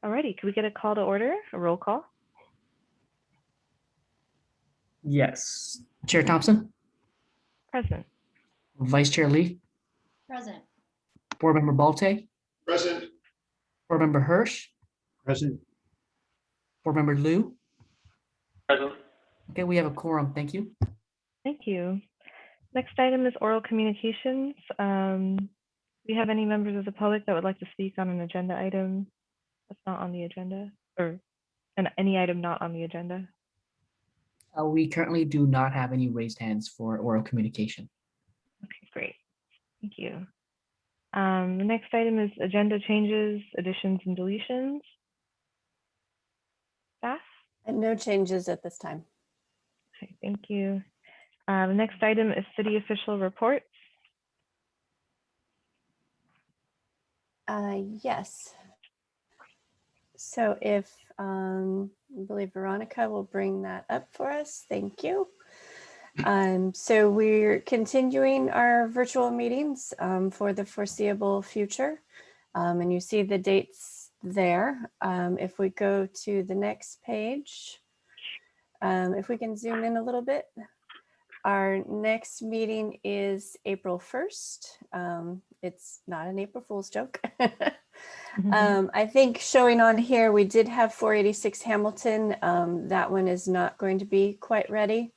Alrighty, could we get a call to order, a roll call? Yes. Chair Thompson, Present. Vice Chair Lee, Present. Board Member Balte, Present. Board Member Hirsch, Present. Board Member Liu. Present. Okay, we have a quorum. Thank you. Thank you. Next item is oral communications. Do we have any members of the public that would like to speak on an agenda item that's not on the agenda, or any item not on the agenda? We currently do not have any raised hands for oral communication. Okay, great. Thank you. The next item is agenda changes, additions, and deletions. Staff? And no changes at this time. Okay, thank you. The next item is city official reports. Yes. So if I believe Veronica will bring that up for us. Thank you. So we're continuing our virtual meetings for the foreseeable future. And you see the dates there. If we go to the next page, if we can zoom in a little bit. Our next meeting is April 1st. It's not an April Fool's joke. I think showing on here, we did have 486 Hamilton. That one is not going to be quite ready.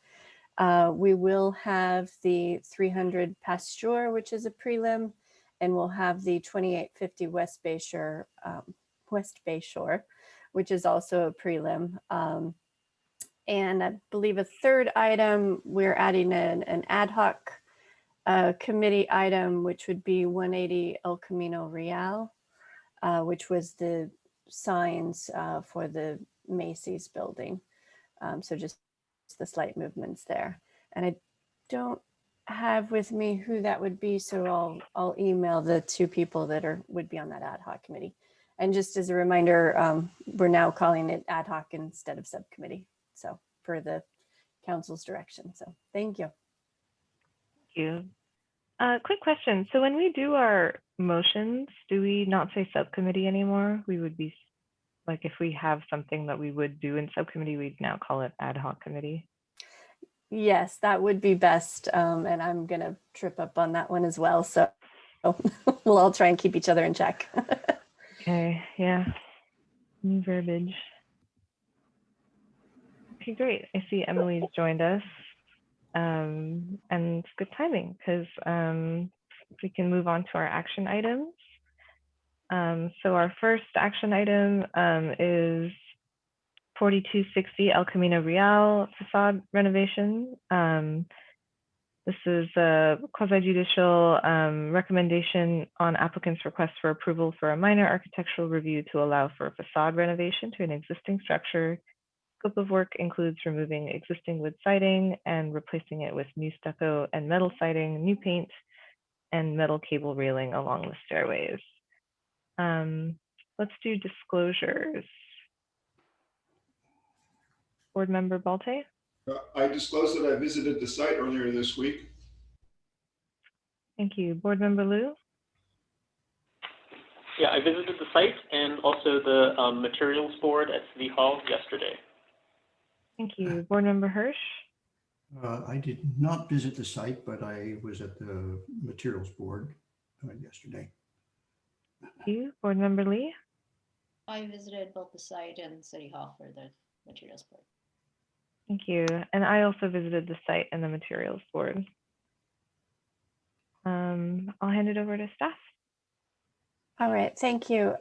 We will have the 300 Pasteur, which is a prelim, and we'll have the 2850 West Bayshore, which is also a prelim. And I believe a third item, we're adding an ad hoc committee item, which would be 180 El Camino Real, which was the signs for the Macy's building. So just the slight movements there. And I don't have with me who that would be, so I'll email the two people that would be on that ad hoc committee. And just as a reminder, we're now calling it ad hoc instead of subcommittee. So for the council's direction. So thank you. Thank you. Quick question. So when we do our motions, do we not say subcommittee anymore? We would be like, if we have something that we would do in subcommittee, we'd now call it ad hoc committee. Yes, that would be best. And I'm going to trip up on that one as well. So we'll all try and keep each other in check. Okay, yeah. New verbiage. Okay, great. I see Emily's joined us. And it's good timing because we can move on to our action items. So our first action item is 4260 El Camino Real facade renovation. This is a quasi-judicial recommendation on applicant's request for approval for a minor architectural review to allow for a facade renovation to an existing structure. Scope of work includes removing existing wood siding and replacing it with new stucco and metal siding, new paint, and metal cable railing along the stairways. Let's do disclosures. Board Member Balte? I disclosed that I visited the site earlier this week. Thank you. Board Member Liu? Yeah, I visited the site and also the materials board at City Hall yesterday. Thank you. Board Member Hirsch? I did not visit the site, but I was at the materials board yesterday. Thank you. Board Member Lee? I visited both the site and City Hall for the materials board. Thank you. And I also visited the site and the materials board. I'll hand it over to staff. All right, thank you.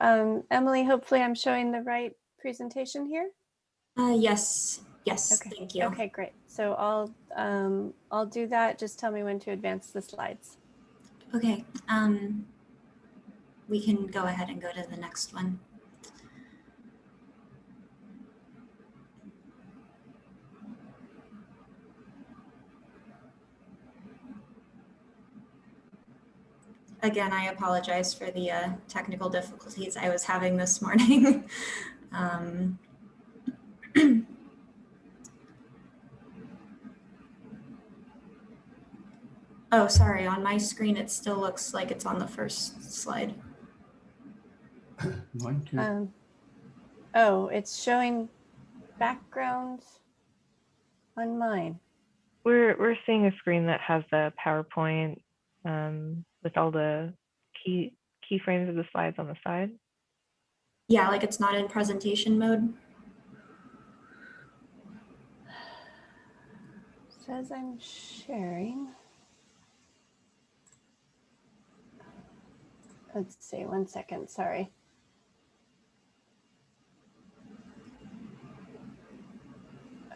Emily, hopefully I'm showing the right presentation here. Yes, Okay. Thank you. Okay, great. So I'll do that. Just tell me when to advance the slides. Okay, we can go ahead and go to the next one. Again, I apologize for the technical difficulties I was having this morning. Oh, sorry, on my screen, it still looks like it's on the first slide. Mine too. Oh, it's showing background on mine. We're seeing a screen that has the PowerPoint with all the keyframes of the slides on the side. Yeah, like it's not in presentation mode. Says I'm sharing. Let's see, 1 second, sorry.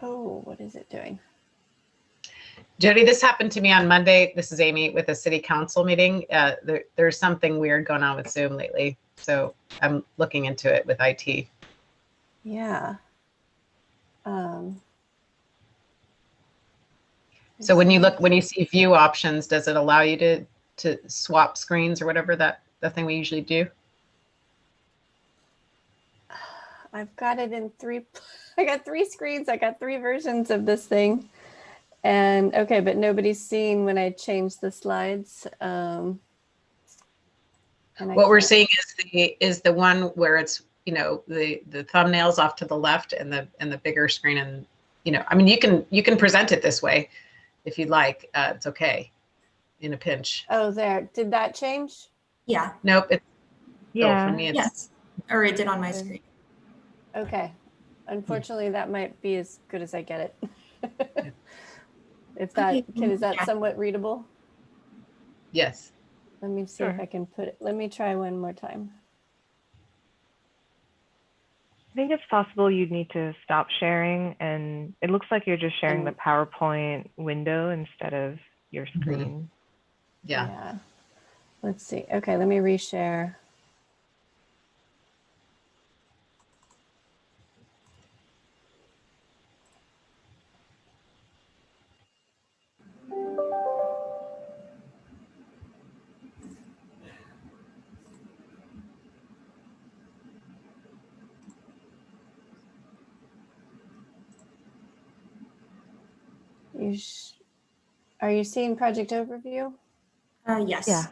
Oh, what is it doing? Jody, this happened to me on Monday. This is Amy with a city council meeting. There's something weird going on with Zoom lately. So I'm looking into it with IT. Yeah. So when you see view options, does it allow you to swap screens or whatever the thing we usually do? I've got it in I got 3 screens. I got 3 versions of this thing. And okay, but nobody's seen when I changed the slides. And What we're seeing is the one where it's, you know, the thumbnails off to the left and the bigger screen. And, you know, I mean, you can present it this way if you'd like. It's okay in a pinch. Oh, there. Did that change? Yeah. Nope. Yeah. For me, it's Yes. Or it did on my screen. Okay. Unfortunately, that might be as good as I get it. If that is that somewhat readable? yes. Let me see if I can put it. Let me try one more time. I think it's possible you'd need to stop sharing, and it looks like you're just sharing the PowerPoint window instead of your screen. Yeah. Let's see. Okay, let me reshare. Are you seeing project overview? Yes. Yeah.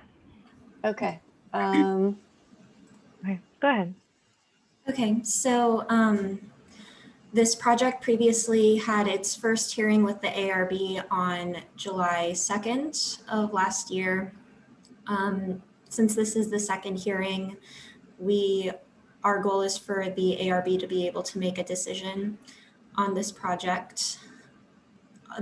Okay. Okay, go ahead. Okay, so this project previously had its first hearing with the ARB on July 2nd of last year. Since this is the second hearing, our goal is for the ARB to be able to make a decision on this project.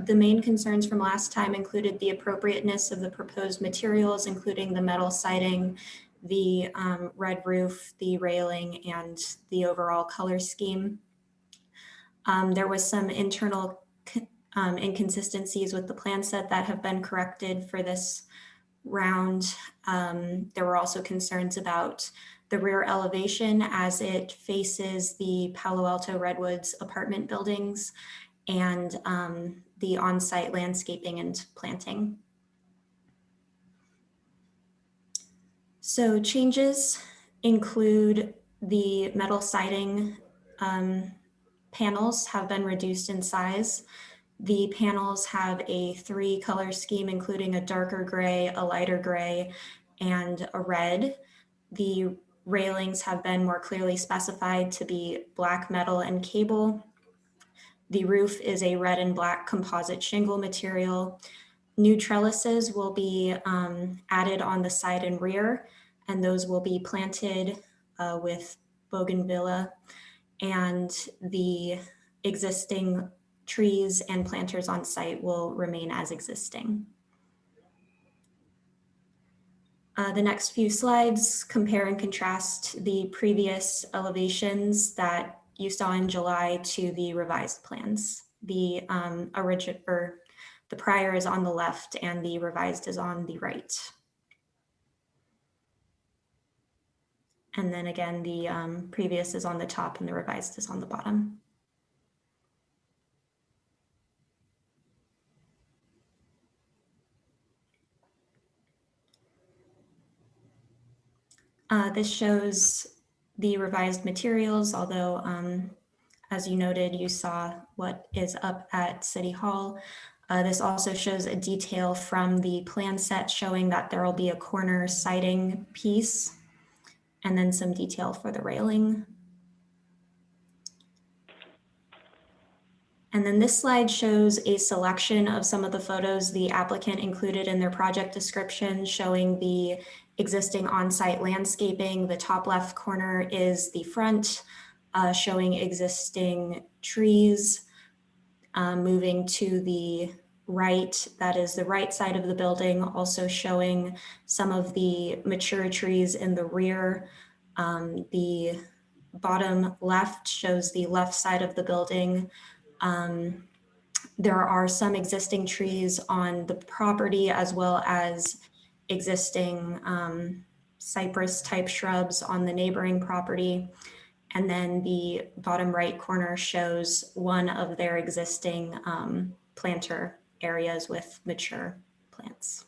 The main concerns from last time included the appropriateness of the proposed materials, including the metal siding, the red roof, the railing, and the overall color scheme. There was some internal inconsistencies with the plan set that have been corrected for this round. There were also concerns about the rear elevation as it faces the Palo Alto Redwoods apartment buildings and the on-site landscaping and planting. So changes include the metal siding panels have been reduced in size. The panels have a 3-color scheme, including a darker gray, a lighter gray, and a red. The railings have been more clearly specified to be black metal and cable. The roof is a red and black composite shingle material. New trellises will be added on the side and rear, and those will be planted with bougainvillea, and the existing trees and planters on site will remain as existing. The next few slides compare and contrast the previous elevations that you saw in July to the revised plans. The the prior is on the left and the revised is on the right. And then again, the previous is on the top and the revised is on the bottom. This shows the revised materials, although as you noted, you saw what is up at City Hall. This also shows a detail from the plan set showing that there will be a corner siding piece and then some detail for the railing. And then this slide shows a selection of some of the photos the applicant included in their project description, showing the existing on-site landscaping. The top left corner is the front, showing existing trees. Moving to the right, that is the right side of the building, also showing some of the mature trees in the rear. The bottom left shows the left side of the building. There are some existing trees on the property as well as existing cypress type shrubs on the neighboring property. And then the bottom right corner shows one of their existing planter areas with mature plants.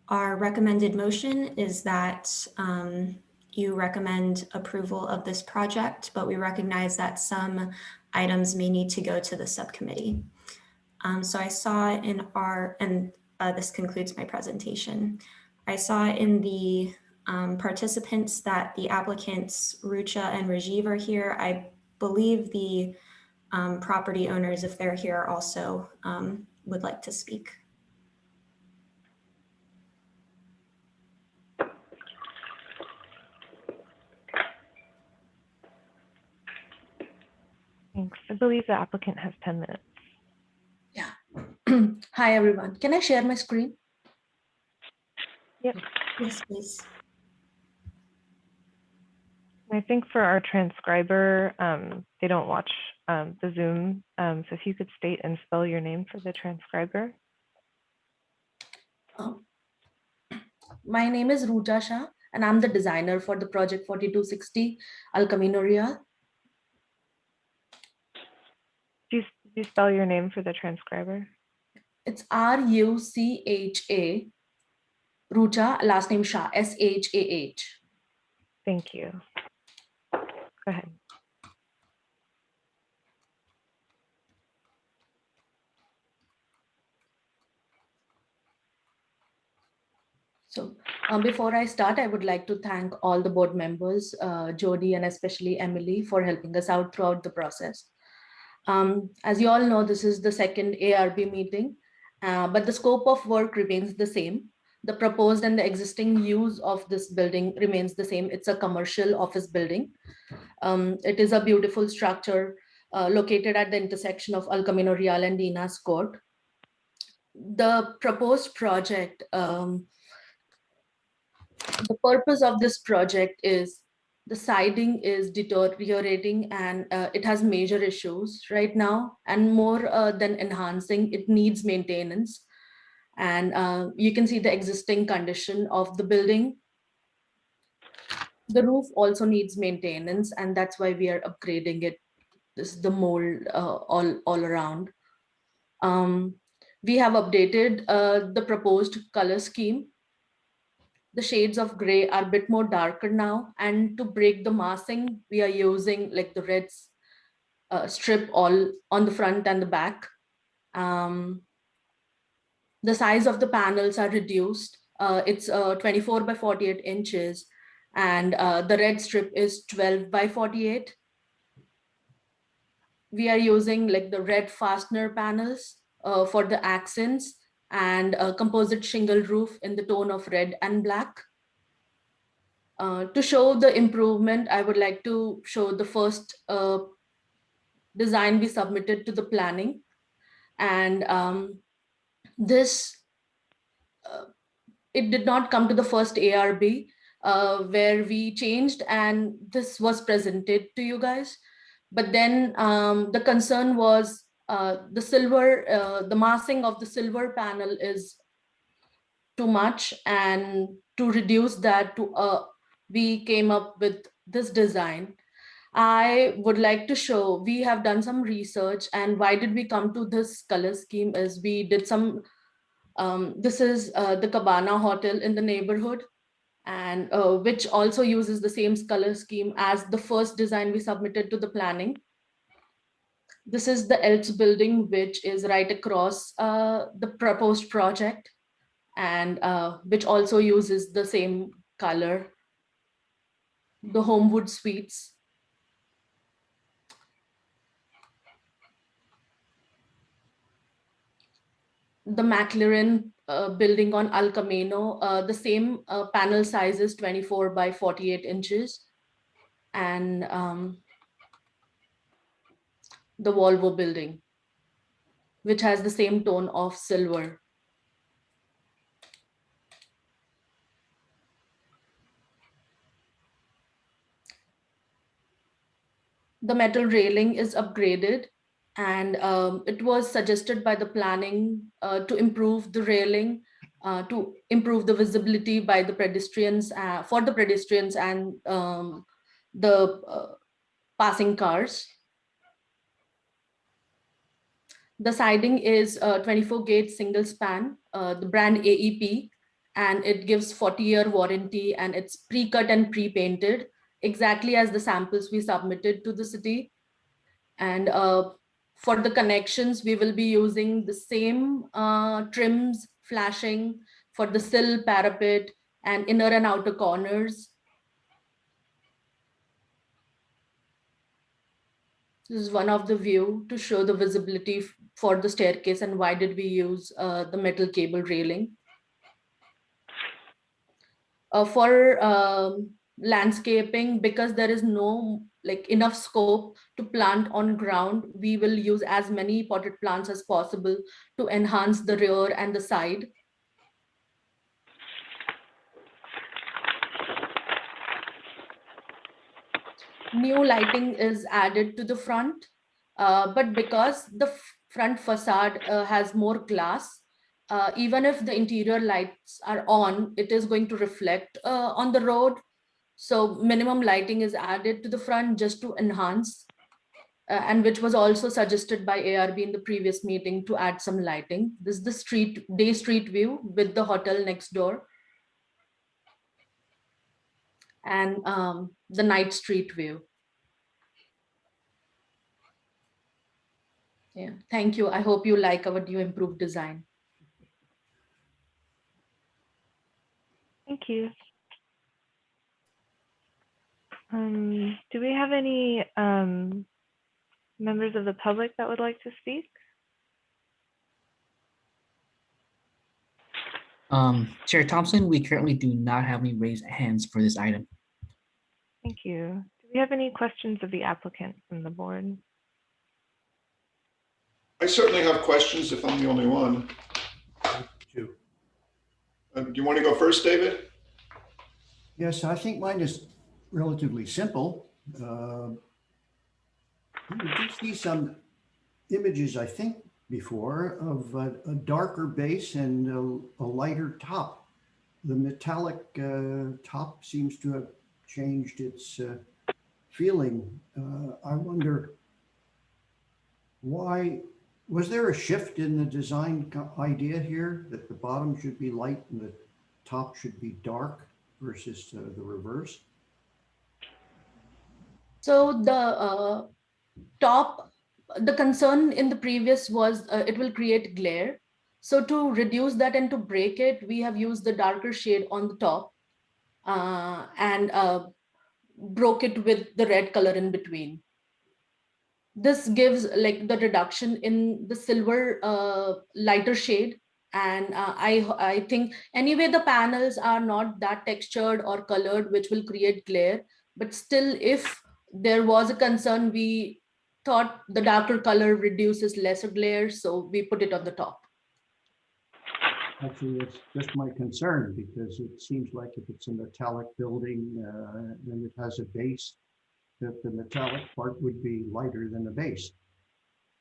Our recommended motion is that you recommend approval of this project, but we recognize that some items may need to go to the subcommittee. So I saw in our, and this concludes my presentation. I saw in the participants that the applicants Rucha and Rajiv are here. I believe the property owners, if they're here, also would like to speak. Thanks. I believe the applicant has 10 minutes. Yeah. Hi, everyone. Can I share my screen? Yep. Yes, please. I think for our transcriber, they don't watch the Zoom. So if you could state and spell your name for the transcriber. My name is Rucha Shah, and I'm the designer for the project 4260 El Camino Real. Do you spell your name for the transcriber? It's R-U-C-H-A, Rucha, last name Shah, S-H-A-H. Thank you. Go ahead. So before I start, I would like to thank all the board members, Jody and especially Emily, for helping us out throughout the process. As you all know, this is the second ARB meeting, but the scope of work remains the same. The proposed and the existing use of this building remains the same. It's a commercial office building. It is a beautiful structure located at the intersection of El Camino Real and Dinas Court. The proposed project, the purpose of this project is the siding is deteriorating and it has major issues right now, and more than enhancing, it needs maintenance. And you can see the existing condition of the building. The roof also needs maintenance, and that's why we are upgrading it. This is the mold all around. We have updated the proposed color scheme. The shades of gray are a bit more darker now, and to break the massing, we are using like the red strip all on the front and the back. The size of the panels are reduced. It's 24 by 48 inches, and the red strip is 12 by 48. We are using like the red fastener panels for the accents, and a composite shingle roof in the tone of red and black. To show the improvement, I would like to show the first design we submitted to the planning. And it did not come to the first ARB where we changed, and this was presented to you guys. But then the concern was the silver, the massing of the silver panel is too much, and to reduce that, we came up with this design. I would like to show, we have done some research, and why did we come to this color scheme is we did some, this is the Cabana Hotel in the neighborhood, and which also uses the same color scheme as the first design we submitted to the planning. This is the Elks building, which is right across the proposed project, and which also uses the same color, the Homewood Suites. the McLaren building on Al Camino. The same panel size is 24 by 48 inches. And the Volvo building, which has the same tone of silver. The metal railing is upgraded, and it was suggested by the planning to improve the railing, to improve the visibility by the pedestrians, for the pedestrians and the passing cars. The siding is 24 gauge single span, the brand AEP, and it gives 40-year warranty, and it's pre-cut and pre-painted exactly as the samples we submitted to the city. And for the connections, we will be using the same trims, flashing for the sill, parapet, and inner and outer corners. This is one of the view to show the visibility for the staircase and why did we use the metal cable railing. For landscaping, because there is no enough scope to plant on ground, we will use as many potted plants as possible to enhance the rear and the side. New lighting is added to the front, but because the front facade has more glass, even if the interior lights are on, it is going to reflect on the road. So minimum lighting is added to the front just to enhance, and which was also suggested by ARB in the previous meeting to add some lighting. This is the day street view with the hotel next door, and the night street view. Yeah, thank you. I hope you like our new improved design. Thank you. Do we have any members of the public that would like to speak? Chair Thompson, we currently do not have any raised hands for this item. Thank you. Do we have any questions of the applicant from the board? I certainly have questions if I'm the only one. Two. Do you want to go first, David? Yes, I think mine is relatively simple. You did see some images, I think, before of a darker base and a lighter top. The metallic top seems to have changed its feeling. I wonder why, was there a shift in the design idea here that the bottom should be light and the top should be dark versus the reverse? So the top, the concern in the previous was it will create glare. So to reduce that and to break it, we have used the darker shade on the top and broke it with the red color in between. This gives the reduction in the silver lighter shade. And I think anyway, the panels are not that textured or colored, which will create glare. But still, if there was a concern, we thought the darker color reduces lesser glare, so we put it on the top. Actually, it's just my concern because it seems like if it's a metallic building and it has a base, that the metallic part would be lighter than the base.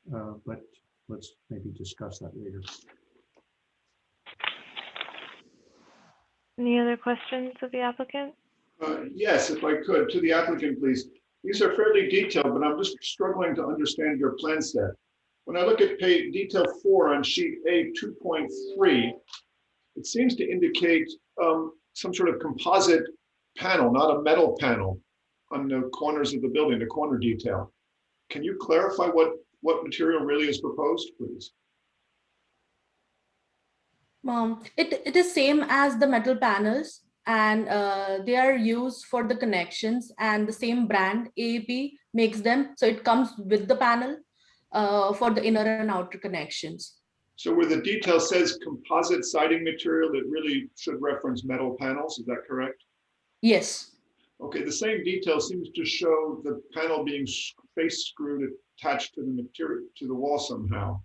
But let's maybe discuss that later. Any other questions of the applicant? Yes, if I could, to the applicant, please. These are fairly detailed, but I'm just struggling to understand your plan set. When I look at page detail 4 on sheet A 2.3, it seems to indicate some sort of composite panel, not a metal panel, on the corners of the building, the corner detail. Can you clarify what material really is proposed, please? It is same as the metal panels, and they are used for the connections, and the same brand AAP makes them. So it comes with the panel for the inner and outer connections. So where the detail says composite siding material, it really should reference metal panels, is that correct? Yes. Okay, the same detail seems to show the panel being face screwed attached to the material, to the wall somehow.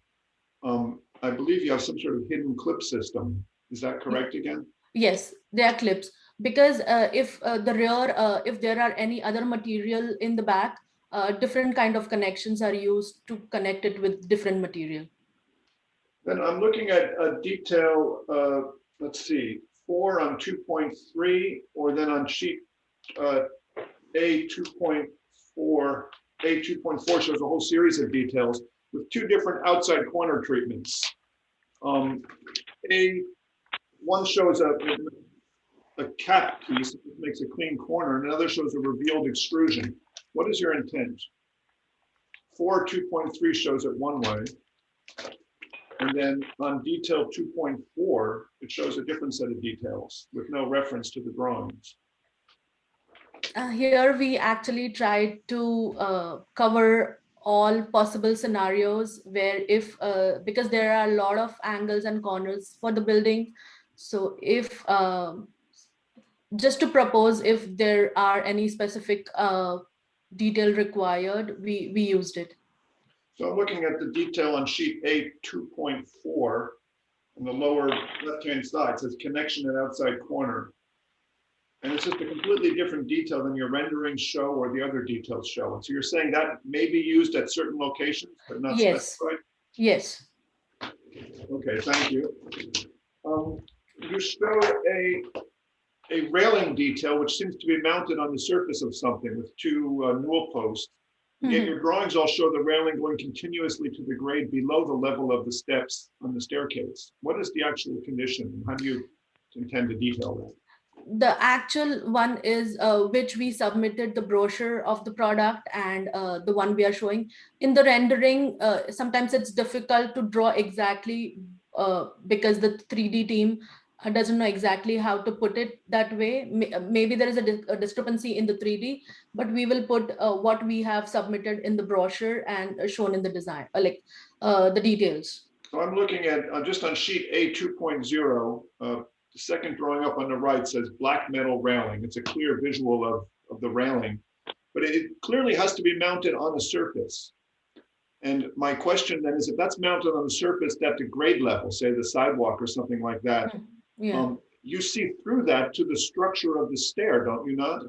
I believe you have some sort of hidden clip system. Is that correct again? Yes, they are clips because if the rear, if there are any other material in the back, different kind of connections are used to connect it with different material. Then I'm looking at a detail, let's see, 4 on 2.3, or then on sheet A 2.4. A 2.4 shows a whole series of details with 2 different outside corner treatments. One shows a cap piece that makes a clean corner, and another shows a revealed extrusion. What is your intent? 4 2.3 shows it one way. And then on detail 2.4, it shows a different set of details with no reference to the drawings. Here we actually tried to cover all possible scenarios where if, because there are a lot of angles and corners for the building. So if, just to propose if there are any specific detail required, we used it. So I'm looking at the detail on sheet A 2.4 on the lower left-hand side. It says connection at outside corner. And it's just a completely different detail than your renderings show or the other details show. And so you're saying that may be used at certain locations, but not specified? Yes. Okay, thank you. You show a railing detail which seems to be mounted on the surface of something with 2 newel posts. Yet your drawings all show the railing going continuously to the grade below the level of the steps on the staircase. What is the actual condition? How do you intend to detail that? The actual one is which we submitted the brochure of the product, and the one we are showing in the rendering. Sometimes it's difficult to draw exactly because the 3D team doesn't know exactly how to put it that way. Maybe there is a discrepancy in the 3D, but we will put what we have submitted in the brochure and shown in the design, like the details. So I'm looking at just on sheet A 2.0, the second drawing up on the right says black metal railing. It's a clear visual of the railing, but it clearly has to be mounted on a surface. And my question then is, if that's mounted on the surface at the grade level, say the sidewalk or something like that, you see through that to the structure of the stair, don't you not?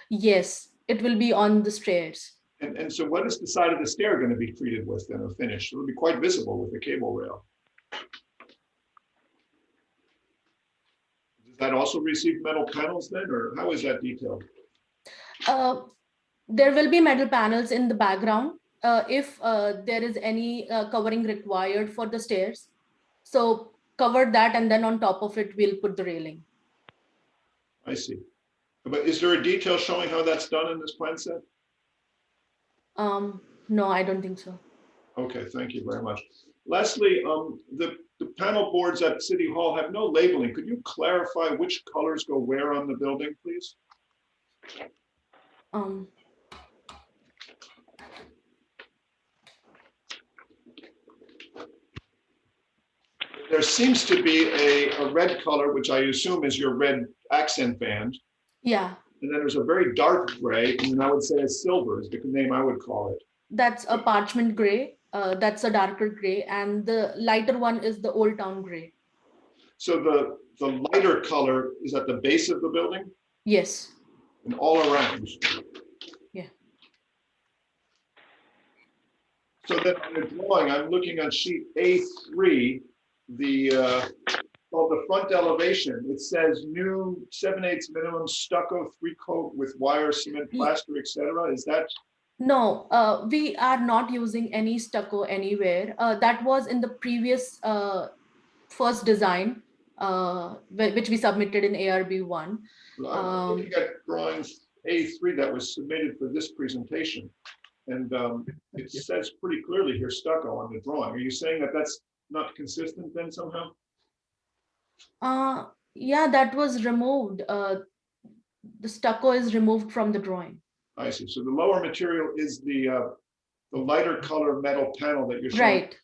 Yes, it will be on the stairs. And so what is the side of the stair going to be treated with then or finished? It'll be quite visible with the cable rail. Does that also receive metal panels then, or how is that detailed? There will be metal panels in the background if there is any covering required for the stairs. So cover that, and then on top of it, we'll put the railing. I see. But is there a detail showing how that's done in this plan set? No, I don't think so. Okay, thank you very much. Lastly, the panel boards at City Hall have no labeling. Could you clarify which colors go where on the building, please? There seems to be a red color, which I assume is your red accent band. Yeah. And then there's a very dark gray, and then I would say a silver is the name I would call it. That's a parchment gray. That's a darker gray, and the lighter one is the Old Town gray. So the lighter color is at the base of the building? Yes. And all around? Yeah. So then on the drawing, I'm looking on sheet A3, the front elevation. It says new 7/8 minimum stucco 3-coat with wire, cement, plaster, etc. Is that? No, we are not using any stucco anywhere. That was in the previous first design, which we submitted in ARB1. I'm looking at drawings A3 that was submitted for this presentation. And it says pretty clearly here stucco on the drawing. Are you saying that that's not consistent then somehow? Yeah, that was removed. The stucco is removed from the drawing. I see. So the lower material is the lighter color metal panel that you're showing. Right.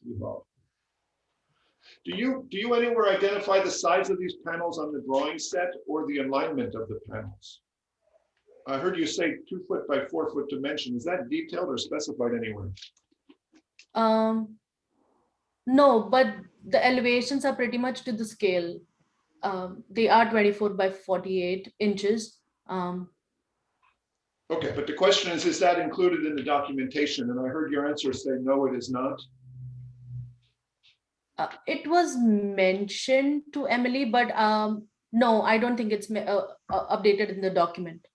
Do you anywhere identify the size of these panels on the drawing set or the alignment of the panels? I heard you say 2 foot by 4 foot dimension. Is that detailed or specified anywhere? No, but the elevations are pretty much to the scale. They are 24 by 48 inches. Okay, but the question is that included in the documentation? And I heard your answer say, no, it is not. It was mentioned to Emily, but no, I don't think it's updated in the document.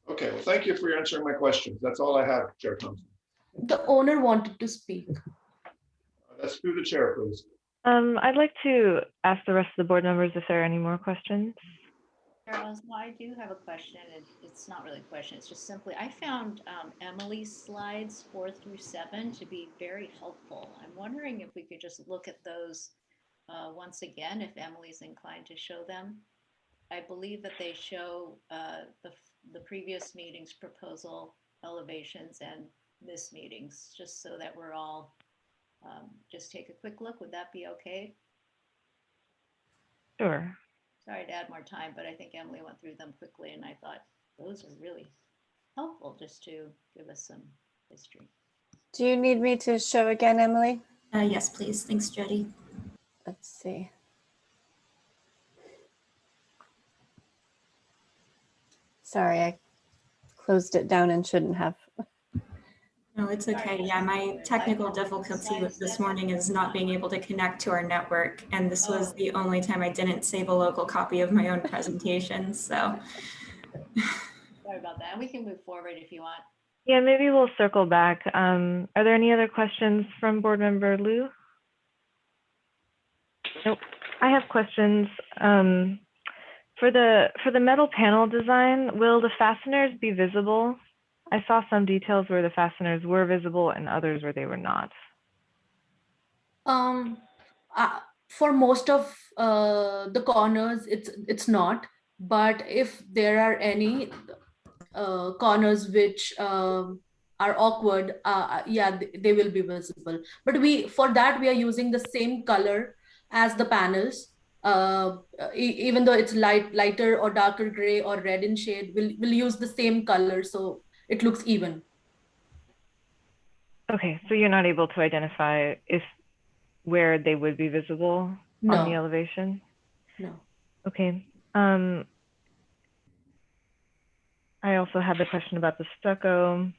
Okay, well, thank you for answering my questions. That's all I have, Chair Thompson. The owner wanted to speak. That's through the chair, please. I'd like to ask the rest of the board members if there are any more questions. Charles, well, I do have a question. It's not really a question. It's just simply, I found Emily's slides 4 through 7 to be very helpful. I'm wondering if we could just look at those once again, if Emily's inclined to show them. I believe that they show the previous meeting's proposal elevations and this meeting's, just so that we're all, just take a quick look. Would that be okay? Sure. Sorry to add more time, but I think Emily went through them quickly and I thought those are really helpful just to give us some history. Do you need me to show again, Emily? Yes, please. Thanks, Jody. Let's see. Sorry, I closed it down and shouldn't have. No, it's okay. Yeah, my technical difficulty with this morning is not being able to connect to our network. And this was the only time I didn't save a local copy of my own presentation. So Sorry about that. We can move forward if you want. Yeah, maybe we'll circle back. Are there any other questions from board member Liu? Nope. I have questions. For the metal panel design, will the fasteners be visible? I saw some details where the fasteners were visible and others where they were not. For most of the corners, it's not. But if there are any corners which are awkward, yeah, they will be visible. But for that we are using the same color as the panels. Even though it's lighter or darker gray or red in shade, we'll use the same color so it looks even. Okay, so you're not able to identify where they would be visible on the elevation? No. Okay. I also had the question about the stucco.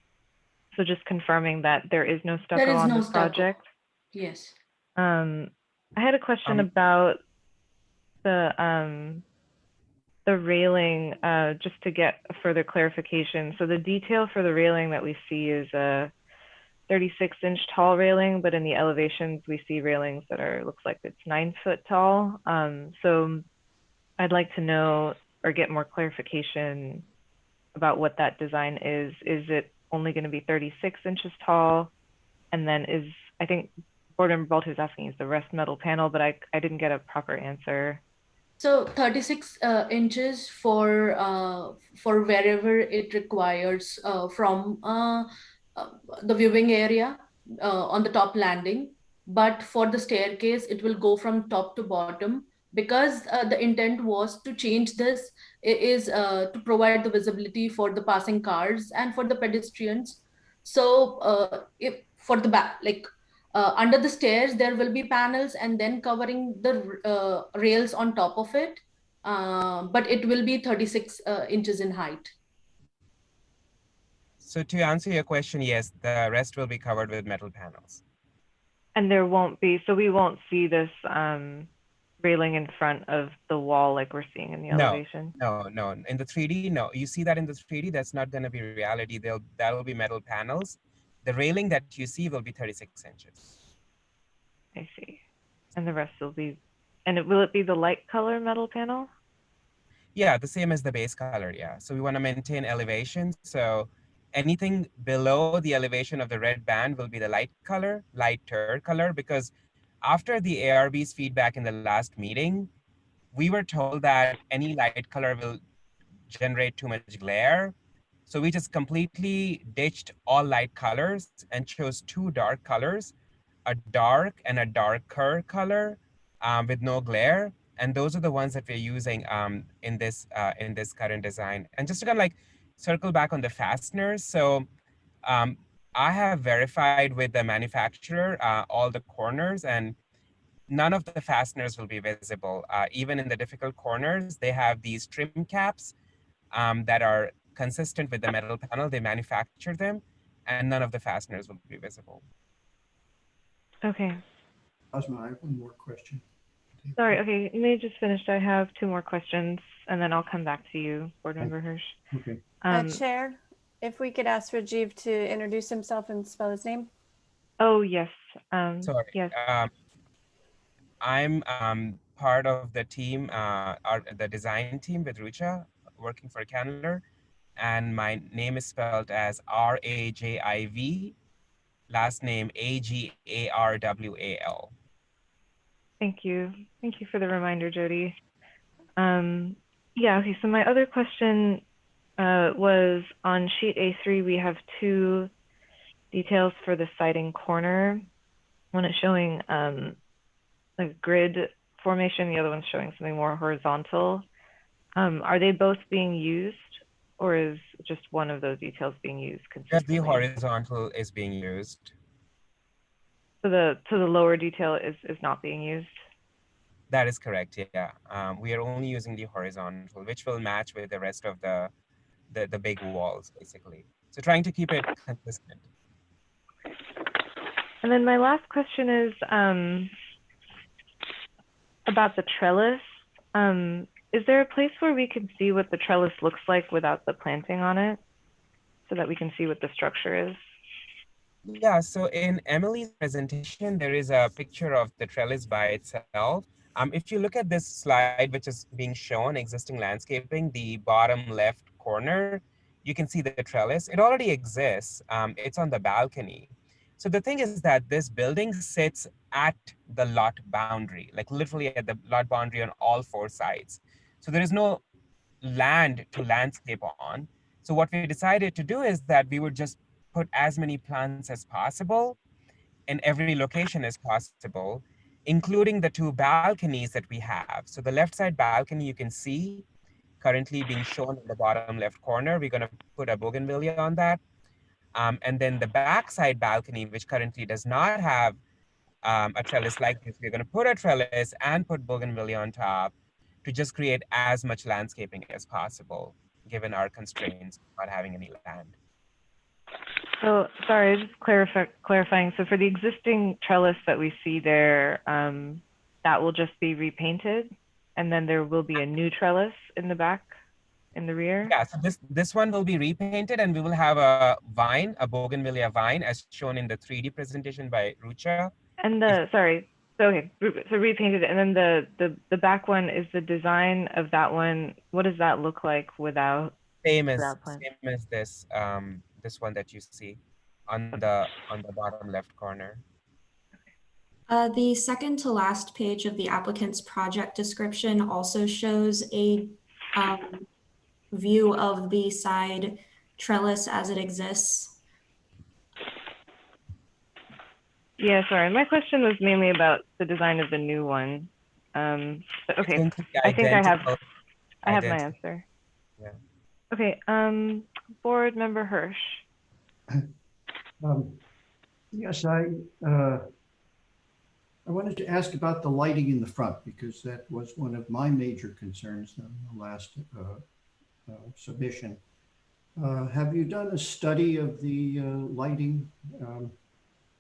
So just confirming that there is no stucco on this project. Yes. I had a question about the railing, just to get a further clarification. So the detail for the railing that we see is a 36-inch tall railing, but in the elevations we see railings that looks like it's 9 foot tall. So I'd like to know or get more clarification about what that design is. Is it only going to be 36 inches tall? And then I think board member Balter is asking, is the rest metal panel, but I didn't get a proper answer. So 36 inches for wherever it requires from the viewing area on the top landing. But for the staircase, it will go from top to bottom, because the intent was to change this is to provide the visibility for the passing cars and for the pedestrians. So if for the back, like under the stairs, there will be panels and then covering the rails on top of it. But it will be 36 inches in height. So to answer your question, yes, the rest will be covered with metal panels. And there won't be, so we won't see this railing in front of the wall like we're seeing in the elevation? No. In the 3D, no. You see that in the 3D, that's not going to be reality. That'll be metal panels. The railing that you see will be 36 inches. I see. And the rest will be, will it be the light color metal panel? Yeah, the same as the base color, yeah. So we want to maintain elevation. So anything below the elevation of the red band will be the lighter color, because after the ARB's feedback in the last meeting, we were told that any light color will generate too much glare. So we just completely ditched all light colors and chose 2 dark colors, a dark and a darker color. with no glare. And those are the ones that we're using in this current design. And just to kind of like circle back on the fasteners. So um, I have verified with the manufacturer all the corners, and none of the fasteners will be visible. Even in the difficult corners, they have these trim caps that are consistent with the metal panel. They manufacture them, and none of the fasteners will be visible. Okay. Cosmo, I have one more question. Sorry. Okay, you may have just finished. I have two more questions, and then I'll come back to you, Board Member Hirsch. Okay. Chair, if we could ask Rajiv to introduce himself and spell his name. Oh yes. Sorry. Yes. I'm part of the team, the design team with Rucha, working for Candler, and my name is spelled as Rajiv, last name Agarwal. Thank you. Thank you for the reminder, Jody. Yeah. Okay. So my other question was on sheet A3. We have two details for the siding corner. One is showing a grid formation. The other one's showing something more horizontal. Are they both being used, or is just one of those details being used Just the consistently? horizontal is being used. So the lower detail is not being used. That is correct. Yeah. We are only using the horizontal, which will match with the rest of the big walls, basically. So trying to keep it consistent. And then my last question is about the trellis. Is there a place where we can see what the trellis looks like without the planting on it, so that we can see what the structure is? Yeah, so in Emily's presentation, there is a picture of the trellis by itself. If you look at this slide, which is being shown, existing landscaping, the bottom left corner, you can see the trellis. It already exists. It's on the balcony. So the thing is that this building sits at the lot boundary, like literally at the lot boundary on all four sides. So there is no land to landscape on. So what we decided to do is that we would just put as many plants as possible in every location as possible, including the two balconies that we have. So the left side balcony you can see currently being shown in the bottom left corner. We're going to put a bougainvillea on that. And then the back side balcony, which currently does not have a trellis like this, we're going to put a trellis and put bougainvillea on top to just create as much landscaping as possible, given our constraints, not having any land. So sorry, just clarifying. So for the existing trellis that we see there, that will just be repainted, and then there will be a new trellis in the back, in the rear? Yeah, so this one will be repainted, and we will have a vine, a bougainvillea vine, as shown in the 3D presentation by Rucha. And sorry, so okay, so repainted, and then the back one is the design of that one. What does that look like without? Same as this this one that you see on the bottom left corner. The second to last page of the applicant's project description also shows a view of the side trellis as it exists. Yeah, sorry. My question was mainly about the design of the new one. Okay, I think I have my answer. Yeah. Okay, Board Member Hirsch. Yes, I wanted to ask about the lighting in the front, because that was one of my major concerns in the last submission. Have you done a study of the lighting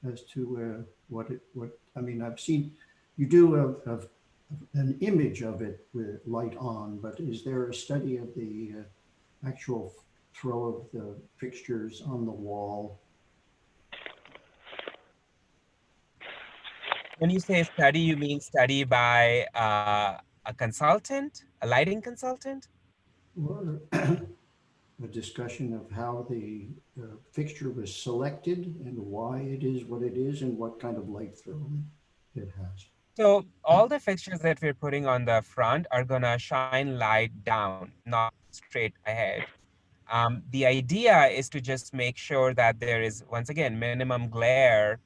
as to what I mean, I've seen you do an image of it with light on, but is there a study of the actual throw of the fixtures on the wall? When you say study, you mean study by a consultant, a lighting consultant? Or a discussion of how the fixture was selected and why it is what it is and what kind of light throw it has. So all the fixtures that we're putting on the front are gonna shine light down, not straight ahead. The idea is to just make sure that there is, once again, minimum glare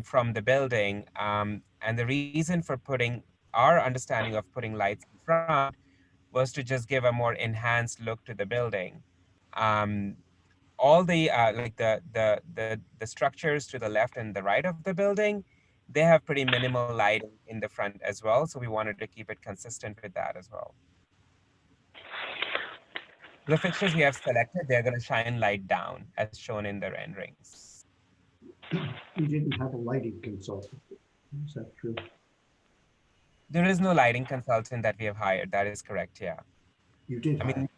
from the building. And the reason for putting our understanding of putting lights in front was to just give a more enhanced look to the building. Um, all the like the structures to the left and the right of the building, they have pretty minimal lighting in the front as well. So we wanted to keep it consistent with that as well. The fixtures we have selected, they're going to shine light down as shown in the renderings. You didn't have a lighting consultant. Is that true? There is no lighting consultant that we have hired. That is correct. Yeah. You did I hire. mean,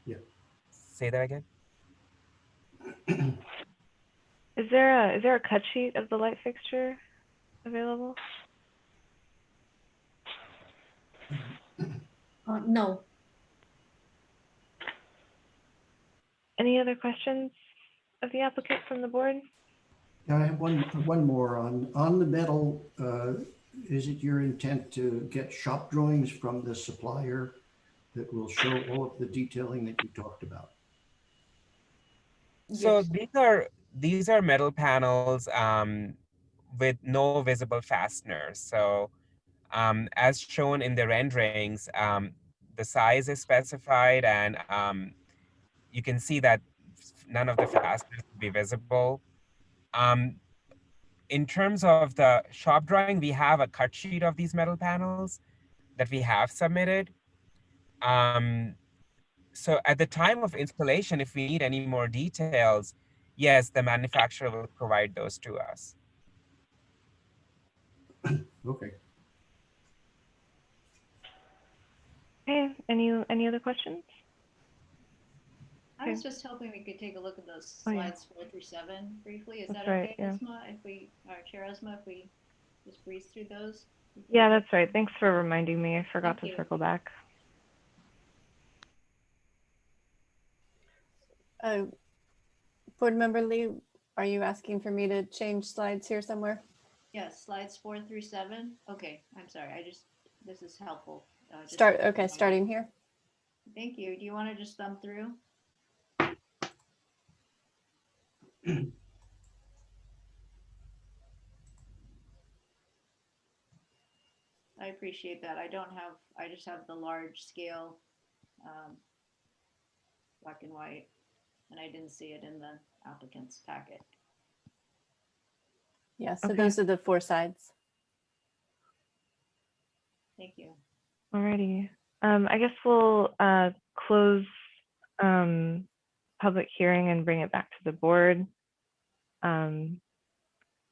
Yeah. say that again. Is there a cut sheet of the light fixture available? No. Any other questions of the applicant from the board? Yeah, I have one more on the metal. Is it your intent to get shop drawings from the supplier that will show all of the detailing that you talked about? So Yes. these are metal panels with no visible fasteners. So as shown in the renderings, the size is specified, and you can see that none of the fasteners will be visible. Um, in terms of the shop drawing, we have a cut sheet of these metal panels that we have submitted. Um, so at the time of installation, if we need any more details, yes, the manufacturer will provide those to us. Okay. Okay, any other questions? I was Okay. just hoping we could take a look at those Oh, yeah. slides 4 through 7 briefly. Is That's that right, okay, yeah. Isma? If we, Chair Isma, if we just breeze through those? Yeah, that's right. Thanks for reminding me. I forgot Thank to you. circle back. Board Member Lee, are you asking for me to change slides here somewhere? Yes, slides 4 through 7. Okay, I'm sorry. This is helpful. Just Okay, starting here. Thank you. Do you want to just thumb through? I appreciate that. I just have the large scale black and white, and I didn't see it in the applicant's packet. Yeah, so Okay. those are the 4 sides. Thank you. Alrighty. I guess we'll close public hearing and bring it back to the board.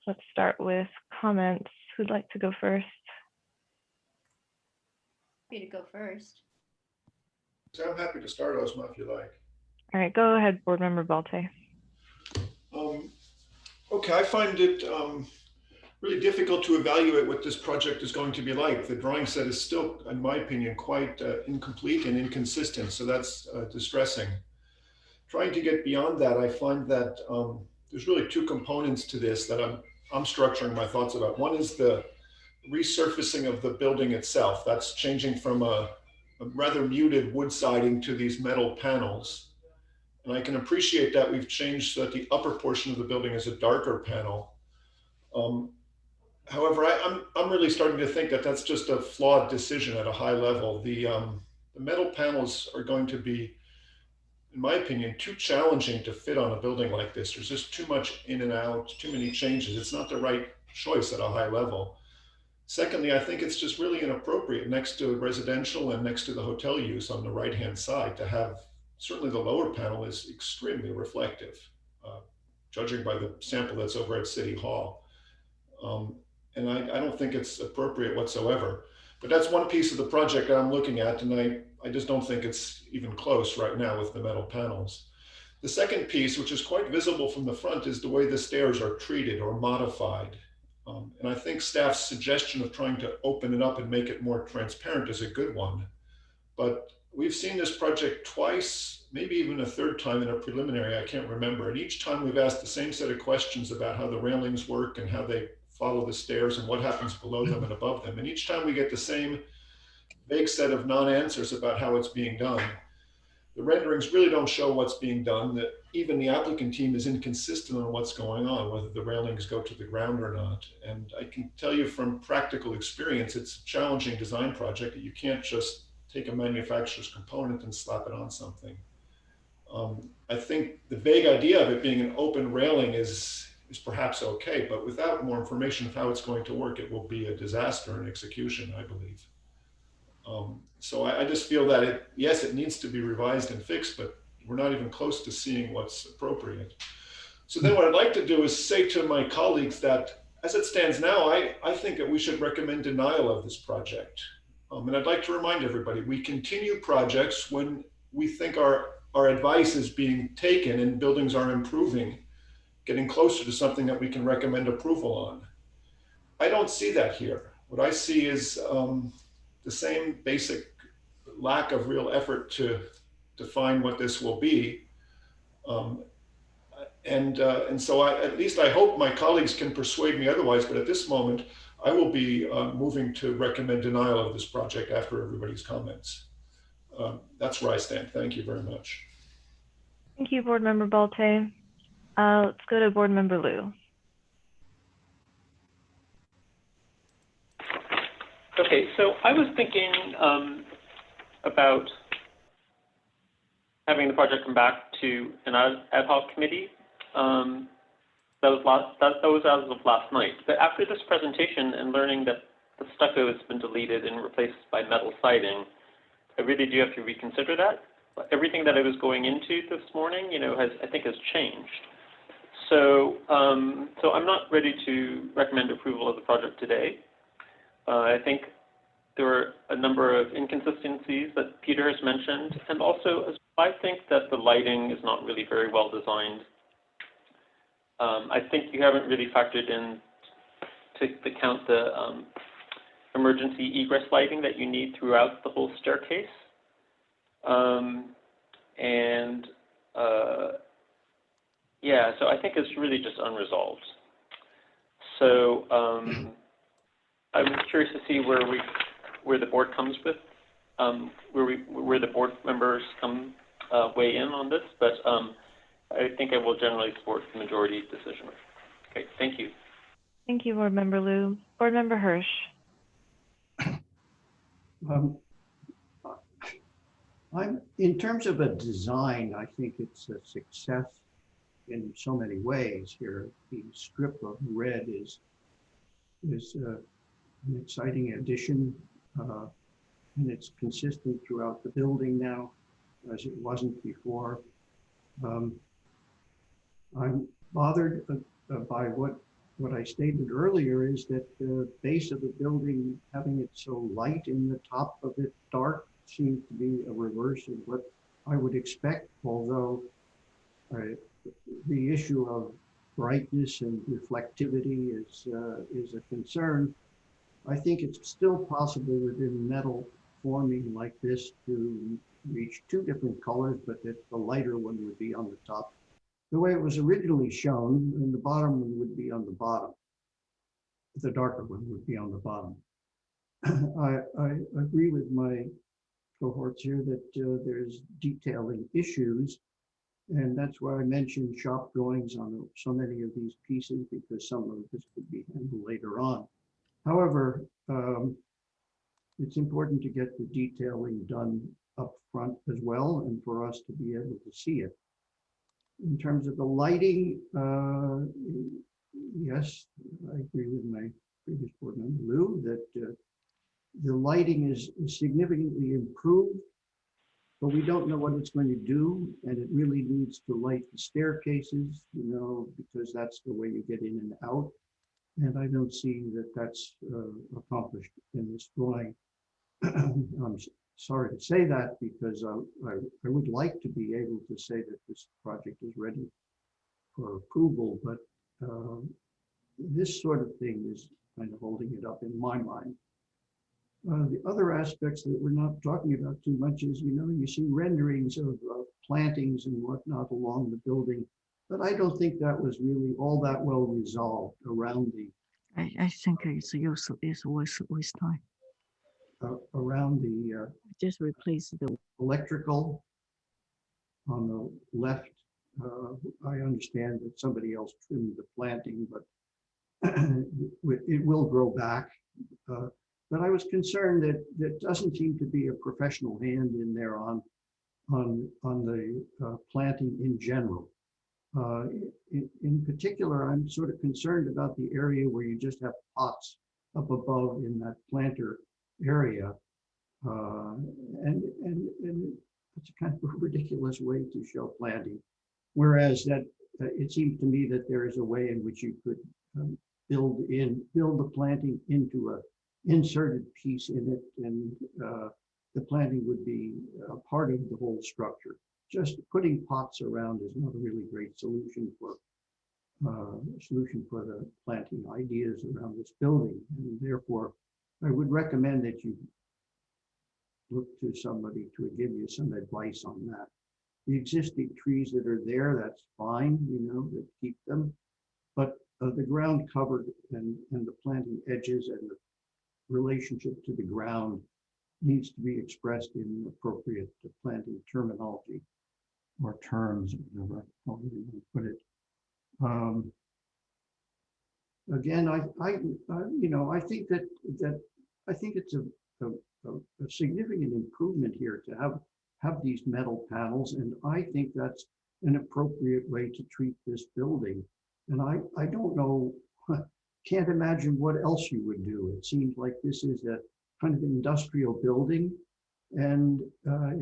Let's start with comments. Who'd like to go first? Happy to go first. So I'm happy to start, Osma, if you like. All right, go ahead, Board Member Balte. Okay, I find it really difficult to evaluate what this project is going to be like. The drawing set is still, in my opinion, quite incomplete and inconsistent, so that's distressing. Trying to get beyond that, I find that there's really 2 components to this that I'm structuring my thoughts about. One is the resurfacing of the building itself. That's changing from a rather muted wood siding to these metal panels. And I can appreciate that we've changed so that the upper portion of the building is a darker panel. However, I'm really starting to think that that's just a flawed decision at a high level. The metal panels are going to be, in my opinion, too challenging to fit on a building like this. There's just too much in and out, too many changes. It's not the right choice at a high level. Secondly, I think it's just really inappropriate next to residential and next to the hotel use on the right-hand side to have, certainly the lower panel is extremely reflective, judging by the sample that's over at City Hall. And I don't think it's appropriate whatsoever. But that's one piece of the project that I'm looking at, and I just don't think it's even close right now with the metal panels. The second piece, which is quite visible from the front, is the way the stairs are treated or modified. And I think staff's suggestion of trying to open it up and make it more transparent is a good one. But we've seen this project twice, maybe even a third time in a preliminary, I can't remember. And each time we've asked the same set of questions about how the railings work and how they follow the stairs and what happens below them and above them. And each time we get the same vague set of non-answers about how it's being done. The renderings really don't show what's being done, that even the applicant team is inconsistent on what's going on, whether the railings go to the ground or not. And I can tell you from practical experience, it's a challenging design project that you can't just take a manufacturer's component and slap it on something. I think the vague idea of it being an open railing is perhaps okay, but without more information of how it's going to work, it will be a disaster in execution, I believe. So I just feel that yes, it needs to be revised and fixed, but we're not even close to seeing what's appropriate. So then what I'd like to do is say to my colleagues that as it stands now, I think that we should recommend denial of this project. And I'd like to remind everybody, we continue projects when we think our advice is being taken and buildings are improving, getting closer to something that we can recommend approval on. I don't see that here. What I see is the same basic lack of real effort to define what this will be. And so at least I hope my colleagues can persuade me otherwise, but at this moment, I will be moving to recommend denial of this project after everybody's comments. That's where I stand. Thank you very much. Thank you, Board Member Balte. Let's go to Board Member Liu. Okay, so I was thinking about having the project come back to an ad hoc committee. That was as of last night. But after this presentation and learning that the stucco has been deleted and replaced by metal siding, I really do have to reconsider that. Everything that I was going into this morning, I think has changed. So, so I'm not ready to recommend approval of the project today. I think there are a number of inconsistencies that Peter has mentioned, and also I think that the lighting is not really very well designed. I think you haven't really factored in to count the emergency egress lighting that you need throughout the whole staircase. Yeah, so I think it's really just unresolved. So I'm curious to see where the board comes with, where the board members come weigh in on this, but I think I will generally support the majority decision. Okay, thank you. Thank you, Board Member Liu. Board Member Hirsch. In terms of a design, I think it's a success in so many ways here. The strip of red is an exciting addition, and it's consistent throughout the building now, as it wasn't before. I'm bothered by what I stated earlier, is that the base of the building, having it so light and the top of it dark, seems to be a reverse of what I would expect, although the issue of brightness and reflectivity is a concern. I think it's still possible within metal forming like this to reach two different colors, but that the lighter one would be on the top, the way it was originally shown, and the bottom one would be on the bottom. The darker one would be on the bottom. I agree with my cohorts here that there's detailing issues, and that's why I mentioned shop drawings on so many of these pieces, because some of this could be handled later on. However, it's important to get the detailing done up front as well, and for us to be able to see it. In terms of the lighting, yes, I agree with my previous board member Lou that the lighting is significantly improved, but we don't know what it's going to do, and it really needs to light the staircases, because that's the way you get in and out. And I don't see that that's accomplished in this drawing. I'm sorry to say that, because I would like to be able to say that this project is ready for approval, but this sort of thing is kind of holding it up in my mind. The other aspects that we're not talking about too much is, you see renderings of plantings and whatnot along the building, but I don't think that was really all that well resolved around the. I think it's waste time. Around the just replace the electrical on the left, I understand that somebody else trimmed the planting, but it will grow back. But I was concerned that there doesn't seem to be a professional hand in there on the planting in general. In particular, I'm sort of concerned about the area where you just have pots up above in that planter area. And it's a kind of a ridiculous way to show planting. Whereas that it seems to me that there is a way in which you could build the planting into a inserted piece in it, and the planting would be a part of the whole structure. Just putting pots around is not a really great solution for the planting ideas around this building, and therefore I would recommend that you look to somebody to give you some advice on that. The existing trees that are there, that's fine, that keep them, but the ground covered and the planting edges and the relationship to the ground needs to be expressed in appropriate planting terminology or terms, whatever however you want to put it. Again, I think that I think it's a significant improvement here to have these metal panels, and I think that's an appropriate way to treat this building. And I don't know, can't imagine what else you would do. It seems like this is a kind of industrial building, and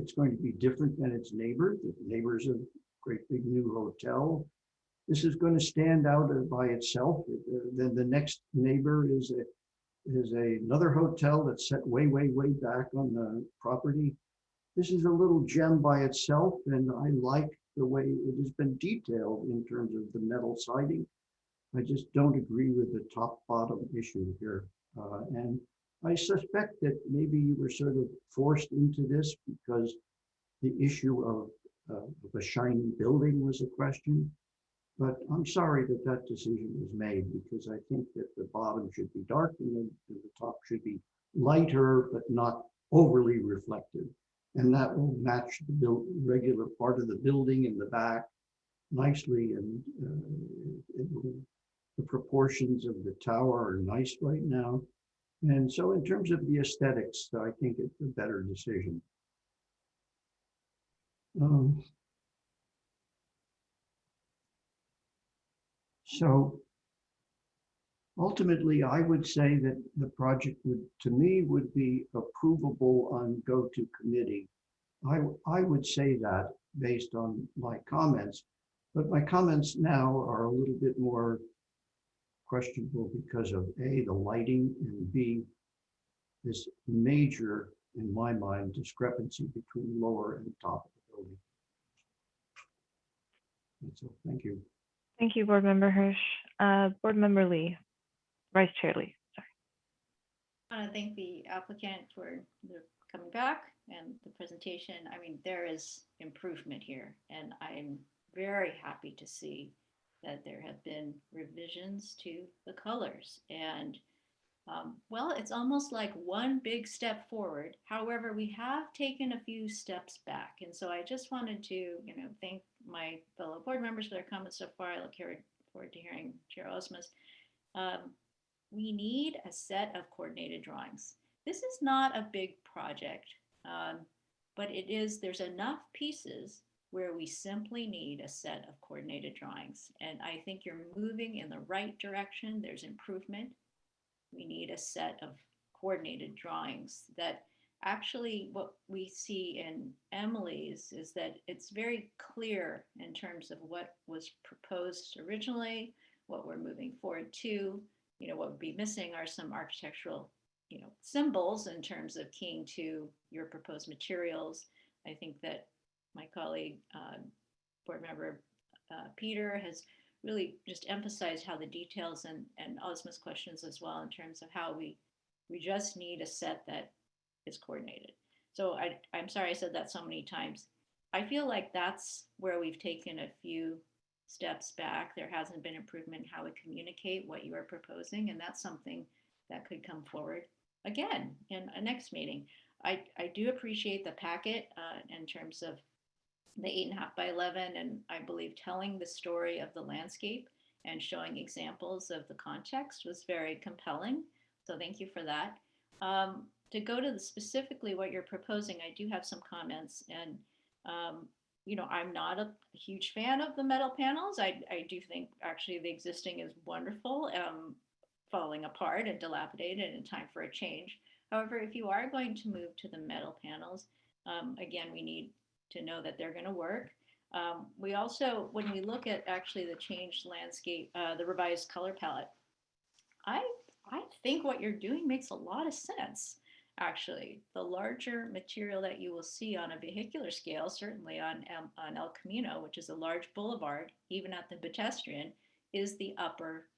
it's going to be different than its neighbor. The neighbor's a great big new hotel. This is going to stand out by itself. Then the next neighbor is another hotel that's set way, way, way back on the property. This is a little gem by itself, and I like the way it has been detailed in terms of the metal siding. I just don't agree with the top-bottom issue here. And I suspect that maybe you were sort of forced into this because the issue of a shiny building was a question. But I'm sorry that that decision was made, because I think that the bottom should be dark and the top should be lighter, but not overly reflective. And that will match the regular part of the building in the back nicely, and the proportions of the tower are nice right now. And so in terms of the aesthetics, I think it's a better decision. So ultimately, I would say that the project to me, would be approvable on go-to committee. I would say that based on my comments, but my comments now are a little bit more questionable because of A, the lighting, and B, this major, in my mind, discrepancy between lower and top of the building. That's all. Thank you. Thank you, Board Member Hirsch. Board Member Lee, Vice Chair Lee, sorry. I want to thank the applicant for coming back and the presentation. I mean, there is improvement here, and I'm very happy to see that there have been revisions to the colors. And well, it's almost like one big step forward. However, we have taken a few steps back. And so I just wanted to, thank my fellow board members for their comments so far. I look forward to hearing Chair Osmus. We need a set of coordinated drawings. This is not a big project, but there's enough pieces where we simply need a set of coordinated drawings. And I think you're moving in the right direction. There's improvement. We need a set of coordinated drawings that actually, what we see in Emily's is that it's very clear in terms of what was proposed originally, what we're moving forward to. What would be missing are some architectural, symbols in terms of keying to your proposed materials. I think that my colleague, board member Peter, has really just emphasized how the details and Osma's questions as well, in terms of how we just need a set that is coordinated. So I'm sorry I said that so many times. I feel like that's where we've taken a few steps back. There hasn't been improvement in how we communicate what you are proposing, and that's something that could come forward again in a next meeting. I do appreciate the packet in terms of the 8.5 by 11, and I believe telling the story of the landscape and showing examples of the context was very compelling. So thank you for that. To go to specifically what you're proposing, I do have some comments, and you know, I'm not a huge fan of the metal panels. I do think actually the existing is wonderful, falling apart and dilapidated and time for a change. However, if you are going to move to the metal panels, again, we need to know that they're going to work. We also, when we look at actually the changed landscape, the revised color palette, I think what you're doing makes a lot of sense. Actually, the larger material that you will see on a vehicular scale, certainly on El Camino, which is a large boulevard, even at the pedestrian, is the upper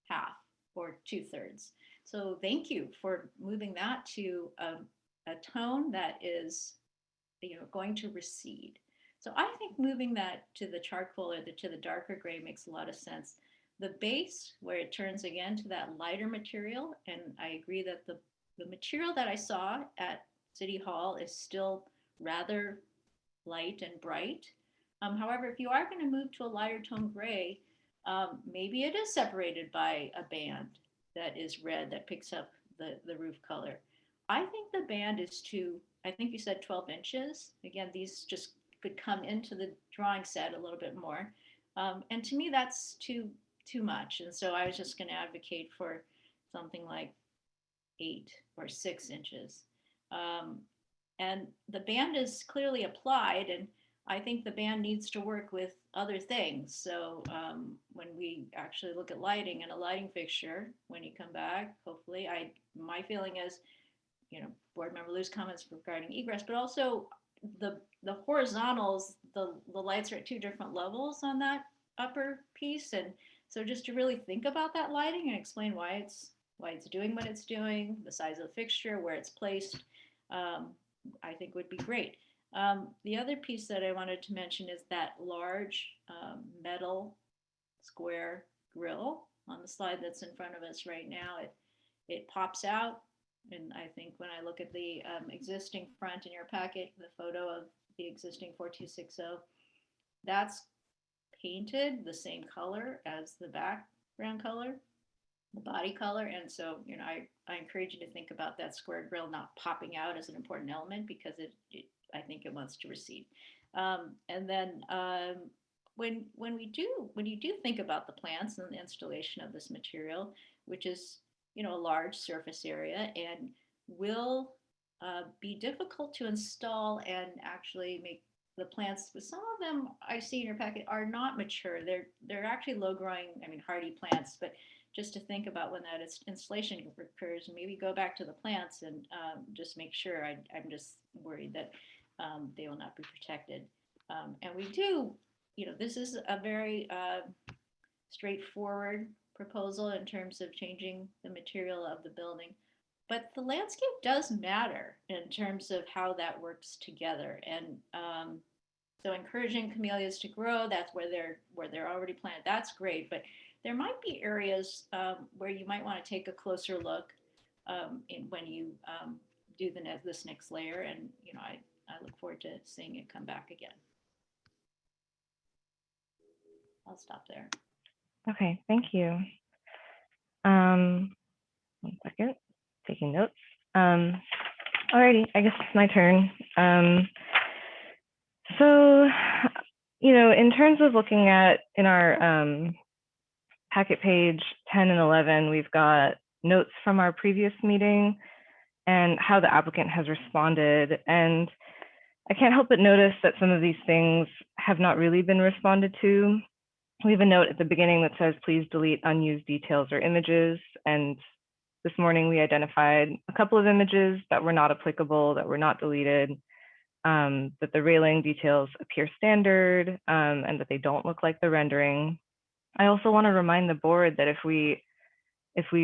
half or 2/3. So thank you for moving that to a tone that is, you know, going to recede. So I think moving that to the charcoal or to the darker gray makes a lot of sense. The base, where it turns again to that lighter material, and I agree that the material that I saw at City Hall is still rather light and bright. However, if you are going to move to a lighter tone gray, maybe it is separated by a band that is red that picks up the roof color. I think the band is I think you said 12 inches. Again, these just could come into the drawing set a little bit more. And to me, that's too much. And so I was just going to advocate for something like 8 or 6 inches. And the band is clearly applied, and I think the band needs to work with other things. So when we actually look at lighting and a lighting fixture, when you come back, hopefully, my feeling is, you know, board member Lou's comments regarding egress, but also the horizontals, the lights are at 2 different levels on that upper piece. And so just to really think about that lighting and explain why it's doing what it's doing, the size of the fixture, where it's placed, I think would be great. The other piece that I wanted to mention is that large metal square grill on the slide that's in front of us right now. It pops out, and I think when I look at the existing front in your packet, the photo of the existing 4260, that's painted the same color as the background color, the body color. And so, you know, I encourage you to think about that square grill not popping out as an important element, because I think it wants to recede. And then when you do think about the plants and the installation of this material, which is, you know, a large surface area and will be difficult to install and actually make the plants, but some of them I see in your packet are not mature. They're actually low growing, I mean, hardy plants, but just to think about when that installation occurs, maybe go back to the plants and just make sure. I'm just worried that they will not be protected. And we do, you know, this is a very straightforward proposal in terms of changing the material of the building. But the landscape does matter in terms of how that works together. And so encouraging camellias to grow, that's where they're already planted, that's great. But there might be areas where you might want to take a closer look when you do this next layer. And, you know, I look forward to seeing it come back again. I'll stop there. Okay, thank you. 1 second, taking notes. Alrighty, I guess it's my turn. So, you know, in terms of looking at in our packet page 10 and 11, we've got notes from our previous meeting and how the applicant has responded. And I can't help but notice that some of these things have not really been responded to. We have a note at the beginning that says, please delete unused details or images. And this morning we identified a couple of images that were not applicable, that were not deleted, that the railing details appear standard, and that they don't look like the rendering. I also want to remind the board that if we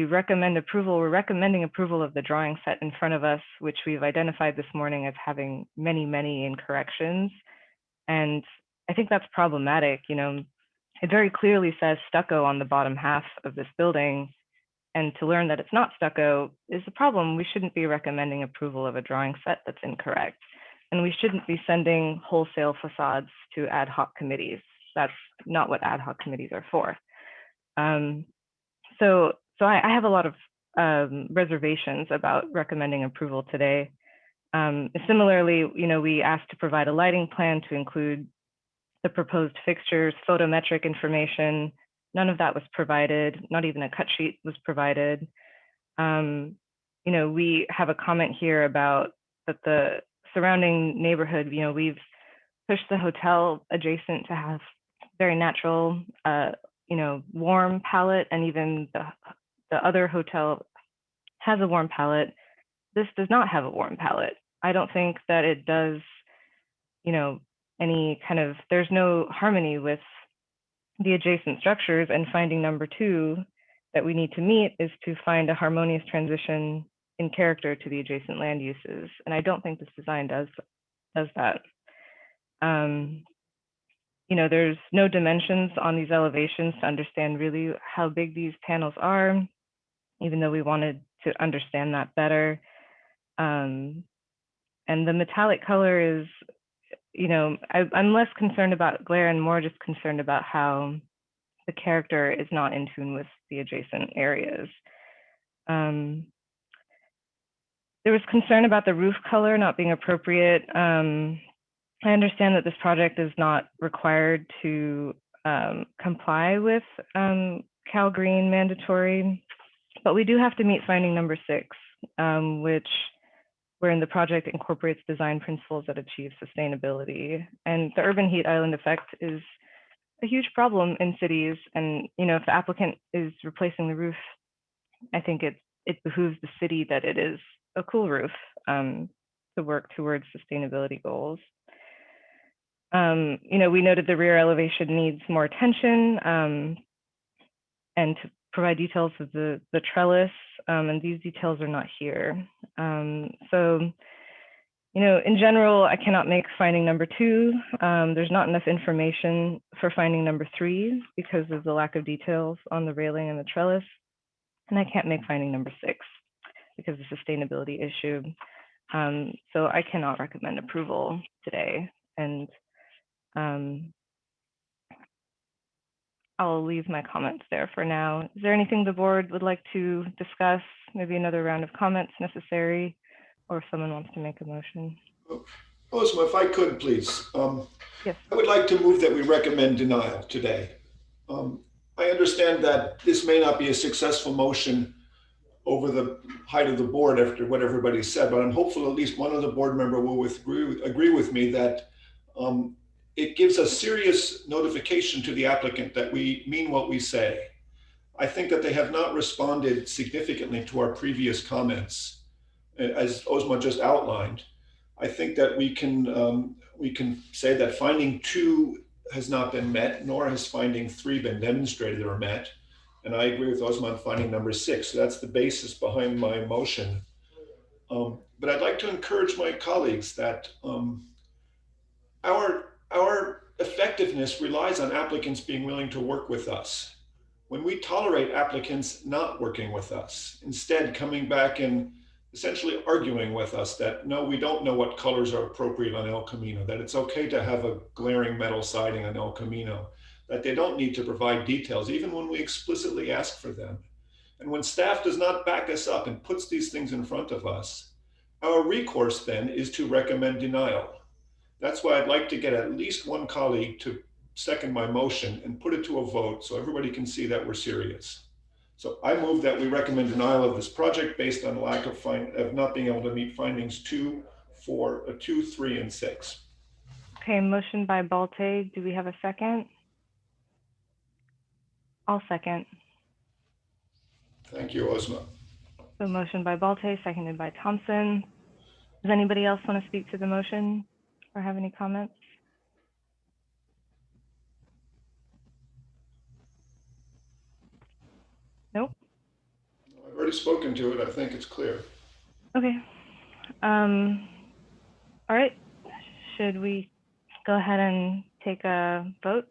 recommend approval, we're recommending approval of the drawing set in front of us, which we've identified this morning as having many, many incorrections. And I think that's problematic. You know, it very clearly says stucco on the bottom half of this building. And to learn that it's not stucco is a problem. We shouldn't be recommending approval of a drawing set that's incorrect. and we shouldn't be sending wholesale facades to ad hoc committees. That's not what ad hoc committees are for. So I have a lot of reservations about recommending approval today. Similarly, we asked to provide a lighting plan to include the proposed fixtures, photometric information. None of that was provided. Not even a cut sheet was provided. We have a comment here about that the surrounding neighborhood, we've pushed the hotel adjacent to have very natural, warm palette, and even the other hotel has a warm palette. This does not have a warm palette. I don't think that it does, there's no harmony with the adjacent structures, and finding number 2 that we need to meet is to find a harmonious transition in character to the adjacent land uses. And I don't think this design does that. There's no dimensions on these elevations to understand really how big these panels are, even though we wanted to understand that better. And the metallic color is, I'm less concerned about glare and more just concerned about how the character is not in tune with the adjacent areas. There was concern about the roof color not being appropriate. I understand that this project is not required to comply with Cal Green mandatory, but we do have to meet finding number 6, which wherein the project incorporates design principles that achieve sustainability. And the urban heat island effect is a huge problem in cities. And if the applicant is replacing the roof, I think it behooves the city that it is a cool roof to work towards sustainability goals. We noted the rear elevation needs more attention and to provide details of the trellis, and these details are not here. In general, I cannot make finding number 2. There's not enough information for finding number 3 because of the lack of details on the railing and the trellis. And I can't make finding number 6 because of the sustainability issue. So I cannot recommend approval today. And I'll leave my comments there for now. Is there anything the board would like to discuss? Maybe another round of comments necessary, or if someone wants to make a motion. Osma, if I could, please. Yes. I would like to move that we recommend denial today. I understand that this may not be a successful motion over the height of the board after what everybody said, but I'm hopeful at least one of the board member will agree with me that it gives a serious notification to the applicant that we mean what we say. I think that they have not responded significantly to our previous comments, as Osma just outlined. I think that we can say that finding 2 has not been met, nor has finding 3 been demonstrated or met. And I agree with Osma on finding number 6. So that's the basis behind my motion. But I'd like to encourage my colleagues that our effectiveness relies on applicants being willing to work with us. When we tolerate applicants not working with us, instead coming back and essentially arguing with us that, no, we don't know what colors are appropriate on El Camino, that it's okay to have a glaring metal siding on El Camino, that they don't need to provide details, even when we explicitly ask for them. And when staff does not back us up and puts these things in front of us, our recourse then is to recommend denial. That's why I'd like to get at least one colleague to second my motion and put it to a vote so everybody can see that we're serious. So I move that we recommend denial of this project based on lack of not being able to meet findings 2, 3, and 6. Okay, motion by Balte. Do we have a second? I'll second. Thank you, Osma. So motion by Balte, seconded by Thompson. Does anybody else want to speak to the motion or have any comments? Nope. I've already spoken to it. I think it's clear. Okay. All right. Should we go ahead and take a vote?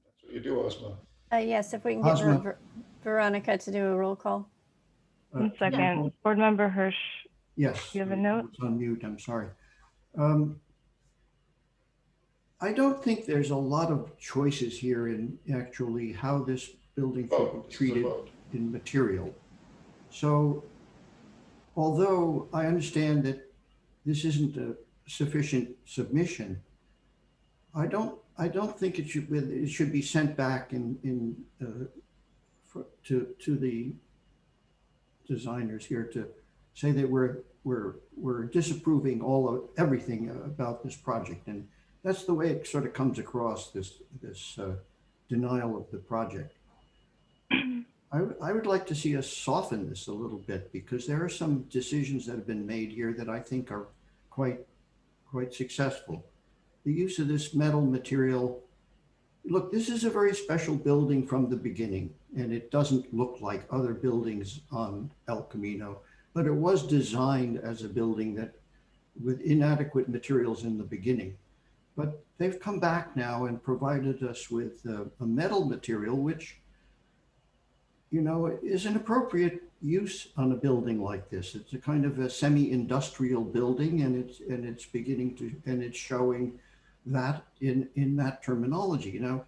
That's what you do, Osma. Yes, if we can get Osma. Veronica to do a roll call. One second. Board Member Hirsch, Yes. you have a note? It's on mute, I'm sorry. Um, I don't think there's a lot of choices here in actually how this building should be treated in material. So although I understand that this isn't a sufficient submission, I don't think it should be sent back to the designers here to say that we're disapproving everything about this project, and that's the way it sort of comes across, this denial of the project. I would like to see us soften this a little bit, because there are some decisions that have been made here that I think are quite successful. The use of this metal material. Look, this is a very special building from the beginning, and it doesn't look like other buildings on El Camino, but it was designed as a building that with inadequate materials in the beginning. But they've come back now and provided us with a metal material, which, you know, is an appropriate use on a building like this. It's a kind of a semi-industrial building, and it's beginning to, and it's showing that in that terminology. You know,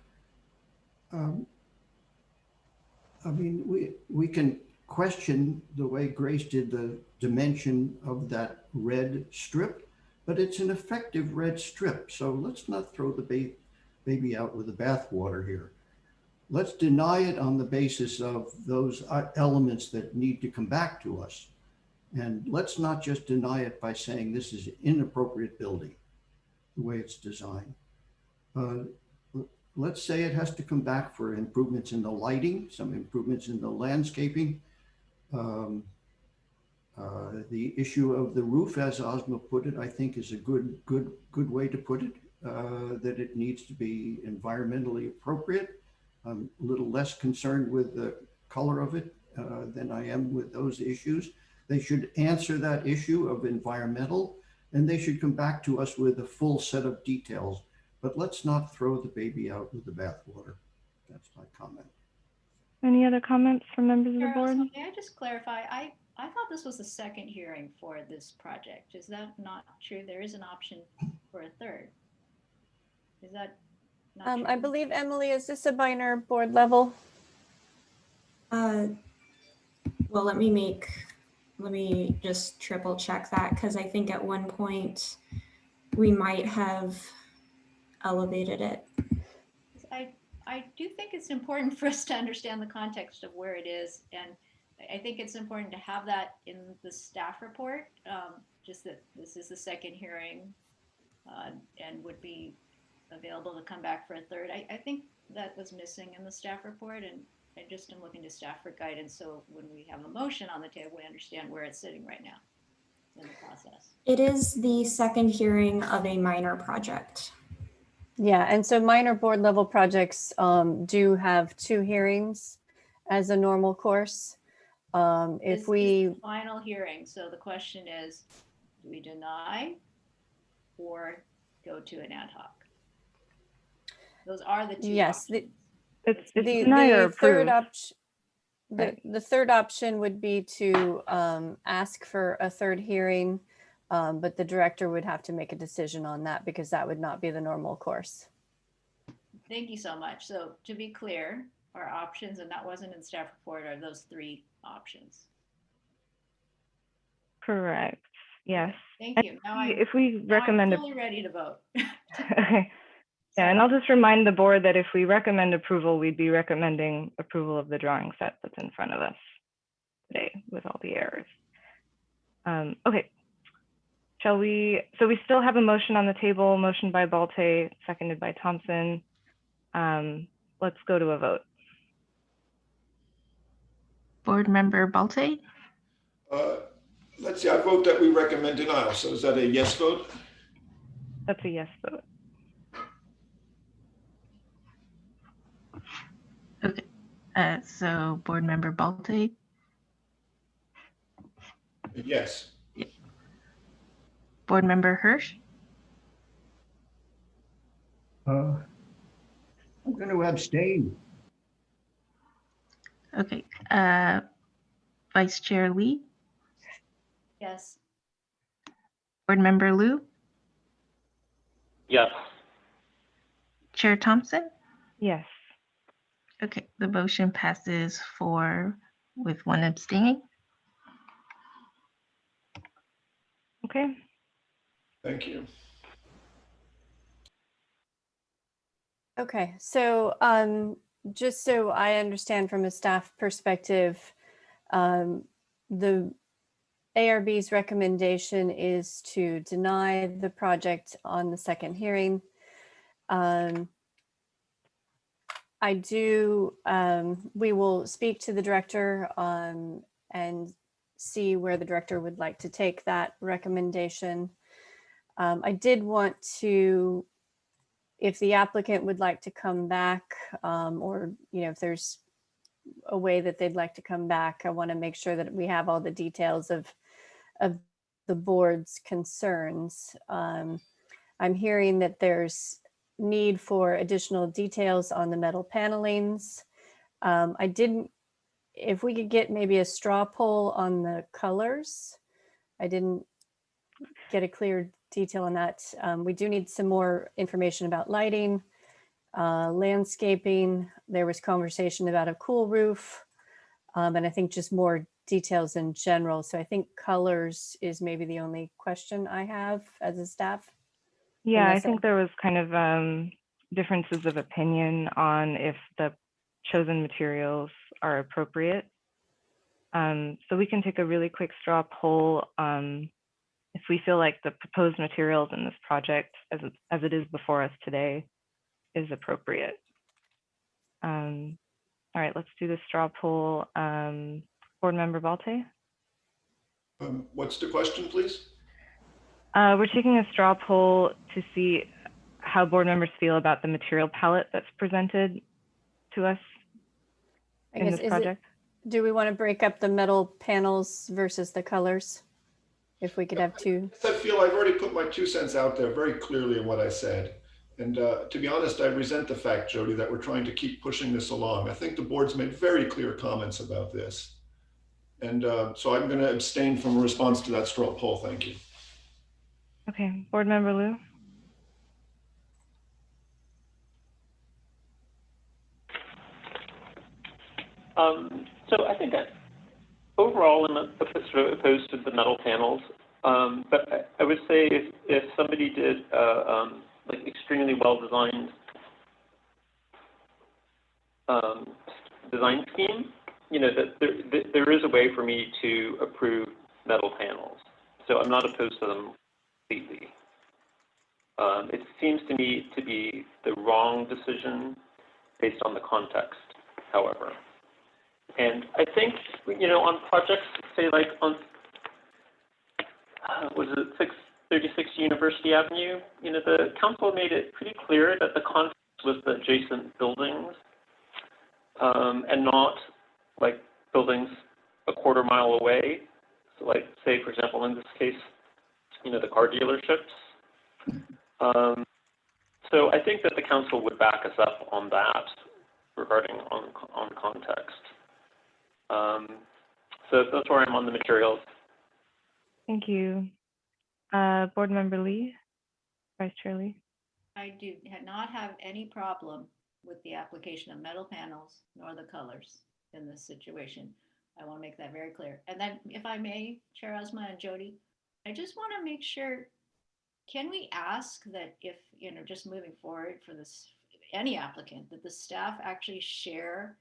I mean, we can question the way Grace did the dimension of that red strip, but it's an effective red strip. So let's not throw the baby out with the bathwater here. Let's deny it on the basis of those elements that need to come back to us. And let's not just deny it by saying this is an inappropriate building, the way it's designed. Let's say it has to come back for improvements in the lighting, some improvements in the landscaping. The issue of the roof, as Ozma put it, I think is a good way to put it, that it needs to be environmentally appropriate. I'm a little less concerned with the color of it than I am with those issues. They should answer that issue of environmental, and they should come back to us with a full set of details. But let's not throw the baby out with the bathwater. That's my comment. Any other comments from members of the board? So may I just clarify? I thought this was the second hearing for this project. Is that not true? There is an option for a third. Is that not true? I believe, Emily, is this a minor board level? Well, let me just triple check that, because I think at one point we might have elevated it. I do think it's important for us to understand the context of where it is, and I think it's important to have that in the staff report, just that this is the second hearing and would be available to come back for a third. I think that was missing in the staff report, and I just am looking to staff for guidance, so when we have a motion on the table, we understand where it's sitting right now in the process. It is the second hearing of a minor project. Yeah, and so minor board level projects do have 2 hearings as a normal course. If This we is the final hearing, so the question is, do we deny or go to an ad hoc? Those are the 2 yes, options. It's the deny or third approve. option. Right. The third option would be to ask for a third hearing, but the director would have to make a decision on that, because that would not be the normal course. Thank you so much. So to be clear, our options, and that wasn't in staff report, are those 3 options. Correct. Yes. Thank you. Now If we recommend I'm fully ready to vote. Okay. Yeah, and I'll just remind the board that if we recommend approval, we'd be recommending approval of the drawing set that's in front of us today with all the errors. Okay. So we still have a motion on the table, motion by Balte, seconded by Thompson. Let's go to a vote. Board Member Balte? Let's see, I vote that we recommend denial. So is that a yes vote? That's a yes vote. Okay, so Board Member Balte? Yes. Board Member Hirsch? I'm going to abstain. Okay, Vice Chair Lee? Yes. Board Member Liu? Yes. Chair Thompson? Yes. Okay, the motion passes 4 with 1 abstaining. Okay. Thank you. Okay, so just so I understand from a staff perspective, the ARB's recommendation is to deny the project on the second hearing. We will speak to the director and see where the director would like to take that recommendation. I did want to, if the applicant would like to come back, or if there's a way that they'd like to come back, I want to make sure that we have all the details of the board's concerns. I'm hearing that there's need for additional details on the metal panelings. If we could get maybe a straw poll on the colors. I didn't get a clear detail on that. We do need some more information about lighting, landscaping. There was conversation about a cool roof, and I think just more details in general. So I think colors is maybe the only question I have as a staff. Yeah, I think there was kind of differences of opinion on if the chosen materials are appropriate. So we can take a really quick straw poll if we feel like the proposed materials in this project, as it is before us today, is appropriate. All right, let's do the straw poll. Board Member Balte? What's the question, please? We're taking a straw poll to see how board members feel about the material palette that's presented to us in this project. Do we want to break up the metal panels versus the colors? If we could have two. I feel I've already put my 2 cents out there very clearly in what I said. And to be honest, I resent the fact, Jody, that we're trying to keep pushing this along. I think the board's made very clear comments about this. And so I'm going to abstain from a response to that straw poll. Thank you. Okay, Board Member Liu? So I think that overall I'm opposed to the metal panels, but I would say if somebody did like extremely well-designed design scheme, that there is a way for me to approve metal panels. So I'm not opposed to them completely. It seems to me to be the wrong decision based on the context, however. And I think, on projects, say like on, was it 636 University Avenue, the council made it pretty clear that the context was the adjacent buildings and not like buildings a quarter mile away. So like, say, for example, in this case, the car dealerships. So I think that the council would back us up on that regarding on context. So that's where I'm on the materials. Thank you. Board Member Lee, Vice Chair Lee. I do not have any problem with the application of metal panels nor the colors in this situation. I want to make that very clear. And then if I may, Chair Asma and Jody, I just want to make sure, can we ask that if, just moving forward for this, any applicant, that the staff actually share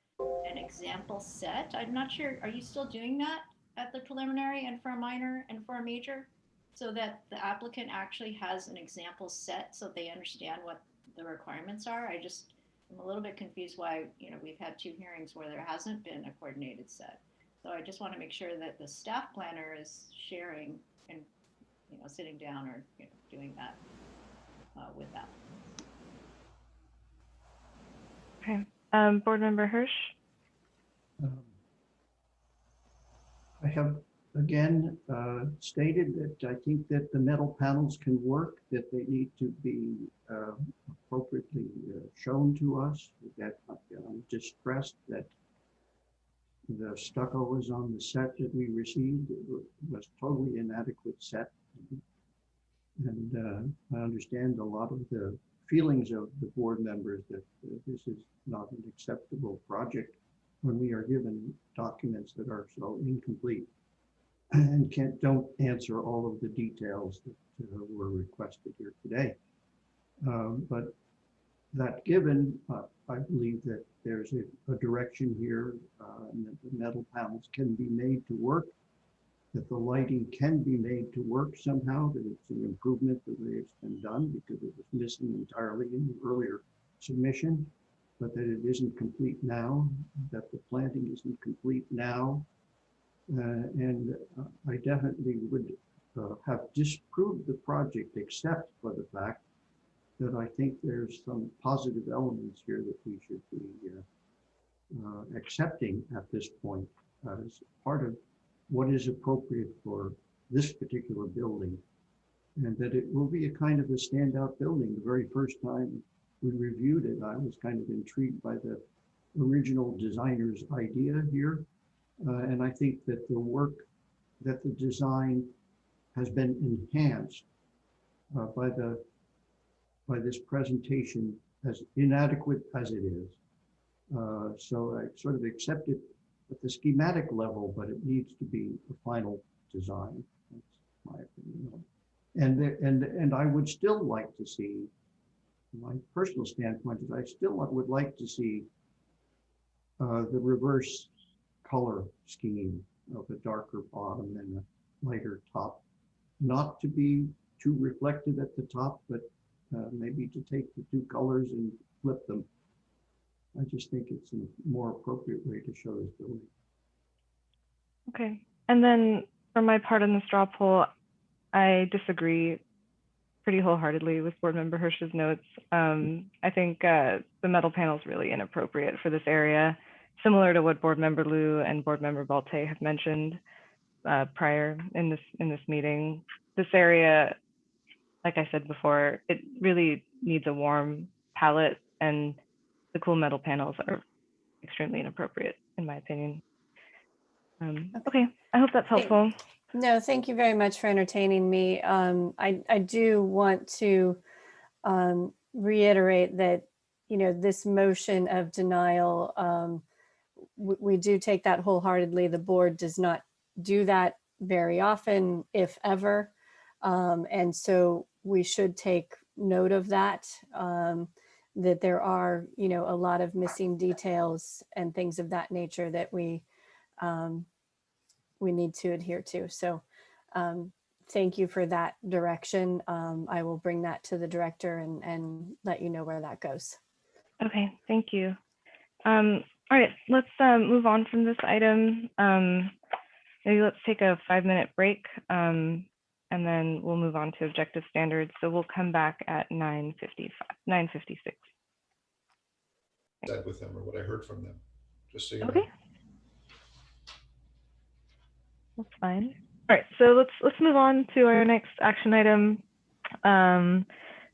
an example set? I'm not sure, are you still doing that at the preliminary and for a minor and for a major? So that the applicant actually has an example set so they understand what the requirements are? I'm a little bit confused why, we've had 2 hearings where there hasn't been a coordinated set. So I just want to make sure that the staff planner is sharing and, sitting down or doing that with them. Okay. Board Member Hirsch. I have again stated that I think that the metal panels can work, that they need to be appropriately shown to us. That I'm just stressed that the stucco was on the set that we received. It was totally inadequate set. And I understand a lot of the feelings of the board members that this is not an acceptable project when we are given documents that are so incomplete and don't answer all of the details that were requested here today. But that given, I believe that there's a direction here and that the metal panels can be made to work, that the lighting can be made to work somehow, that it's an improvement the way it's been done because it was missing entirely in the earlier submission, but that it isn't complete now, that the planting isn't complete now. And I definitely would have disproved the project except for the fact that I think there's some positive elements here that we should be accepting at this point as part of what is appropriate for this particular building, and that it will be a kind of a standout building. The very first time we reviewed it, I was kind of intrigued by the original designer's idea here. And I think that the work, that the design has been enhanced by this presentation, as inadequate as it is. So I sort of accept it at the schematic level, but it needs to be a final design. That's my opinion. And I would still like to see, my personal standpoint is I still would like to see the reverse color scheme of a darker bottom and a lighter top, not to be too reflective at the top, but maybe to take the two colors and flip them. I just think it's a more appropriate way to show this building. Okay, and then for my part in the straw poll, I disagree pretty wholeheartedly with Board Member Hirsch's notes. I think the metal panel is really inappropriate for this area, similar to what Board Member Liu and Board Member Balte have mentioned prior in this meeting. This area, like I said before, it really needs a warm palette, and the cool metal panels are extremely inappropriate, in my opinion. Okay, I hope that's helpful. No, thank you very much for entertaining me. I do want to reiterate that, you know, this motion of denial, we do take that wholeheartedly. The board does not do that very often, if ever. And so we should take note of that, that there are, you know, a lot of missing details and things of that nature that we need to adhere to. So thank you for that direction. I will bring that to the director and let you know where that goes. Okay, thank you. All right, let's move on from this item. Maybe let's take a 5-minute break, and then we'll move on to objective standards. So we'll come back at 9:56. Said with them or what I heard from them, just so you Okay. know. That's fine. All right, so let's move on to our next action item.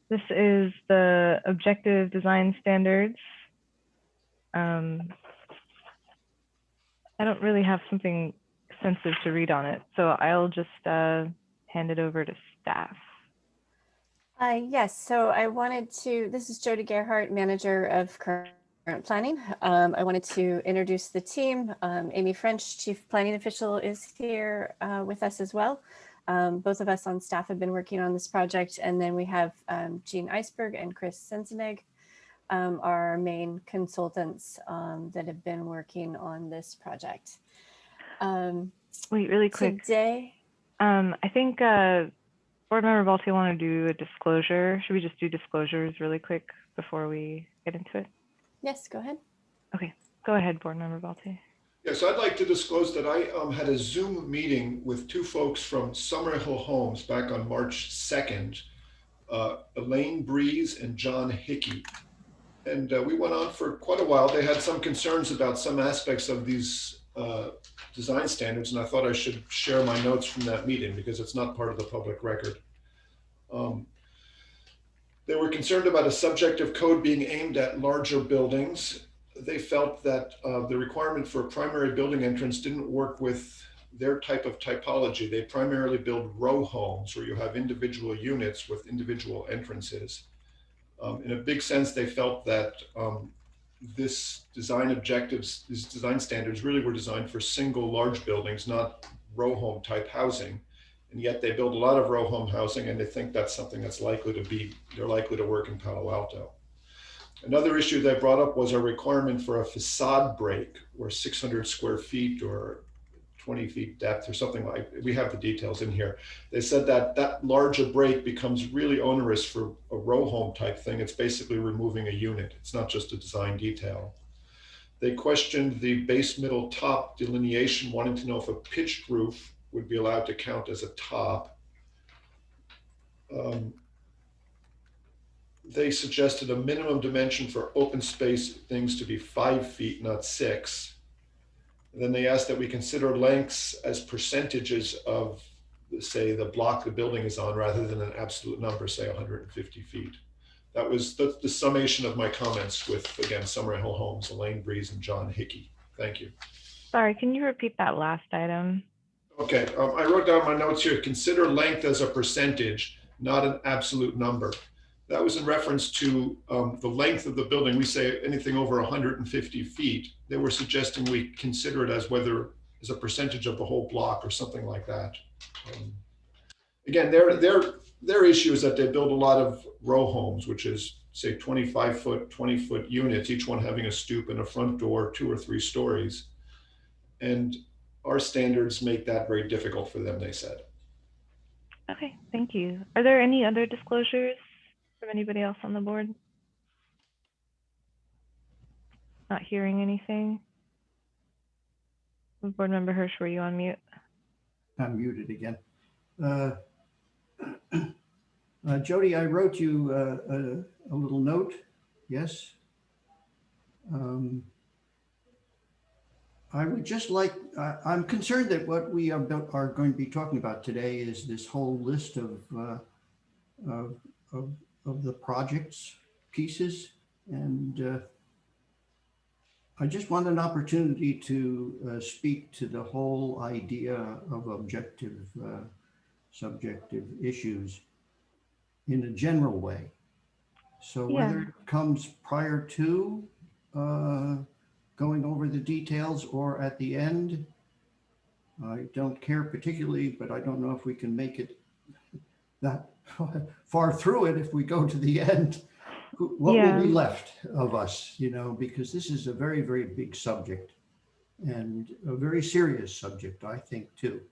This is the objective design standards. I don't really have something extensive to read on it, so I'll just hand it over to staff. Yes, so I wanted to, this is Jody Gerhardt, manager of current planning. I wanted to introduce the team. Amy French, chief planning official, is here with us as well. Both of us on staff have been working on this project, and then we have Jean Eisberg and Chris Senseneg, our main consultants that have been working on this project. Wait, really quick. Today, I think Board Member Balte want to do a disclosure. Should we just do disclosures really quick before we get into it? yes, go ahead. Okay, go ahead, Board Member Balte. Yes, I'd like to disclose that I had a Zoom meeting with two folks from Summerhill Homes back on March 2nd, Elaine Breeze and John Hickey. And we went on for quite a while. They had some concerns about some aspects of these design standards, and I thought I should share my notes from that meeting because it's not part of the public record. They were concerned about a subjective code being aimed at larger buildings. They felt that the requirement for a primary building entrance didn't work with their type of typology, they primarily build row homes where you have individual units with individual entrances. In a big sense, they felt that this design objectives, these design standards really were designed for single large buildings, not row home type housing. And yet they build a lot of row home housing, and they think that's something that's likely to be, they're likely to work in Palo Alto. Another issue they brought up was a requirement for a facade break or 600 square feet or 20 feet depth or something like, we have the details in here. They said that that larger break becomes really onerous for a row home type thing. It's basically removing a unit. It's not just a design detail. They questioned the base, middle, top delineation, wanting to know if a pitched roof would be allowed to count as a top. They suggested a minimum dimension for open space things to be 5 feet, not 6. And then they asked that we consider lengths as percentages of, say, the block the building is on, rather than an absolute number, say 150 feet. That was the summation of my comments with, again, Summer Hill Homes, Elaine Breeze, and John Hickey. Thank you. Sorry, can you repeat that last item? Okay, I wrote down my notes here. Consider length as a percentage, not an absolute number. That was in reference to the length of the building. We say anything over 150 feet. They were suggesting we consider it as whether as a percentage of the whole block or something like that. Again, their issue is that they build a lot of row homes, which is say 25 foot, 20 foot units, each one having a stoop and a front door, 2 or 3 stories. And our standards make that very difficult for them, they said. Okay, thank you. Are there any other disclosures from anybody else on the board? Not hearing anything. Board Member Hirsch, were you on mute? I'm muted again. Jody, I wrote you a little note. Yes. I would just like, I'm concerned that what we are going to be talking about today is this whole list of the projects pieces. And I just want an opportunity to speak to the whole idea of objective, subjective issues in a general way. So whether it comes prior to going over the details or at the end, I don't care particularly, but I don't know if we can make it that far through it if we go to the end. What will be left of us, you know, because this is a very, very big subject and a very serious subject, I think, too.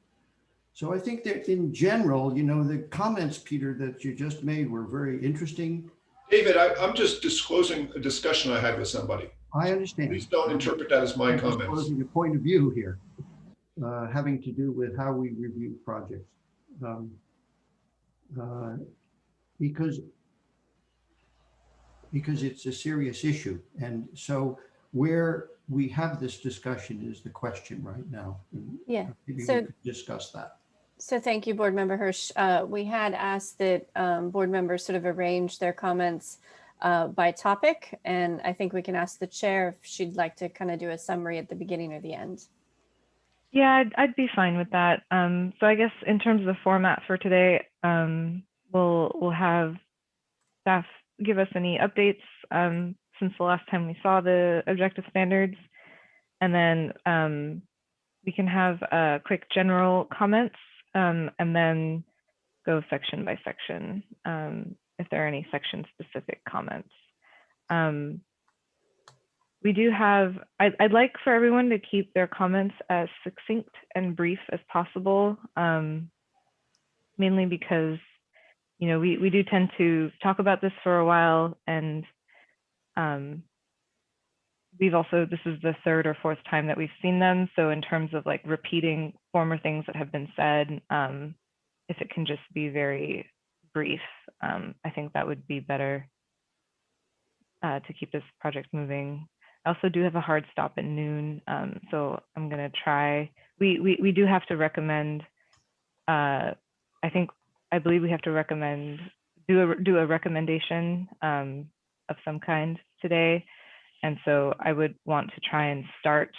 So I think that in general, you know, the comments, Peter, that you just made were very interesting. David, I'm just disclosing a discussion I had with somebody. I understand. Please don't interpret that as my comments. Disclosing a point of view here, having to do with how we review projects. Because it's a serious issue. And so where we have this discussion is the question right now. Yeah. Maybe So, we could discuss that. So thank you, Board Member Hirsch. We had asked that board members sort of arrange their comments by topic. And I think we can ask the chair if she'd like to kind of do a summary at the beginning or the end. Yeah, I'd be fine with that. So I guess in terms of the format for today, we'll have staff give us any updates since the last time we saw the objective standards. And then we can have quick general comments and then go section by section if there are any section specific comments. We do have, I'd like for everyone to keep their comments as succinct and brief as possible, mainly because, you know, we do tend to talk about this for a while, and we've also, this is the 3rd or 4th time that we've seen them. So in terms of like repeating former things that have been said, if it can just be very brief, I think that would be better to keep this project moving. I also do have a hard stop at noon, so I'm gonna try. We do have to recommend. I believe we have to recommend do a recommendation of some kind today, and so I would want to try and start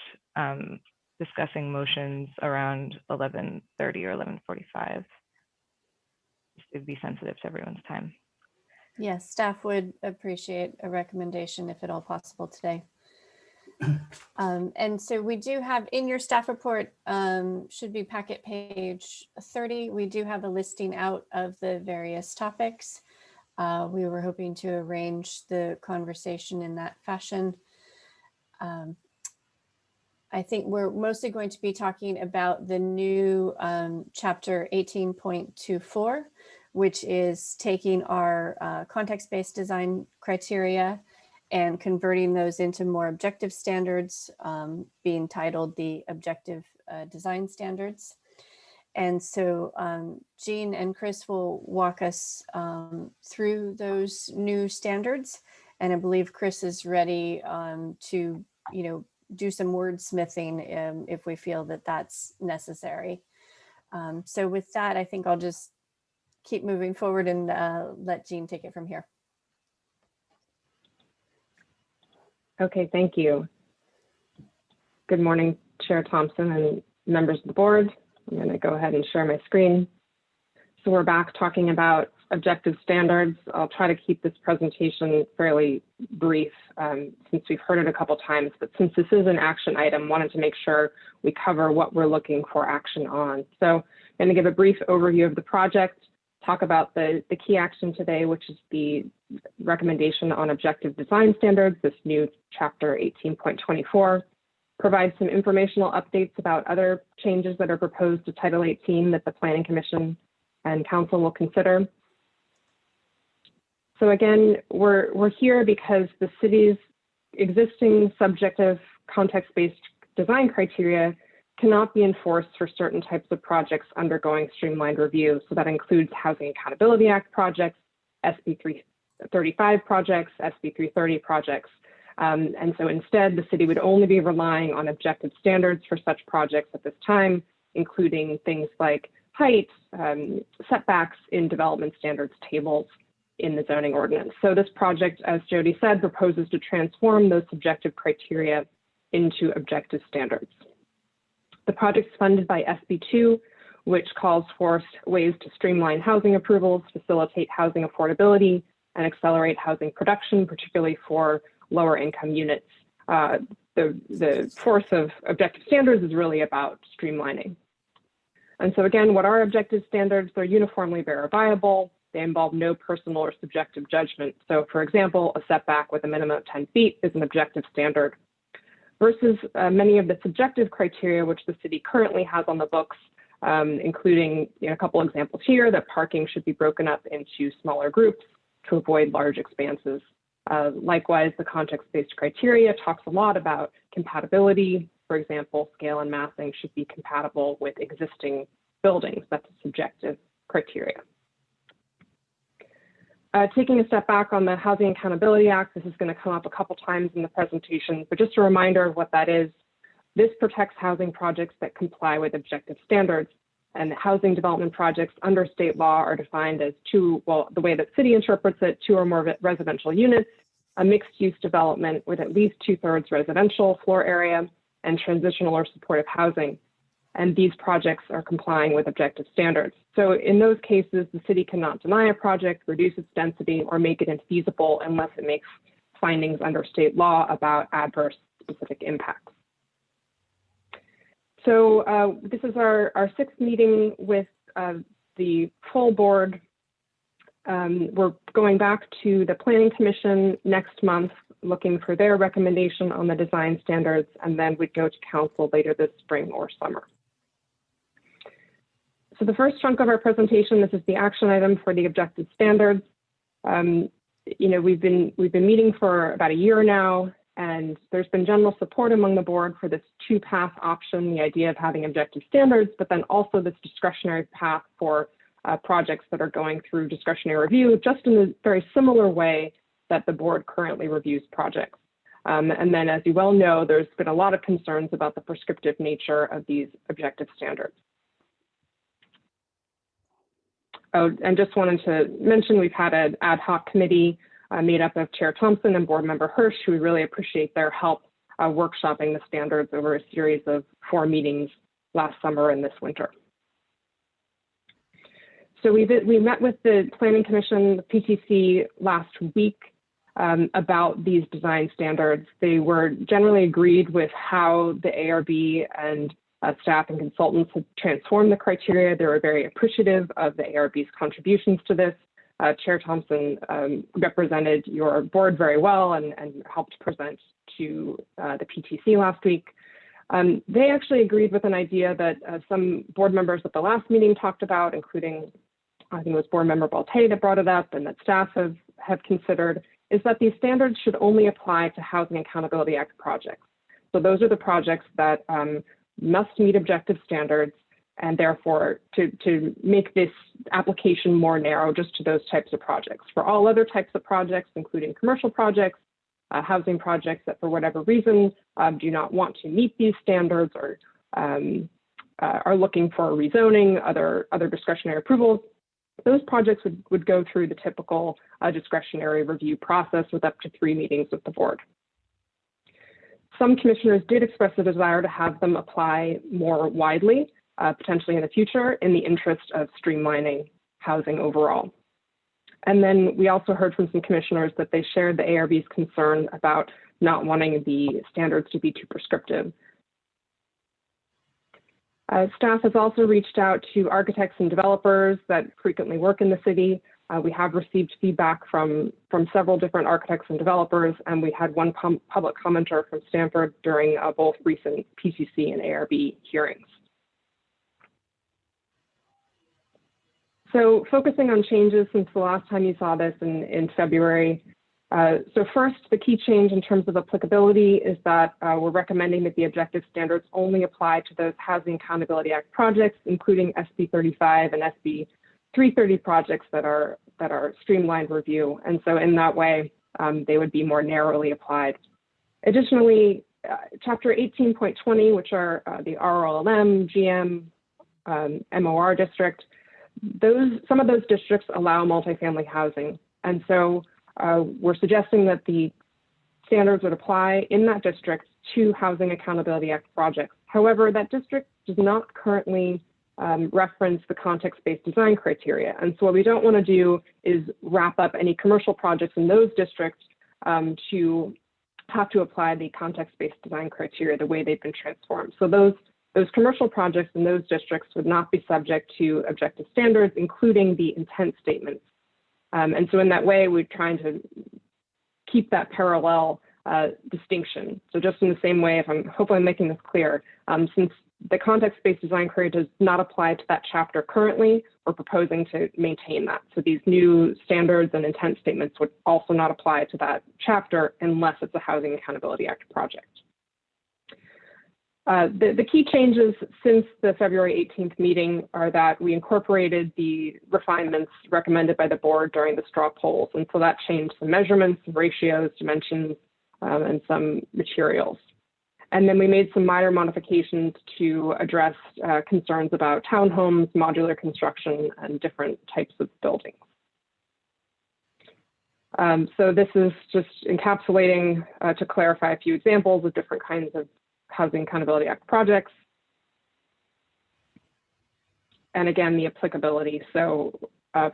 discussing motions around 11:30 or 11:45. Just to be sensitive to everyone's time. Yes, staff would appreciate a recommendation if at all possible today. And so we do have in your staff report, should be packet page 30. We do have a listing out of the various topics. We were hoping to arrange the conversation in that fashion. I think we're mostly going to be talking about the new chapter 18.24, which is taking our context-based design criteria and converting those into more objective standards, being titled the objective design standards. And so Jean and Chris will walk us through those new standards. And I believe Chris is ready to, do some wordsmithing if we feel that that's necessary. So with that, I think I'll just keep moving forward and let Jean take it from here. Okay, thank you. Good morning, Chair Thompson and members of the board. I'm going to go ahead and share my screen. So we're back talking about objective standards. I'll try to keep this presentation fairly brief since we've heard it a couple times, but since this is an action item, wanted to make sure we cover what we're looking for action on. So I'm going to give a brief overview of the project, talk about the key action today, which is the recommendation on objective design standards, this new chapter 18.24, provide some informational updates about other changes that are proposed to Title 18 that the Planning Commission and Council will consider. So again, we're here because the city's existing subjective context-based design criteria cannot be enforced for certain types of projects undergoing streamlined review. So that includes Housing Accountability Act projects, SB 335 projects, SB 330 projects. And so instead, the city would only be relying on objective standards for such projects at this time, including things like height, setbacks in development standards tables in the zoning ordinance. So this project, as Jody said, proposes to transform those subjective criteria into objective standards. The project is funded by SB 2, which calls for ways to streamline housing approvals, facilitate housing affordability, and accelerate housing production, particularly for lower income units. The force of objective standards is really about streamlining. And so again, what are objective standards? They're uniformly verifiable. They involve no personal or subjective judgment. So for example, a setback with a minimum of 10 feet is an objective standard versus many of the subjective criteria which the city currently has on the books, including a couple examples here, that parking should be broken up into smaller groups to avoid large expanses. Likewise, the context-based criteria talks a lot about compatibility. For example, scale and massing should be compatible with existing buildings. That's a subjective criteria. Taking a step back on the Housing Accountability Act, this is going to come up a couple times in the presentation, but just a reminder of what that is. This protects housing projects that comply with objective standards, and housing development projects under state law are defined as two, well, the way that city interprets it, 2 or more residential units, a mixed-use development with at least 2/3 residential floor area, and transitional or supportive housing. And these projects are complying with objective standards. So in those cases, the city cannot deny a project, reduce its density, or make it infeasible unless it makes findings under state law about adverse specific impacts. So this is our 6th meeting with the full board. We're going back to the Planning Commission next month, looking for their recommendation on the design standards, and then we'd go to council later this spring or summer. So the first chunk of our presentation, this is the action item for the objective standards. We've been meeting for about a year now, and there's been general support among the board for this 2-path option, the idea of having objective standards, but then also this discretionary path for projects that are going through discretionary review, just in a very similar way that the board currently reviews projects. And then, as you well know, there's been a lot of concerns about the prescriptive nature of these objective standards. Oh, and just wanted to mention, we've had an ad hoc committee made up of Chair Thompson and Board Member Hirsch, who we really appreciate their help workshopping the standards over a series of 4 meetings last summer and this winter. So we met with the Planning Commission, the PTC, last week about these design standards. They were generally agreed with how the ARB and staff and consultants had transformed the criteria. They were very appreciative of the ARB's contributions to this. Chair Thompson represented your board very well and helped present to the PTC last week. They actually agreed with an idea that some board members at the last meeting talked about, including, I think it was board member Baltet that brought it up, and that staff have considered, is that these standards should only apply to Housing Accountability Act projects. So those are the projects that must meet objective standards, and therefore to make this application more narrow just to those types of projects. For all other types of projects, including commercial projects, housing projects that for whatever reason do not want to meet these standards or are looking for rezoning, other discretionary approvals, those projects would go through the typical discretionary review process with up to 3 meetings with the board. Some commissioners did express a desire to have them apply more widely, potentially in the future, in the interest of streamlining housing overall. And then we also heard from some commissioners that they shared the ARB's concern about not wanting the standards to be too prescriptive. Staff has also reached out to architects and developers that frequently work in the city. We have received feedback from several different architects and developers, and we had one public commenter from Stanford during both recent PCC and ARB hearings. So focusing on changes since the last time you saw this in February. So first, the key change in terms of applicability is that we're recommending that the objective standards only apply to those Housing Accountability Act projects, including SB 35 and SB 330 projects that are streamlined review. And so in that way, they would be more narrowly applied. Additionally, Chapter 18.20, which are the RLM, GM, MOR district, some of those districts allow multifamily housing. And so we're suggesting that the standards would apply in that district to Housing Accountability Act projects. However, that district does not currently reference the context-based design criteria. And so what we don't want to do is wrap up any commercial projects in those districts to have to apply the context-based design criteria the way they've been transformed. So those commercial projects in those districts would not be subject to objective standards, including the intent statements. And so in that way, we're trying to keep that parallel distinction. So just in the same way, hopefully I'm making this clear, since the context-based design criteria does not apply to that chapter currently, we're proposing to maintain that. So these new standards and intent statements would also not apply to that chapter unless it's a Housing Accountability Act project. The key changes since the February 18th meeting are that we incorporated the refinements recommended by the board during the straw polls. And so that changed some measurements, ratios, dimensions, and some materials. And then we made some minor modifications to address concerns about townhomes, modular construction, and different types of buildings. So this is just encapsulating to clarify a few examples of different kinds of Housing Accountability Act projects. And again, the applicability. So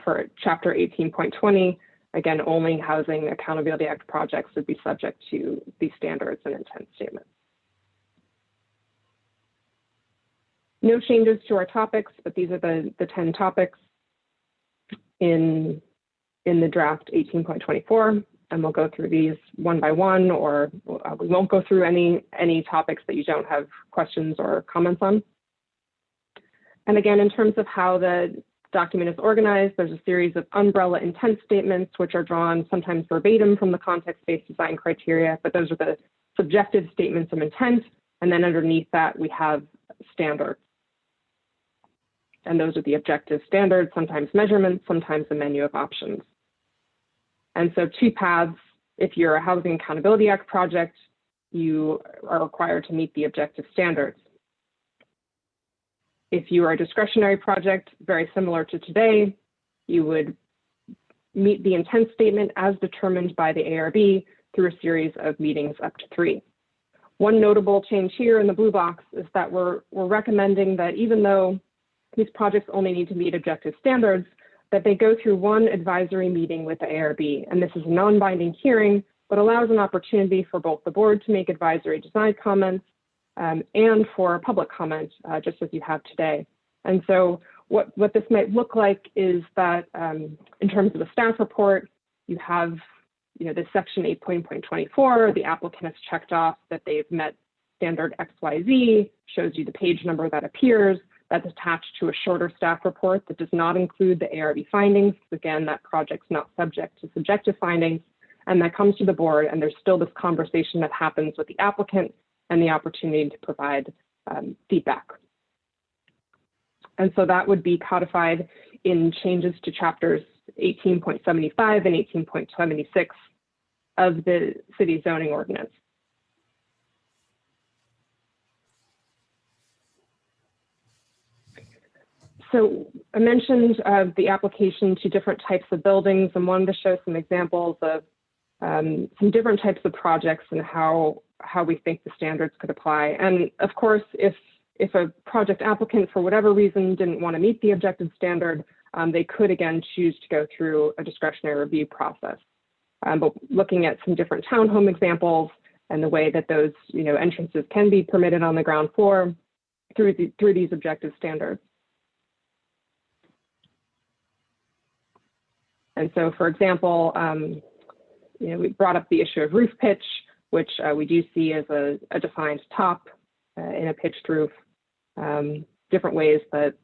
for Chapter 18.20, again, only Housing Accountability Act projects would be subject to these standards and intent statements. No changes to our topics, but these are the 10 topics in the draft 18.24. And we'll go through these one by one, or we won't go through any topics that you don't have questions or comments on. And again, in terms of how the document is organized, there's a series of umbrella intent statements, which are drawn sometimes verbatim from the context-based design criteria, but those are the subjective statements of intent. And then underneath that, we have standards. And those are the objective standards, sometimes measurements, sometimes a menu of options. And so 2 paths: if you're a Housing Accountability Act project, you are required to meet the objective standards. If you are a discretionary project, very similar to today, you would meet the intent statement as determined by the ARB through a series of meetings up to 3. One notable change here in the blue box is that we're recommending that even though these projects only need to meet objective standards, that they go through one advisory meeting with the ARB. And this is a non-binding hearing, but allows an opportunity for both the board to make advisory design comments and for public comment, just as you have today. And so what this might look like is that in terms of the staff report, you have this section 8.24, the applicant has checked off that they've met standard XYZ, shows you the page number that appears. That's attached to a shorter staff report that does not include the ARB findings. Again, that project's not subject to subjective findings. And that comes to the board, and there's still this conversation that happens with the applicant and the opportunity to provide feedback. And so that would be codified in changes to chapters 18.75 and 18.76 of the city zoning ordinance. So I mentioned the application to different types of buildings and wanted to show some examples of some different types of projects and how we think the standards could apply. And of course, if a project applicant, for whatever reason, didn't want to meet the objective standard, they could again choose to go through a discretionary review process. But looking at some different townhome examples and the way that those entrances can be permitted on the ground floor through these objective standards. And so, for example, we brought up the issue of roof pitch, which we do see as a defined top in a pitched roof. Different ways that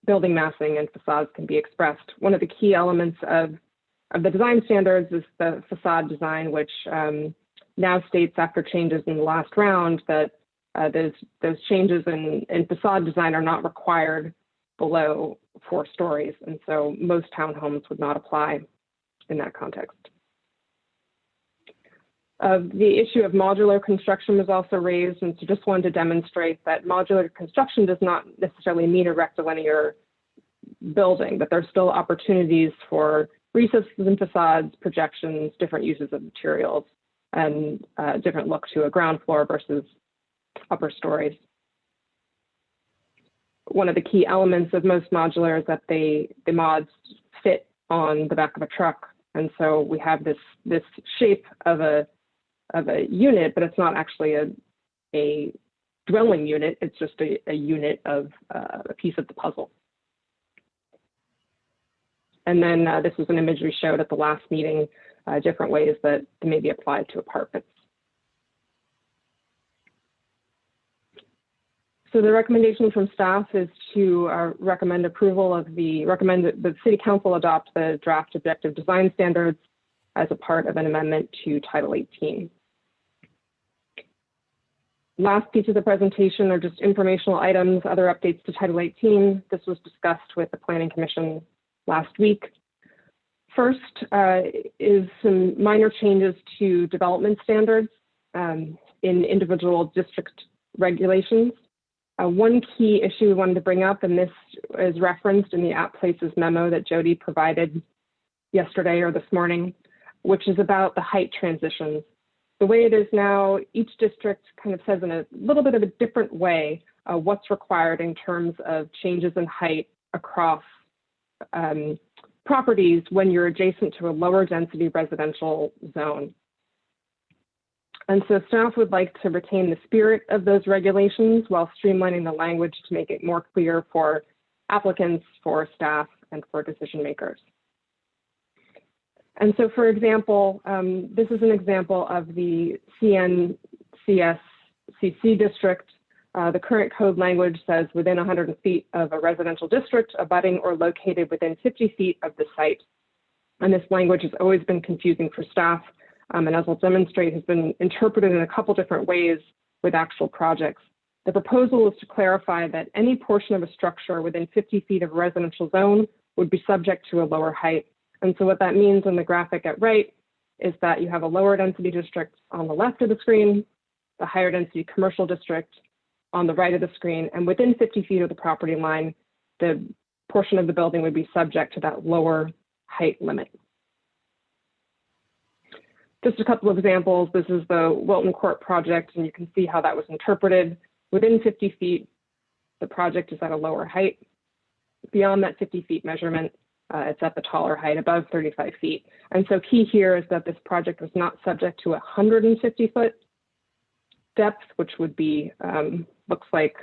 building massing and facades can be expressed. One of the key elements of the design standards is the facade design, which now states after changes in the last round that those changes in facade design are not required below 4 stories. And so most townhomes would not apply in that context. The issue of modular construction was also raised, and so just wanted to demonstrate that modular construction does not necessarily mean a rectilinear building, but there's still opportunities for recesses in facades, projections, different uses of materials, and different look to a ground floor versus upper stories. One of the key elements of most modular is that the mods fit on the back of a truck, and so we have this shape of a unit, but it's not actually a dwelling unit. It's just a unit of a piece of the puzzle. And then this was an image we showed at the last meeting, different ways that may be applied to apartments. So the recommendation from staff is to recommend approval of recommend that the City Council adopt the draft objective design standards as a part of an amendment to Title 18. Last piece of the presentation are just informational items, other updates to Title 18. This was discussed with the Planning Commission last week. First is some minor changes to development standards in individual district regulations. One key issue we wanted to bring up, and this is referenced in the App Places memo that Jody provided yesterday or this morning, which is about the height transitions. The way it is now, each district kind of says in a little bit of a different way what's required in terms of changes in height across properties when you're adjacent to a lower density residential zone. And so staff would like to retain the spirit of those regulations while streamlining the language to make it more clear for applicants, for staff, and for decision makers. And so, for example, this is an example of the CNCSCC district. The current code language says within 100 feet of a residential district, abutting or located within 50 feet of the site. And this language has always been confusing for staff, and as I'll demonstrate, has been interpreted in a couple different ways with actual projects. The proposal is to clarify that any portion of a structure within 50 feet of a residential zone would be subject to a lower height. And so what that means in the graphic at right is that you have a lower density district on the left of the screen, the higher density commercial district on the right of the screen, and within 50 feet of the property line, the portion of the building would be subject to that lower height limit. just a couple of examples. This is the Wilton Court project, and you can see how that was interpreted. Within 50 feet, the project is at a lower height. Beyond that 50 feet measurement, it's at the taller height, above 35 feet. And so key here is that this project was not subject to a 150-foot depth, which would be, looks like,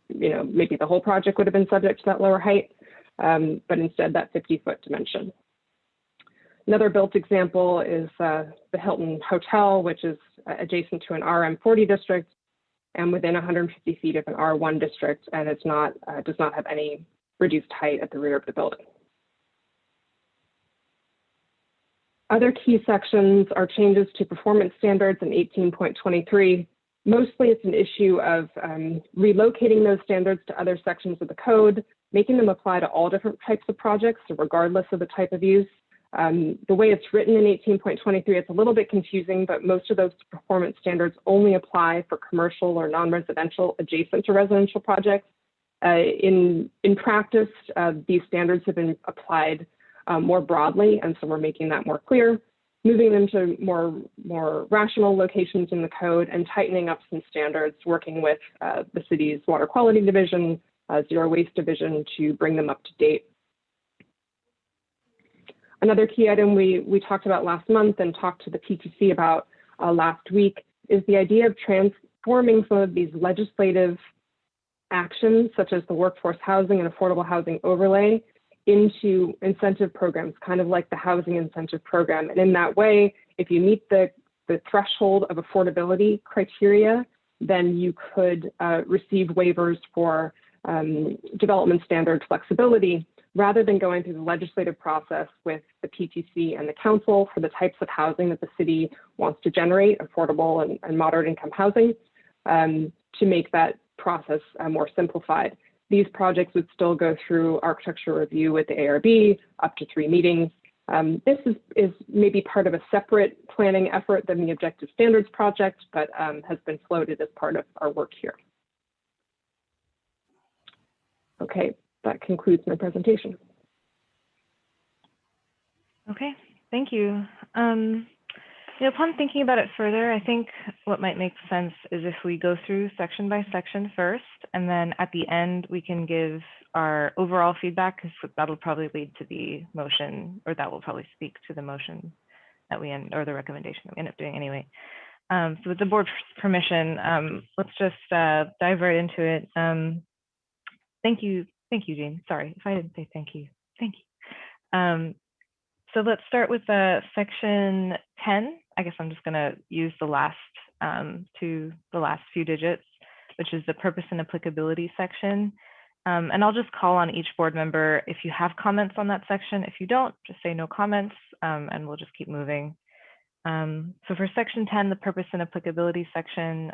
you know, maybe the whole project would have been subject to that lower height, but instead that 50-foot dimension. Another built example is the Hilton Hotel, which is adjacent to an RM40 district and within 150 feet of an R1 district, and it's not, does not have any reduced height at the rear of the building. Other key sections are changes to performance standards in 18.23. Mostly it's an issue of relocating those standards to other sections of the code, making them apply to all different types of projects, so regardless of the type of use. The way it's written in 18.23, it's a little bit confusing, but most of those performance standards only apply for commercial or non-residential adjacent to residential projects. In practice, these standards have been applied more broadly, and so we're making that more clear, moving them to more rational locations in the code and tightening up some standards, working with the city's water quality division, zero waste division to bring them up to date. Another key item we talked about last month and talked to the PTC about last week is the idea of transforming some of these legislative actions, such as the workforce housing and affordable housing overlay, into incentive programs, kind of like the housing incentive program. And in that way, if you meet the threshold of affordability criteria, then you could receive waivers for development standard flexibility, rather than going through the legislative process with the PTC and the council for the types of housing that the city wants to generate, affordable and moderate income housing, to make that process more simplified. These projects would still go through architecture review with the ARB, up to 3 meetings. This is maybe part of a separate planning effort than the Objective Standards project, but has been floated as part of our work here. Okay, that concludes my presentation. Okay, thank you. Upon thinking about it further, I think what might make sense is if we go through section by section first, and then at the end we can give our overall feedback, because that'll probably lead to the motion, or that will probably speak to the motion that we end, or the recommendation that we end up doing anyway. So with the board's permission, let's just dive right into it. Thank you, Jean. Sorry if I didn't say thank you. Thank you. So let's start with section 10. I guess I'm just going to use the last few digits, which is the purpose and applicability section. And I'll just call on each board member if you have comments on that section. If you don't, just say no comments, and we'll just keep moving. So for section 10, the purpose and applicability section,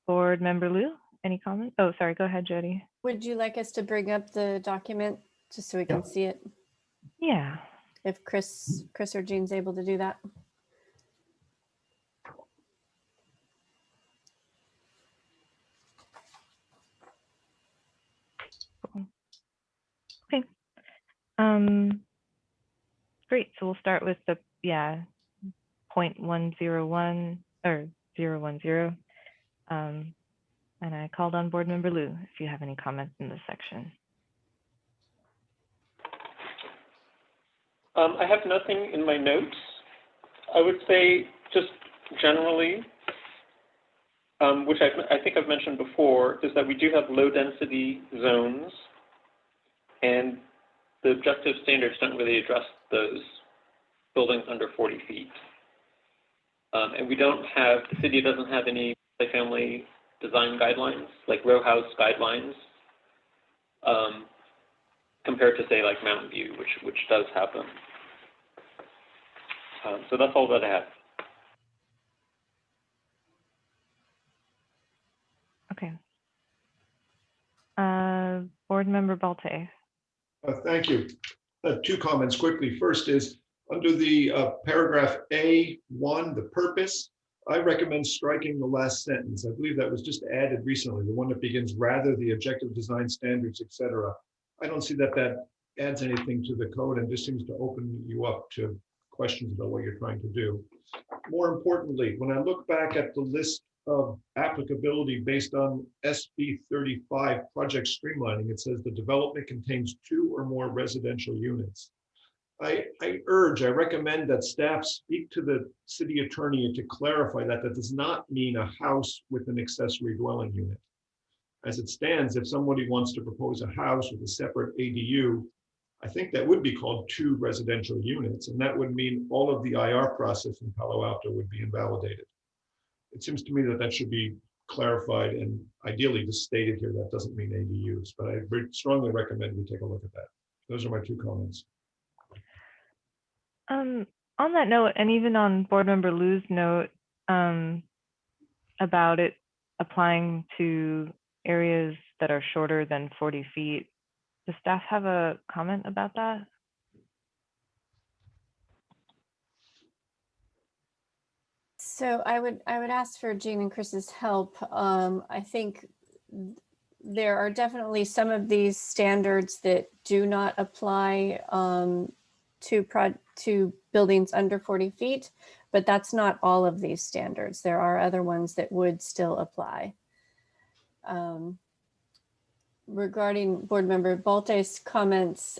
board member Liu, any comments? Oh, sorry, go ahead, Jody. Would you like us to bring up the document just so we can see it? Yeah. If Chris or Jean's able to do that. Okay. Great. So we'll start with the 0.101 or 010. And I called on board member Liu if you have any comments in this section. I have nothing in my notes. I would say just generally, which I think I've mentioned before, is that we do have low density zones, and the objective standards don't really address those buildings under 40 feet. And we don't have, the city doesn't have any multifamily design guidelines, like row house guidelines, compared to say like Mountain View, which does have them. So that's all that I have. Okay. Board member Balte. Thank you. 2 comments quickly. First is under the paragraph A1, the purpose, I recommend striking the last sentence. I believe that was just added recently, the one that begins rather the objective design standards, etc. I don't see that adds anything to the code and just seems to open you up to questions about what you're trying to do. More importantly, when I look back at the list of applicability based on SB 35 project streamlining, it says the development contains 2 or more residential units. I recommend that staff speak to the city attorney to clarify that that does not mean a house with an accessory dwelling unit. As it stands, if somebody wants to propose a house with a separate ADU, I think that would be called 2 residential units, and that would mean all of the IR process in Palo Alto would be invalidated. It seems to me that that should be clarified and ideally just stated here. That doesn't mean ADUs, but I strongly recommend we take a look at that. Those are my 2 comments. On that note, and even on Board Member Liu's note about it applying to areas that are shorter than 40 feet, does staff have a comment about that? So I would ask for Jean and Chris's help. I think there are definitely some of these standards that do not apply to buildings under 40 feet, but that's not all of these standards. There are other ones that would still apply. Regarding Board Member Balte's comments,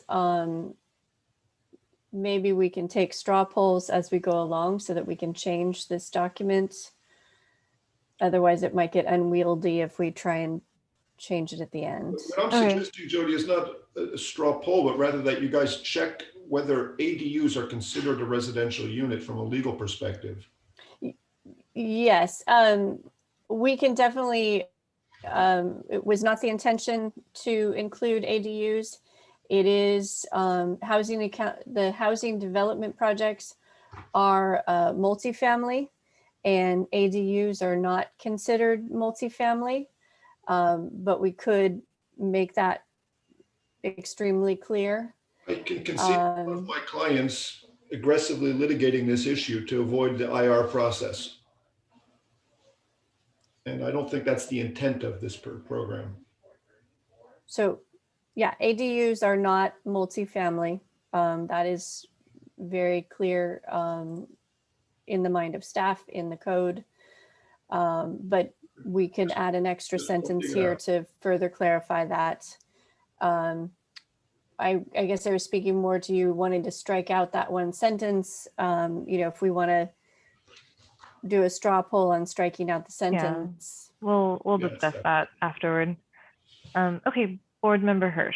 maybe we can take straw polls as we go along so that we can change this document. Otherwise, it might get unwieldy if we try and change it at the end. What I'm suggesting, Jody, is not a straw poll, but rather that you guys check whether ADUs are considered a residential unit from a legal perspective. Yes, we can definitely, it was not the intention to include ADUs. It is the housing development projects are multifamily, and ADUs are not considered multifamily, but we could make that extremely clear. I can see one of my clients aggressively litigating this issue to avoid the IR process. And I don't think that's the intent of this program. So yeah, ADUs are not multifamily. That is very clear in the mind of staff in the code. But we could add an extra sentence here to further clarify that. I guess I was speaking more to you wanting to strike out that one sentence. If we want to do a straw poll on striking out the sentence. Yeah, we'll discuss that afterward. Okay, Board Member Hirsch.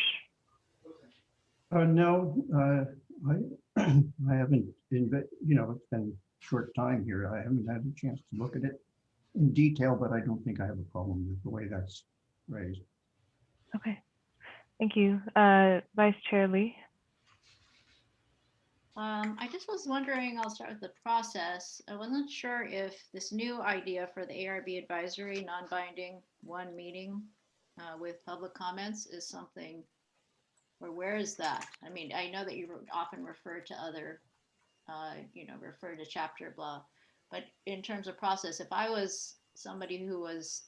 No, I haven't been, it's been a short time here. I haven't had a chance to look at it in detail, but I don't think I have a problem with the way that's raised. Okay, thank you. Vice Chair Lee. I just was wondering, I'll start with the process. I wasn't sure if this new idea for the ARB advisory non-binding 1 meeting with public comments is something, or where is that? I mean, I know that you often refer to other, refer to chapter blah, but in terms of process, if I was somebody who was,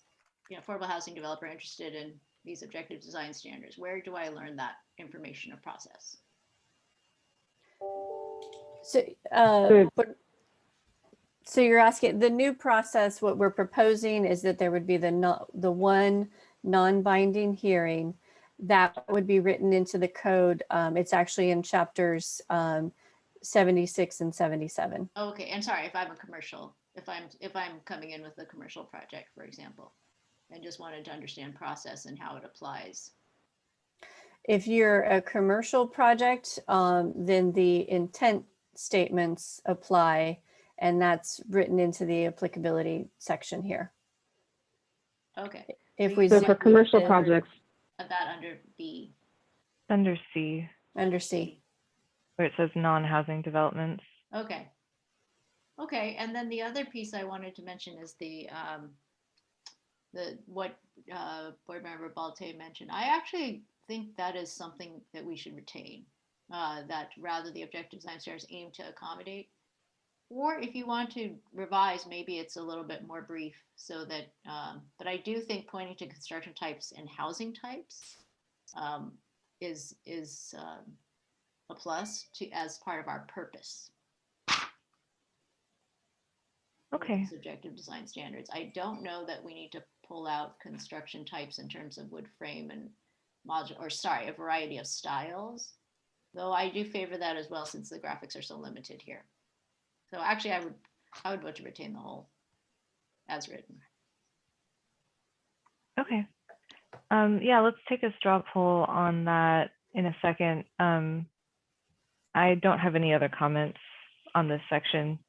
affordable housing developer interested in these objective design standards, where do I learn that information or process? So you're asking, the new process, what we're proposing is that there would be the one non-binding hearing that would be written into the code. It's actually in chapters 76 and 77. Okay, and sorry, if I'm a commercial, if I'm coming in with a commercial project, for example, and just wanted to understand process and how it applies. If you're a commercial project, then the intent statements apply, and that's written into the applicability section here. Okay. If we so for commercial projects, that under B. Under C. Under C. Where it says non-housing developments. Okay. Okay, and then the other piece I wanted to mention is what Board Member Balte mentioned. I actually think that is something that we should retain, that rather the objective design standards aim to accommodate, or if you want to revise, maybe it's a little bit more brief so that, but I do think pointing to construction types and housing types is a plus as part of our purpose. with Okay. these objective design standards. I don't know that we need to pull out construction types in terms of wood frame and modular, or sorry, a variety of styles. Though I do favor that as well, since the graphics are so limited here. So actually, I would vote to retain the whole as written. Okay. Yeah, let's take a straw poll on that in a second. I don't have any other comments on this section.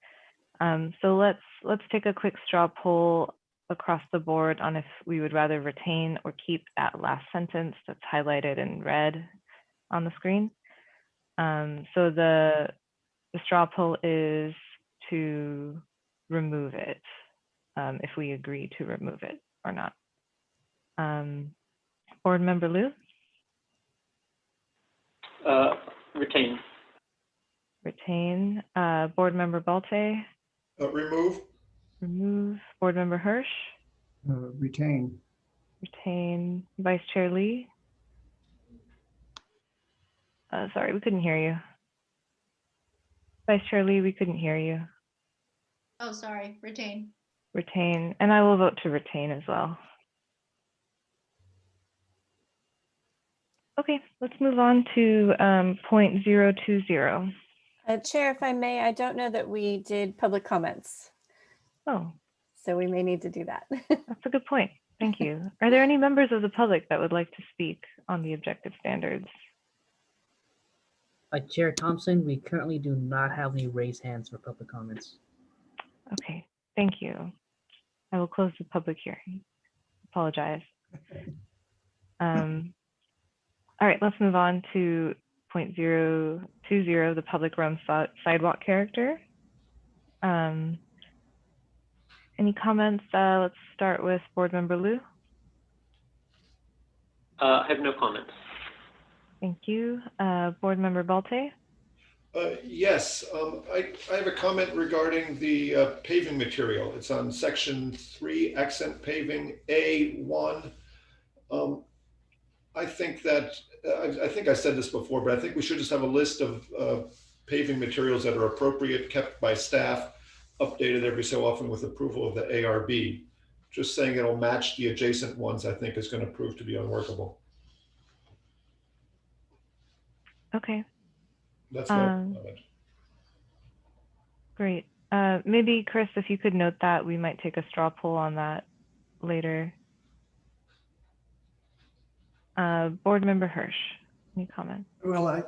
So let's take a quick straw poll across the board on if we would rather retain or keep that last sentence that's highlighted in red on the screen. So the straw poll is to remove it, if we agree to remove it or not. Board Member Liu? Retain. Retain. Board Member Balte? Remove. Remove. Board Member Hirsch? Retain. Retain. Vice Chair Lee? Sorry, we couldn't hear you. Vice Chair Lee, we couldn't hear you. Oh, sorry, retain. Retain, and I will vote to retain as well. Okay, let's move on to point 020. Chair, if I may, I don't know that we did public comments, Oh, so we may need to do that. that's a good point. Thank you. Are there any members of the public that would like to speak on the objective standards? Chair Thompson, we currently do not have any raised hands for public comments. Okay, thank you. I will close the public hearing. Apologize. All right, let's move on to point 020, the public realm sidewalk character. Any comments? Let's start with Board Member Liu. I have no comments. Thank you. Board Member Balte. Yes, I have a comment regarding the paving material. It's on section 3, accent paving A1. I think that, I think I said this before, but I think we should just have a list of paving materials that are appropriate, kept by staff, updated every so often with approval of the ARB. Just saying it'll match the adjacent ones, I think is going to prove to be unworkable. Okay. That's my comment. Great. Maybe Chris, if you could note that, we might take a straw poll on that later. Board Member Hirsch, any comment? Well, I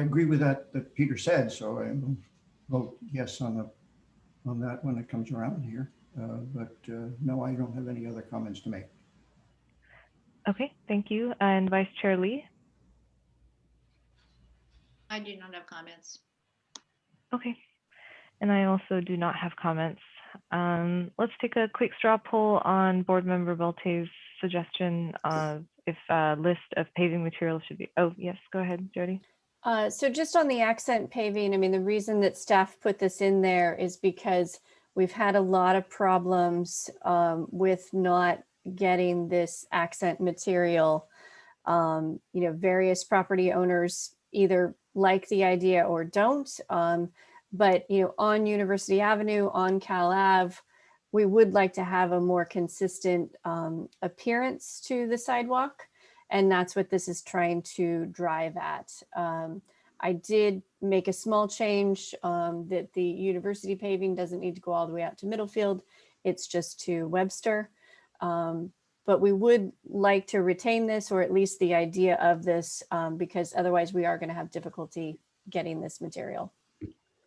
agree with that Peter said, so I will vote yes on that when it comes around here. But no, I don't have any other comments to make. Okay, thank you. And Vice Chair Lee? I do not have comments. Okay. And I also do not have comments. Let's take a quick straw poll on Board Member Balte's suggestion of if a list of paving materials should be. Oh, yes, go ahead, Jody. So just on the accent paving, I mean, the reason that staff put this in there is because we've had a lot of problems with not getting this accent material. Various property owners either like the idea or don't. But on University Avenue, on Cal Ave, we would like to have a more consistent appearance to the sidewalk. And that's what this is trying to drive at. I did make a small change that the university paving doesn't need to go all the way out to Middlefield. It's just to Webster. But we would like to retain this, or at least the idea of this, because otherwise we are going to have difficulty getting this material.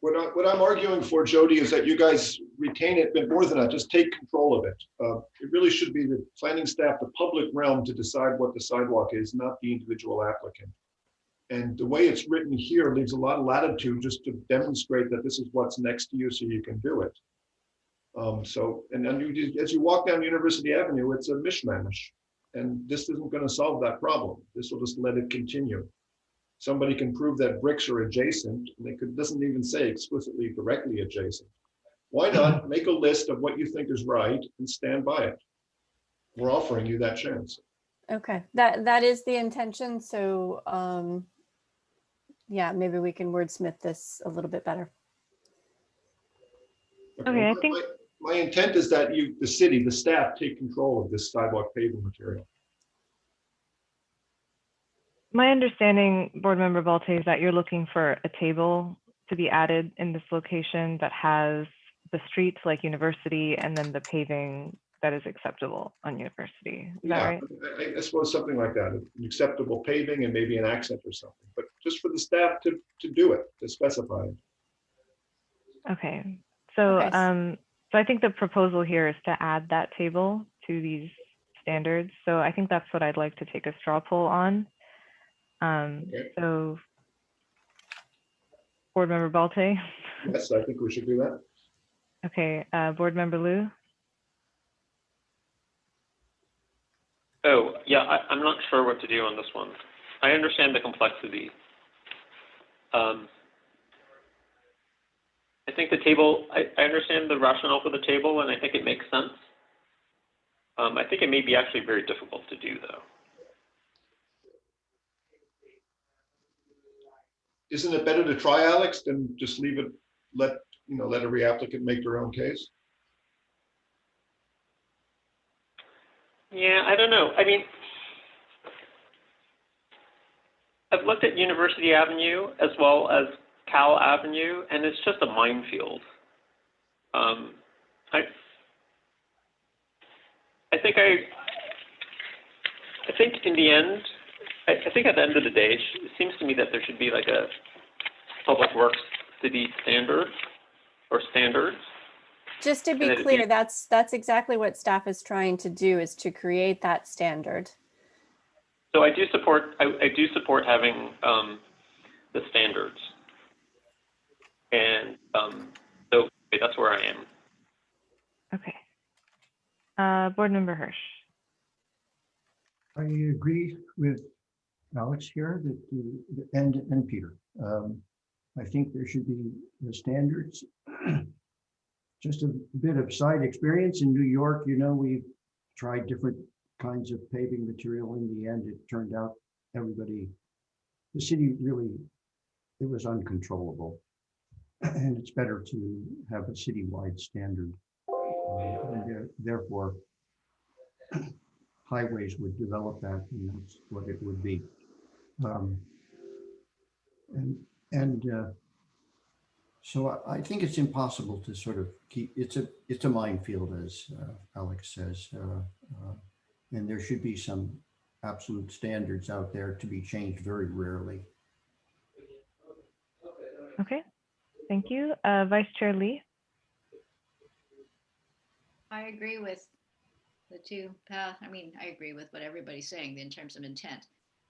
What I'm arguing for, Jody, is that you guys retain it, but more than that, just take control of it. It really should be the planning staff, the public realm, to decide what the sidewalk is, not the individual applicant. And the way it's written here leaves a lot of latitude just to demonstrate that this is what's next to you so you can do it. As you walk down University Avenue, it's a mishmash. And this isn't going to solve that problem. This will just let it continue. Somebody can prove that bricks are adjacent, and it doesn't even say explicitly directly adjacent. Why not make a list of what you think is right and stand by it? We're offering you that chance. Okay, that is the intention. So yeah, maybe we can wordsmith this a little bit better. Okay, I think My intent is that you, the city, the staff, take control of this sidewalk paving material. My understanding, Board Member Balte, is that you're looking for a table to be added in this location that has the streets like University and then the paving that is acceptable on University. Is that Yeah, right? I suppose something like that, an acceptable paving and maybe an accent or something, but just for the staff to do it, to specify it. Okay. So, Okay. so I think the proposal here is to add that table to these standards. So I think that's what I'd like to take a straw poll on. Okay. So, Board Member Balte. Yes, I think we should do that. Okay, Board Member Liu. Oh, yeah, I'm not sure what to do on this one. I understand the complexity. I think the table, I understand the rationale for the table, and I think it makes sense. I think it may be actually very difficult to do, though. Isn't it better to try, Alex, than just leave it, let every applicant make their own case? Yeah, I don't know. I mean, I've looked at University Avenue as well as Cal Avenue, and it's just a minefield. I think in the end, I think at the end of the day, it seems to me that there should be like a public works city standard or standards. Just to be clear, that's exactly what staff is trying to do, is to create that standard. So I do support having the standards, and so that's where I am. Okay. Board Member Hirsch. I agree with Alex here and Peter. I think there should be the standards. Just a bit of side experience in New York, we tried different kinds of paving material. In the end, it turned out the city really, it was uncontrollable. And it's better to have a citywide standard. And therefore, highways would develop that, and that's what it would be. So I think it's impossible to sort of keep, it's a minefield, as Alex says, and there should be some absolute standards out there to be changed very rarely. Okay, thank you. Vice Chair Lee. I agree with the two. I agree with what everybody's saying in terms of intent.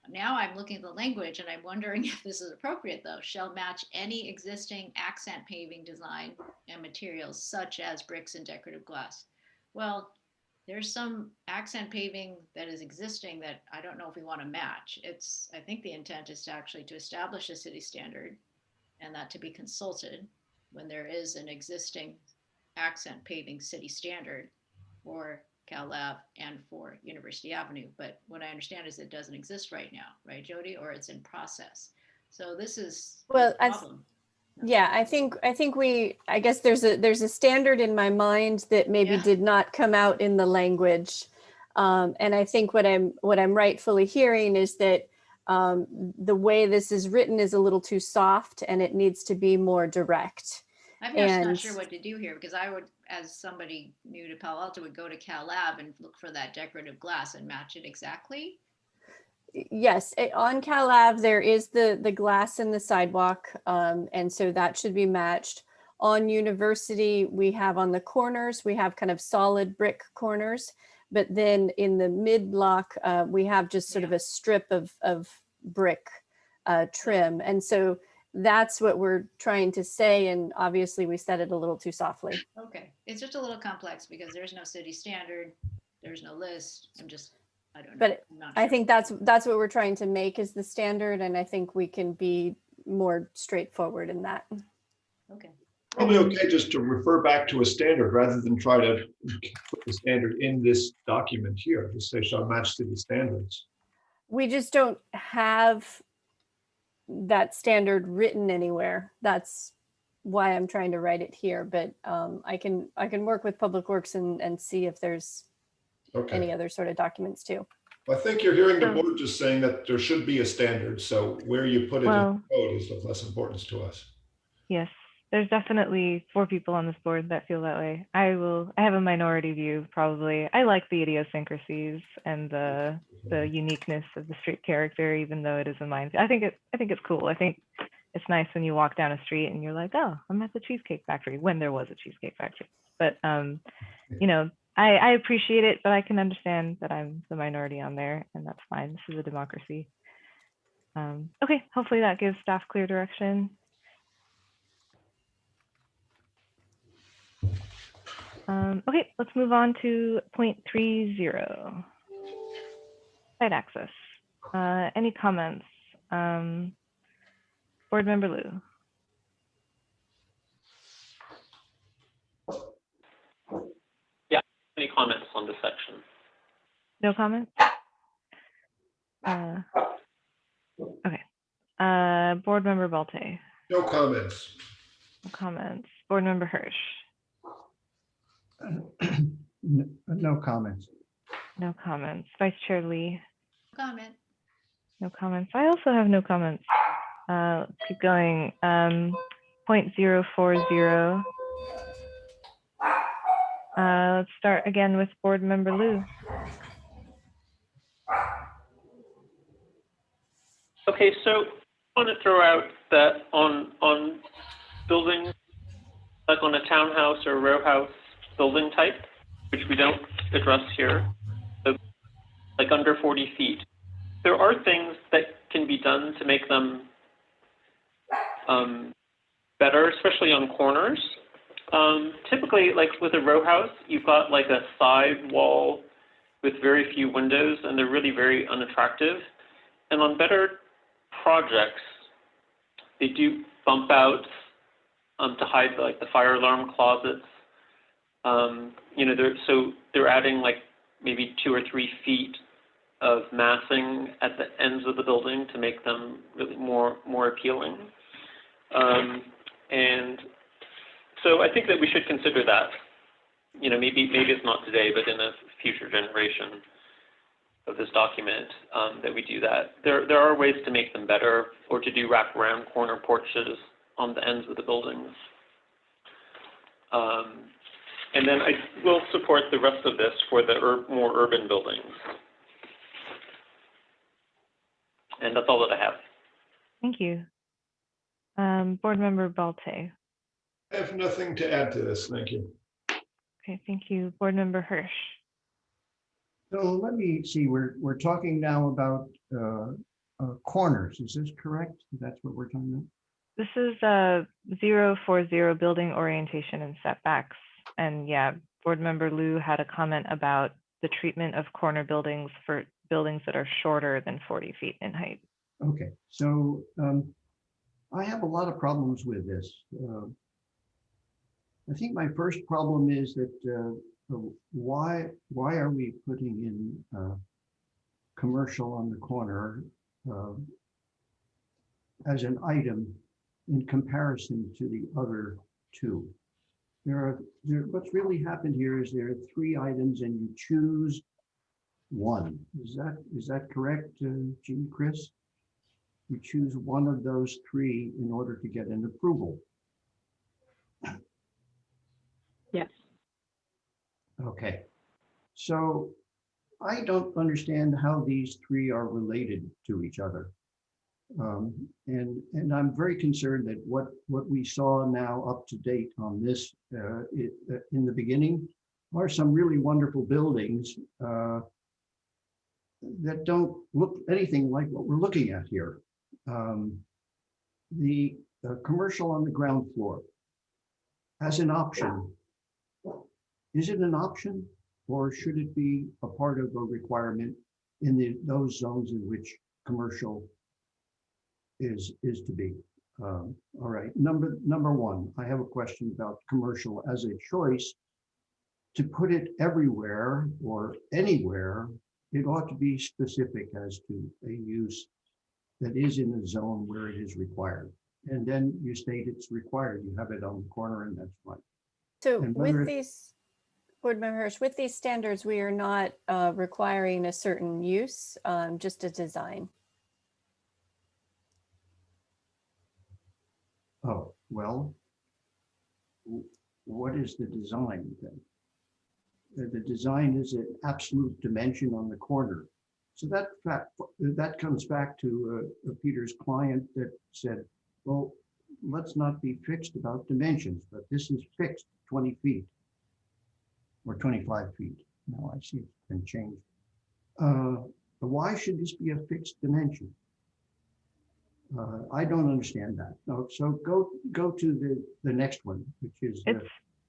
Now I'm looking at the language and I'm wondering if this is appropriate, though. Shall match any existing accent paving design and materials such as bricks and decorative glass. Well, there's some accent paving that is existing that I don't know if we want to match. I think the intent is to actually to establish a city standard and that to be consulted when there is an existing accent paving city standard for Cal Lab and for University Avenue. But what I understand is it doesn't exist right now, right, Jody? Or it's in process. So this is a problem. Yeah, I think I guess there's a standard in my mind that maybe did not come out in the language. And I think what I'm rightfully hearing is that the way this is written is a little too soft and it needs to be more direct. I'm just not sure what to do here, because I would, as somebody new to Palo Alto, would go to Cal Lab and look for that decorative glass and match it exactly. Yes, on Cal Ave, there is the glass in the sidewalk, and so that should be matched. On University, we have on the corners, we have kind of solid brick corners, but then in the mid block, we have just sort of a strip of brick trim. And so that's what we're trying to say, and obviously we said it a little too softly. Okay, it's just a little complex because there's no city standard, there's no list. I don't know. But I think that's what we're trying to make is the standard, and I think we can be more straightforward in that. Okay. Probably okay just to refer back to a standard rather than try to put the standard in this document here. Just say shall match to the standards. We just don't have that standard written anywhere. That's why I'm trying to write it here, but I can work with Public Works and see if there's any Okay. other sort of documents too. I think you're hearing the So- board just saying that there should be a standard. So where you put it in Well- the code is of less importance to us. Yes, there's definitely 4 people on this board that feel that way. I have a minority view, probably. I like the idiosyncrasies and the uniqueness of the street character, even though it is a mine. I think it's cool. I think it's nice when you walk down a street and you're like, oh, I'm at the Cheesecake Factory, when there was a Cheesecake Factory. But you know, I appreciate it, but I can understand that I'm the minority on there, and that's fine. This is a democracy. Okay, hopefully that gives staff clear direction. Okay, let's move on to 0.30, site access. Any comments? Board Member Liu. Yeah, any comments on this section? No comments? Okay. Board Member Balte. No comments. No comments. Board Member Hirsch. No comments. No comments. Vice Chair Lee. Comment. No comments. I also have no comments. Let's keep going. 0.040. Let's start again with Board Member Liu. Okay, so I want to throw out that on buildings, like on a townhouse or row house building type, which we don't address here, so like under 40 feet, there are things that can be done to make them better, especially on corners. Typically, like with a row house, you've got like a side wall with very few windows, and they're really very unattractive. And on better projects, they do bump out to hide like the fire alarm closets. You know, they're adding like maybe 2 or 3 feet of massing at the ends of the building to make them really more appealing. And so I think that we should consider that. You know, maybe it's not today, but in a future generation of this document, that we do that. There are ways to make them better, or to do wraparound corner porches on the ends of the buildings. And then I will support the rest of this for the more urban buildings. And that's all that I have. Thank you. Board Member Balte. I have nothing to add to this. Thank you. Okay, thank you. Board Member Hirsch. So let me see, we're talking now about corners. Is this correct? That's what we're talking about? This is 040 building orientation and setbacks. And yeah, Board Member Liu had a comment about the treatment of corner buildings for buildings that are shorter than 40 feet in height. Okay, so I have a lot of problems with this. I think my first problem is that why are we putting in commercial on the corner as an item in comparison to the other two? What's really happened here is there are 3 items and you choose one. Is that correct, Jean Chris? You choose one of those 3 in order to get an approval. Yes. Okay. So I don't understand how these 3 are related to each other. And I'm very concerned that what we saw now up to date on this in the beginning are some really wonderful buildings that don't look anything like what we're looking at here. The commercial on the ground floor as an option. Is it an option, or should it be a part of a requirement in those zones in which commercial is to be? All right, number 1, I have a question about commercial as a choice. To put it everywhere or anywhere, it ought to be specific as to a use that is in a zone where it is required. And then you state it's required. You have it on the corner and that's fine. So And with whether- these, Board Member Hirsch, with these standards, we are not requiring a certain use, just a design. Oh, well, what is the design then? The design is an absolute dimension on the corner. So that comes back to Peter's client that said, well, let's not be fixed about dimensions, but this is fixed 20 feet or 25 feet. Now I see it's been changed. Why should this be a fixed dimension? I don't understand that. No, so go to the next one, which is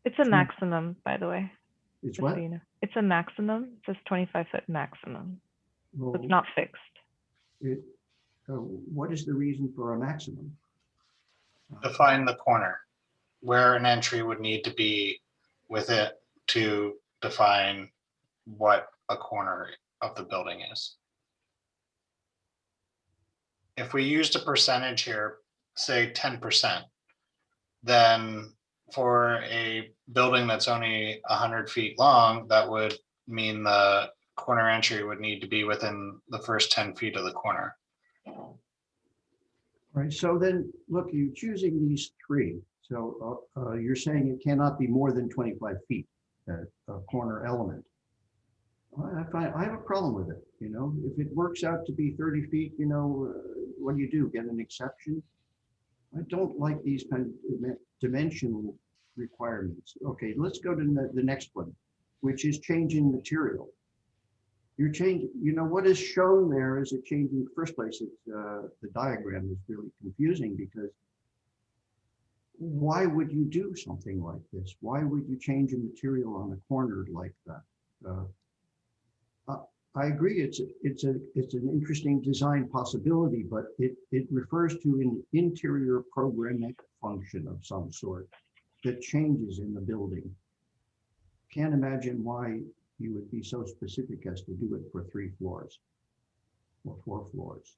it's a maximum, by the way. It's just what? so you know. It's a maximum. It says 25-foot maximum. Well, It's not fixed. What is the reason for a maximum? Define the corner, where an entry would need to be with it to define what a corner of the building is. If we used a percentage here, say 10%, then for a building that's only 100 feet long, that would mean the corner entry would need to be within the first 10 feet of the corner. All right, so then look, you're choosing these three. So you're saying it cannot be more than 25 feet, a corner element. I have a problem with it. You know, if it works out to be 30 feet, you know, what do? Get an exception? I don't like these kind of dimensional requirements. Okay, let's go to the next one, which is changing material. You're changing, you know, what is shown there is a change in the first place. It's, the diagram is really confusing because why would you do something like this? Why would you change a material on a corner like that? I agree, it's an interesting design possibility, but it refers to an interior programmatic function of some sort that changes in the building. Can't imagine why you would be so specific as to do it for 3 floors or 4 floors.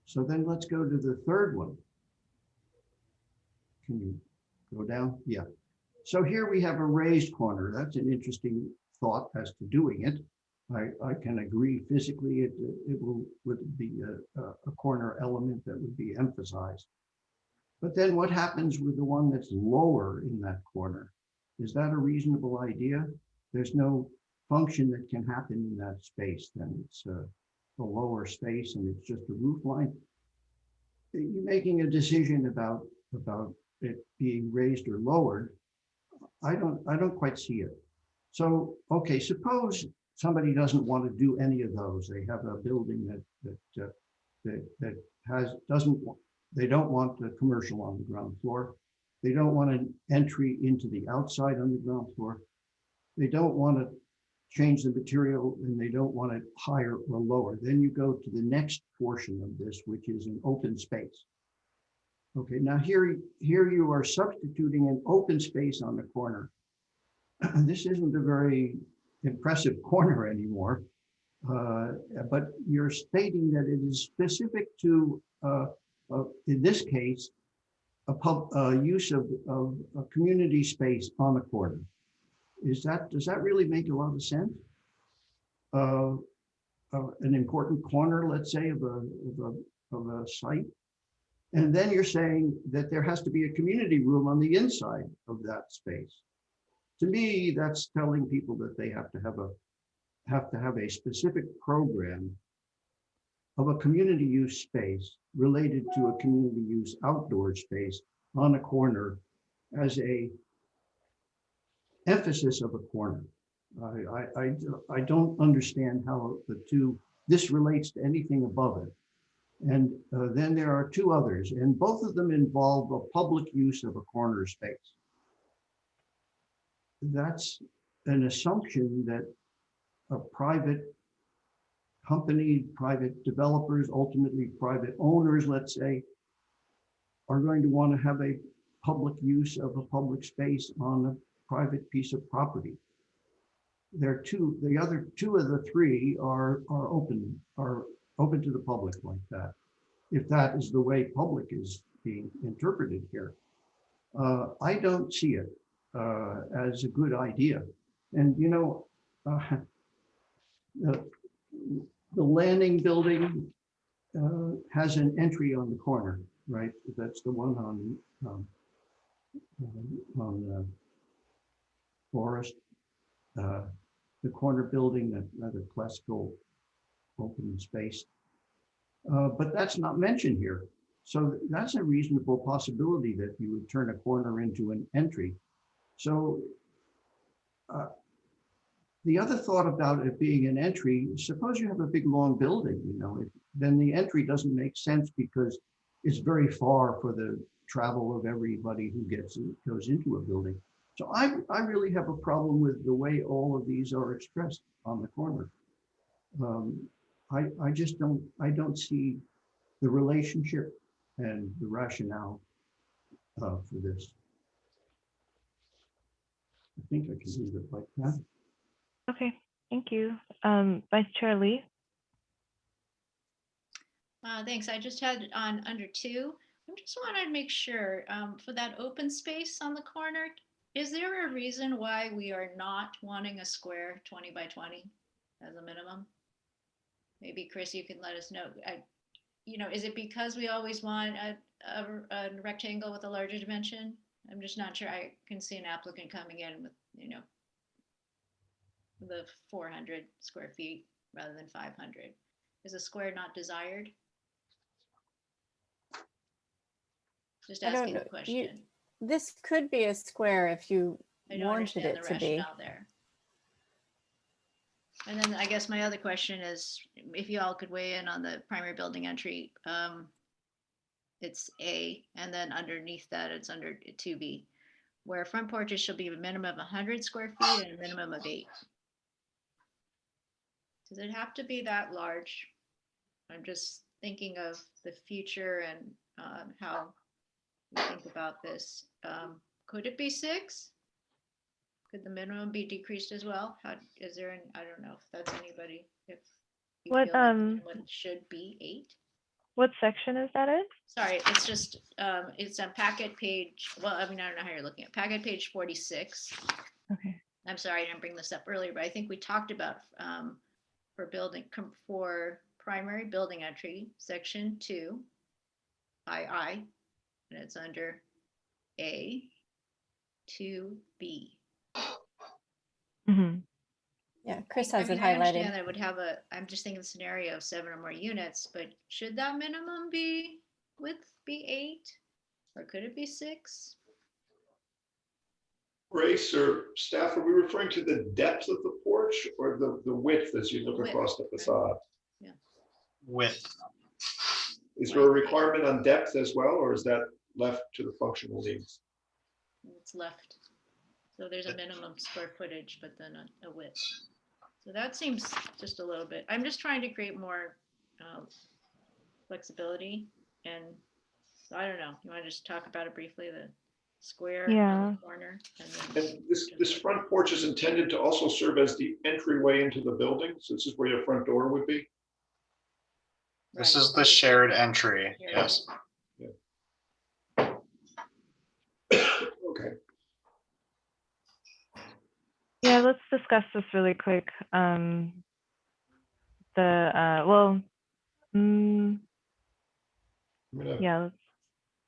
So then let's go to the third one. Can you go down? Yeah. So here we have a raised corner. That's an interesting thought as to doing it. I can agree physically it would be a corner element that would be emphasized. But then what happens with the one that's lower in that corner? Is that a reasonable idea? There's no function that can happen in that space. Then it's a lower space and it's just a roof line. You're making a decision about it being raised or lowered. I don't quite see it. So, okay, suppose somebody doesn't want to do any of those. They have a building they don't want the commercial on the ground floor. They don't want an entry into the outside on the ground floor. They don't want to change the material and they don't want it higher or lower. Then you go to the next portion of this, which is an open space. Okay, now here you are substituting an open space on the corner. This isn't a very impressive corner anymore, but you're stating that it is specific to, in this case, a use of a community space on the corner. Does that really make a lot of sense? An important corner, let's say, of a site. And then you're saying that there has to be a community room on the inside of that space. To me, that's telling people that they have to have a specific program of a community use space related to a community use outdoor space on a corner as a emphasis of a corner. I don't understand how this relates to anything above it. And then there are 2 others, and both of them involve a public use of a corner space. That's an assumption that a private company, private developers, ultimately private owners, let's say, are going to want to have a public use of a public space on a private piece of property. The other 2 of the 3 are open to the public like that. If that is the way public is being interpreted here. I don't see it as a good idea. And you know, the landing building has an entry on the corner, right? That's the one on Forest. The corner building, that rather classical open space. But that's not mentioned here. So that's a reasonable possibility that you would turn a corner into an entry. So the other thought about it being an entry, suppose you have a big long building, you know, then the entry doesn't make sense because it's very far for the travel of everybody who goes into a building. So I really have a problem with the way all of these are expressed on the corner. I just don't see the relationship and the rationale for this. I think I can leave it like that. Okay, thank you. Vice Chair Lee. Thanks. I just had on under 2. I just wanted to make sure for that open space on the corner, is there a reason why we are not wanting a square 20 by 20 as a minimum? Maybe Chris, you can let us know. You know, is it because we always want a rectangle with a larger dimension? I'm just not sure. I can see an applicant coming in with, you know, the 400 square feet rather than 500. Is a square not desired? Just asking the question. This could be a square if you I don't wanted understand it the to be. rationale there. And then I guess my other question is if you all could weigh in on the primary building entry. It's A, and then underneath that it's under 2B, where front porches shall be a minimum of 100 square feet and a minimum of 8. Does it have to be that large? I'm just thinking of the future and how we think about this. Could it be 6? Could the minimum be decreased as well? How is there an, I don't know if that's anybody, if you What feel like what it should be 8? What section is that in? Sorry, it's just it's on packet page. Well, I mean, I don't know how you're looking at packet page 46. Okay. I'm sorry, I didn't bring this up earlier, but I think we talked about for primary building entry, section 2, II, and it's under A, 2B. Mm-hmm. Yeah, Chris has I mean, it I understand highlighted. that would have I'm just thinking the scenario of 7 or more units, but should that minimum width be 8? Or could it be 6? Grace or staff, are we referring to the depth of the porch or the width as you look Width, across the right. facade? Yeah. Width. Is there a requirement on depth as well, or is that left to the functional needs? It's left. So there's a minimum square footage, but then a width. So that seems just a little bit, I'm just trying to create more flexibility. And so I don't know, you want to just talk about it briefly, the square on the corner? And this front porch is intended to also serve as the entryway into the building. So this is where your front door would be? This is the shared entry, yes. Yeah. Okay. Yeah, let's discuss this really quick. Yeah,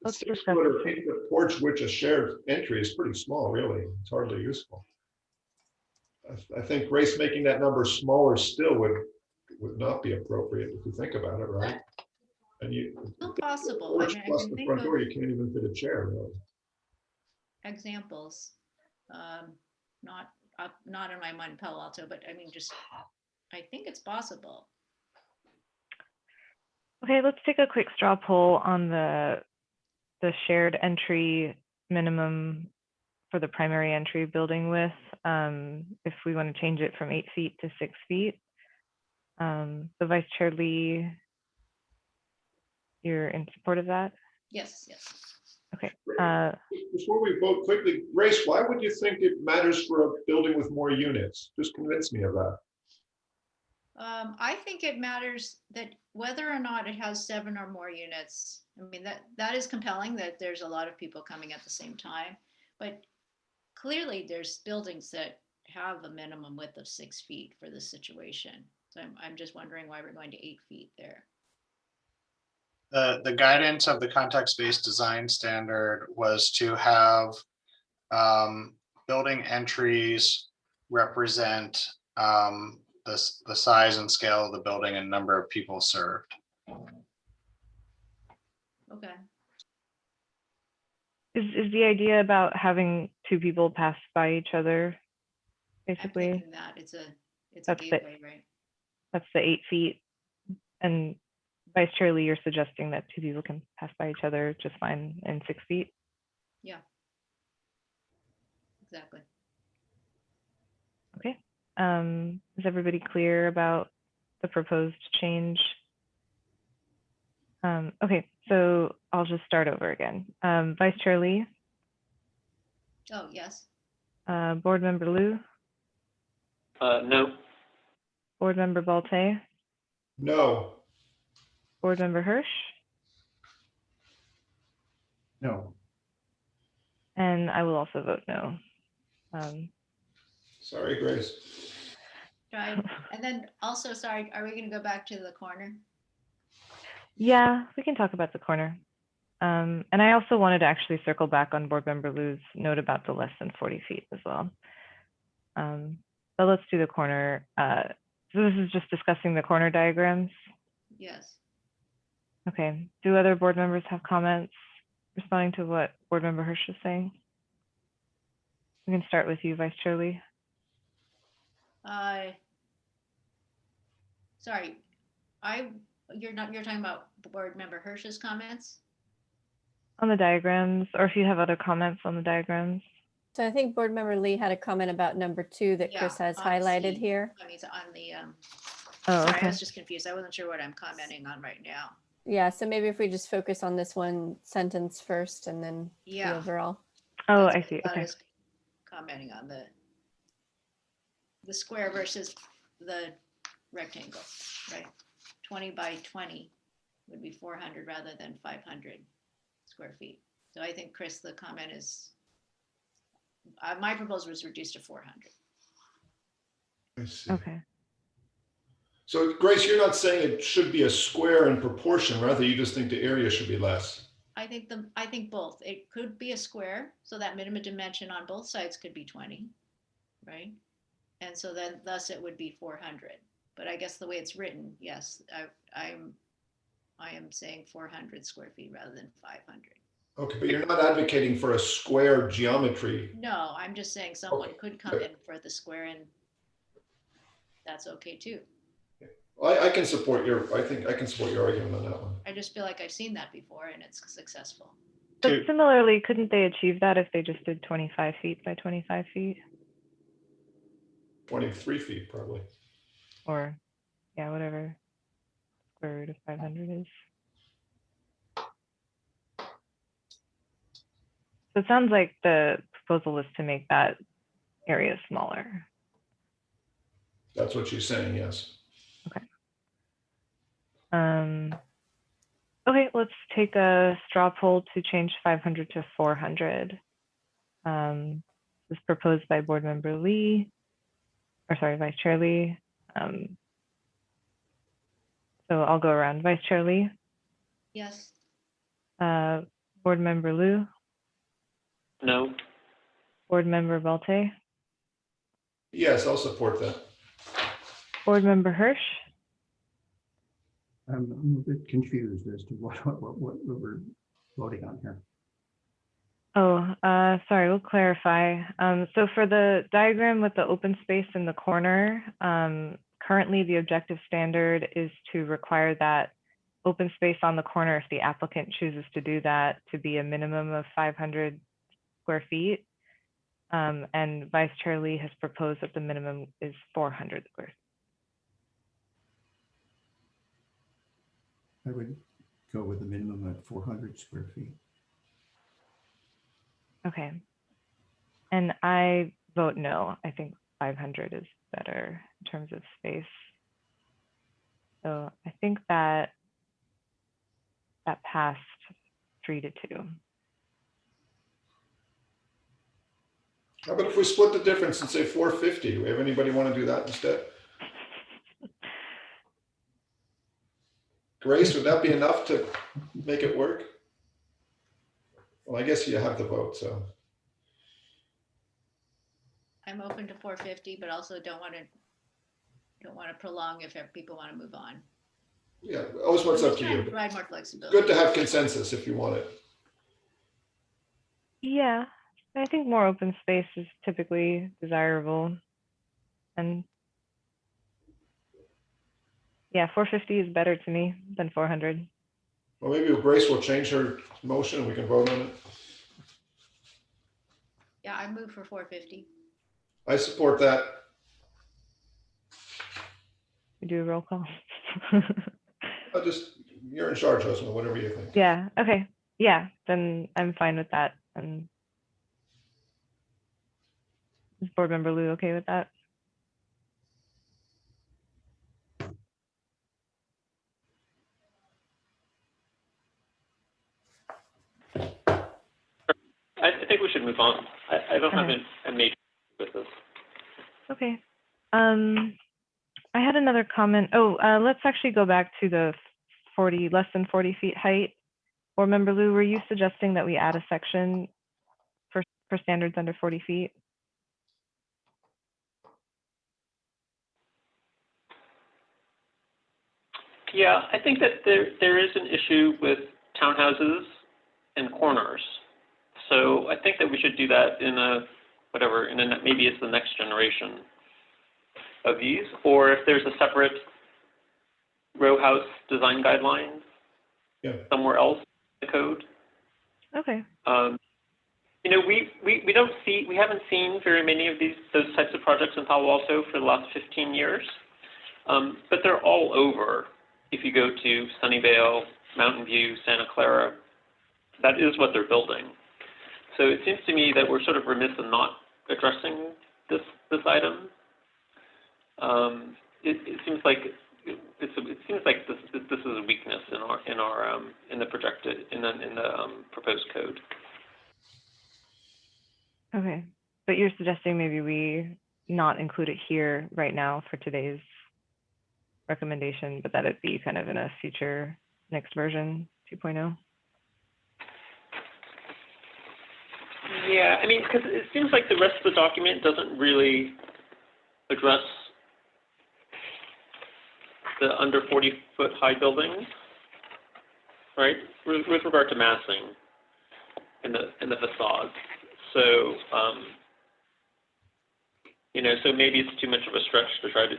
let's discuss this. The porch, which a shared entry, is pretty small, really. It's hardly useful. I think Grace making that number smaller still would not be appropriate if you think about it, right? And Still possible. Porch I mean, I plus can the think front of door, you can't even fit a chair, really. examples. Not in my mind Palo Alto, but I mean, just I think it's possible. Okay, let's take a quick straw poll on the shared entry minimum for the primary entry building width. If we want to change it from 8 feet to 6 feet. So Vice Chair Lee, you're in support of that? Yes. Okay. Before we vote quickly, Grace, why would you think it matters for a building with more units? Just convince me of that. I think it matters that whether or not it has 7 or more units, I mean, that is compelling that there's a lot of people coming at the same time, but clearly there's buildings that have a minimum width of 6 feet for this situation. So I'm just wondering why we're going to 8 feet there. The guidance of the context-based design standard was to have building entries represent the size and scale of the building and number of people served. Okay. Is the idea about having two people pass by each other, I'm basically? thinking that it's a That's gateway, right? That's the 8 feet. And Vice Chair Lee, you're suggesting that two people can pass by each other just fine in 6 feet? Yeah. Exactly. Okay. Is everybody clear about the proposed change? Okay, so I'll just start over again. Vice Chair Lee, Oh, yes. Board Member Liu, No. Board Member Balte, No. Board Member Hirsch, No. and I will also vote no. Sorry, Grace. Right. And then also, sorry, are we going to go back to the corner? Yeah, we can talk about the corner. And I also wanted to actually circle back on Board Member Liu's note about the less than 40 feet as well. But let's do the corner. So this is just discussing the corner diagrams. Yes. Okay. Do other board members have comments responding to what Board Member Hirsch is saying? We can start with you, Vice Chair Lee. Sorry, you're talking about Board Member Hirsch's comments? On the diagrams, or if you have other comments on the diagrams. So I think Board Member Lee had a comment about number 2 that Chris has on highlighted C. here. I mean, on the, Oh, sorry, okay. I was just confused. I wasn't sure what I'm commenting on right now. Yeah, so maybe if we just focus on this one sentence first and then the overall. Oh, That's I what see. thought I Okay. was commenting on the square versus the rectangle, right? 20 by 20 would be 400 rather than 500 square feet. So I think, Chris, the comment is, my proposal was reduced to 400. I see. Okay. So Grace, you're not saying it should be a square in proportion, rather you just think the area should be less. I think both. It could be a square, so that minimum dimension on both sides could be 20, right? And so then thus it would be 400. But I guess the way it's written, yes, I am saying 400 square feet rather than 500. Okay, but you're not advocating for a square geometry. No, I'm just saying someone could come in for the square and that's okay too. I can support your, I think I can support your argument on that one. I just feel like I've seen that before and it's successful. But similarly, couldn't they achieve that if they just did 25 feet by 25 feet? 23 feet probably. Or, yeah, whatever square root of 500 is. So it sounds like the proposal is to make that area smaller. That's what she's saying, yes. Okay. Okay, let's take a straw poll to change 500 to 400. This is proposed by Board Member Lee, or sorry, Vice Chair Lee. So I'll go around. Vice Chair Lee. Yes. Board Member Liu. No. Board Member Balte. Yes, I'll support that. Board Member Hirsch. I'm a bit confused as to what we're voting on here. Oh, sorry, we'll clarify. So for the diagram with the open space in the corner, currently the objective standard is to require that open space on the corner, if the applicant chooses to do that, to be a minimum of 500 square feet. And Vice Chair Lee has proposed that the minimum is 400 square feet. I would go with a minimum of 400 square feet. Okay. And I vote no. I think 500 is better in terms of space. So I think that passed 3 to 2. How about if we split the difference and say 450? Do we have anybody want to do that instead? Grace, would that be enough to make it work? Well, I guess you have the vote, so. I'm open to 450, but also don't want to prolong if people want to move on. Yeah, always what's up to you. Provide more flexibility. Good to have consensus if you want it. Yeah, I think more open space is typically desirable. And yeah, 450 is better to me than 400. Well, maybe Grace will change her motion and we can vote on it. Yeah, I move for 450. I support that. We do a roll call. You're in charge, Osman, whatever you think. Yeah, okay. Yeah, then I'm fine with that. And is Board Member Liu okay with that? I think we should move on. I don't have a major with this. Okay. I had another comment. Oh, let's actually go back to the less than 40 feet height. Board Member Liu, were you suggesting that we add a section for standards under 40 feet? Yeah, I think that there is an issue with townhouses and corners. So I think that we should do that maybe it's the next generation of these, or if there's a separate row house design guidelines somewhere else in the code. Okay. You know, we haven't seen very many of those types of projects in Palo Alto for the last 15 years, but they're all over. If you go to Sunnyvale, Mountain View, Santa Clara, that is what they're building. So it seems to me that we're sort of remiss in not addressing this item. It seems like this is a weakness in the proposed code. Okay, but you're suggesting maybe we not include it here right now for today's recommendation, but that it be kind of in a future next version 2.0. Yeah, I mean, because it seems like the rest of the document doesn't really address the under 40-foot high buildings, right? With regard to massing in the facades. So, you know, so maybe it's too much of a stretch to try to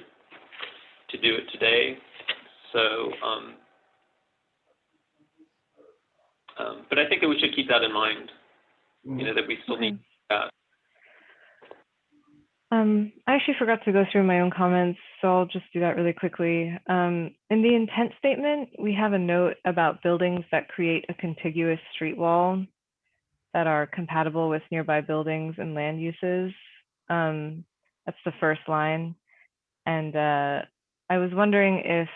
do it today. So, but I think that we should keep that in mind. You know, that we still need that. I actually forgot to go through my own comments, so I'll just do that really quickly. In the intent statement, we have a note about buildings that create a contiguous street wall that are compatible with nearby buildings and land uses. That's the first line. And I was wondering if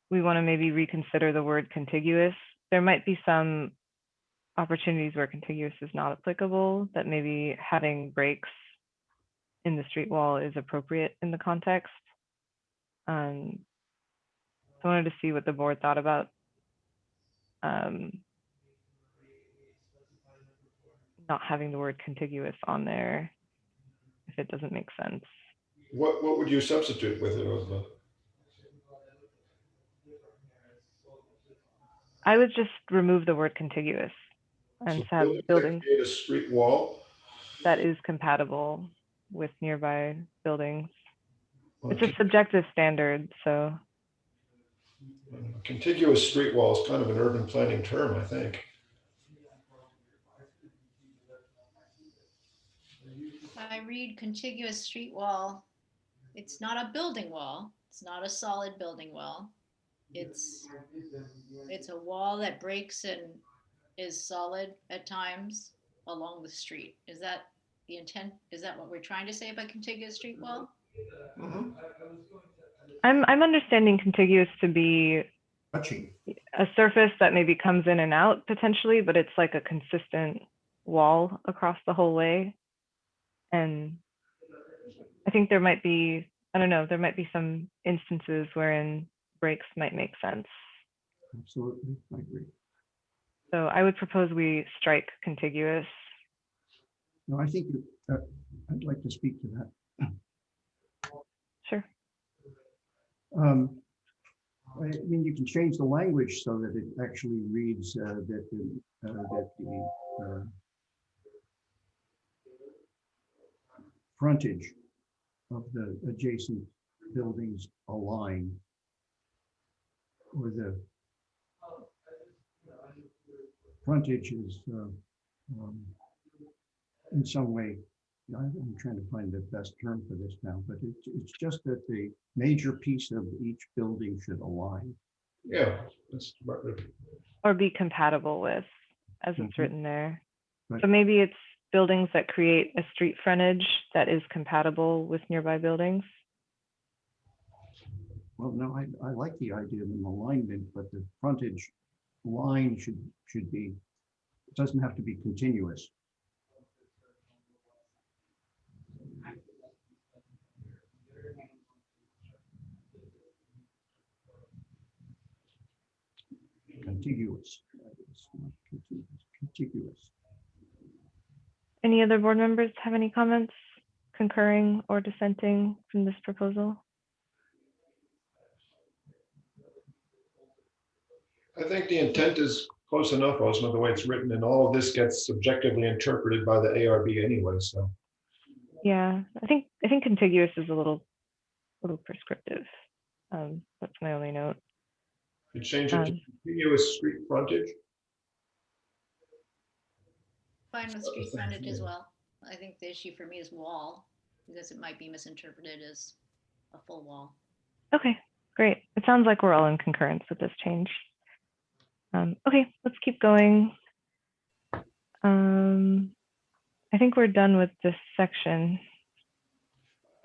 we want to maybe reconsider the word contiguous. There might be some opportunities where contiguous is not applicable, that maybe having breaks in the street wall is appropriate in the context. So I wanted to see what the board thought about not having the word contiguous on there, if it doesn't make sense. What would you substitute with it, Osma? I would just remove the word contiguous and have buildings create a street wall that is compatible with nearby buildings. It's a subjective standard, so. Contiguous street wall is kind of an urban planning term, I think. I read contiguous street wall. It's not a building wall. It's not a solid building wall. It's a wall that breaks and is solid at times along the street. Is that the intent? Is that what we're trying to say about contiguous street wall? I'm understanding contiguous to be touching. a surface that maybe comes in and out potentially, but it's like a consistent wall across the whole way. And I think there might be, I don't know, there might be some instances wherein breaks might make sense. Absolutely, I agree. So I would propose we strike contiguous. No, I think I'd like to speak to that. Sure. I mean, you can change the language so that it actually reads that the frontage of the adjacent buildings align, or the frontage is in some way, I'm trying to find the best term for this now, but it's just that the major piece of each building should align. Yeah, that's about it. Or be compatible with, as it's Mhm. written there. Right. So maybe it's buildings that create a street frontage that is compatible with nearby buildings. Well, no, I like the idea of an alignment, but the frontage line should be, it doesn't have to be continuous. Contiguous. It's not continuous, contiguous. Any other board members have any comments, concurring or dissenting from this proposal? I think the intent is close enough, also the way it's written, and all of this gets subjectively interpreted by the ARB anyway, so. Yeah, I think contiguous is a little prescriptive. That's my only note. You change it to continuous street frontage. Fine with street frontage as well. I think the issue for me is wall, because it might be misinterpreted as a full wall. Okay, great. It sounds like we're all in concurrence with this change. Okay, let's keep going. I think we're done with this section.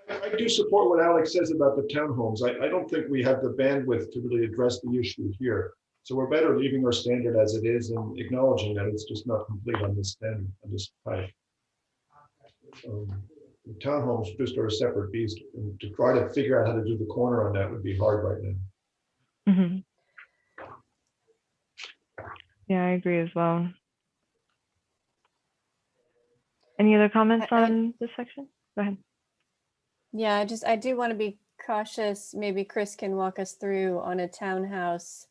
I do support what Alex says about the townhomes. I don't think we have the bandwidth to really address the issue here. So we're better leaving our standard as it is and acknowledging that it's just not complete on this standard, on this type. The townhomes just are a separate beast, and to try to figure out how to do the corner on that would be hard right now. Mm-hmm. Yeah, I agree as well. Any other comments on this section? Go ahead. Yeah, I do want to be cautious. Maybe Chris can walk us through on a townhouse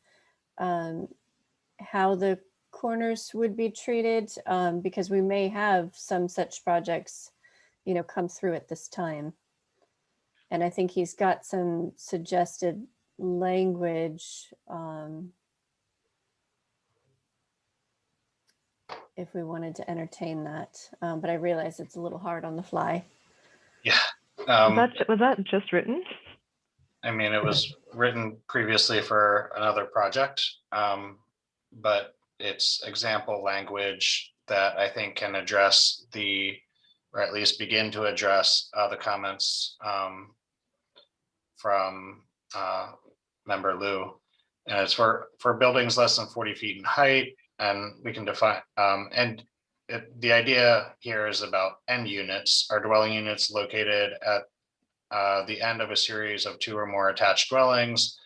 how the corners would be treated, because we may have some such projects, come through at this time. And I think he's got some suggested language if we wanted to entertain that, but I realize it's a little hard on the fly. Yeah. Was that just written? I mean, it was written previously for another project, but it's example language that I think can address or at least begin to address the comments from member Lou. And it's for buildings less than 40 feet in height, and we can define, the idea here is about end units, are dwelling units located at the end of a series of 2 or more attached dwellings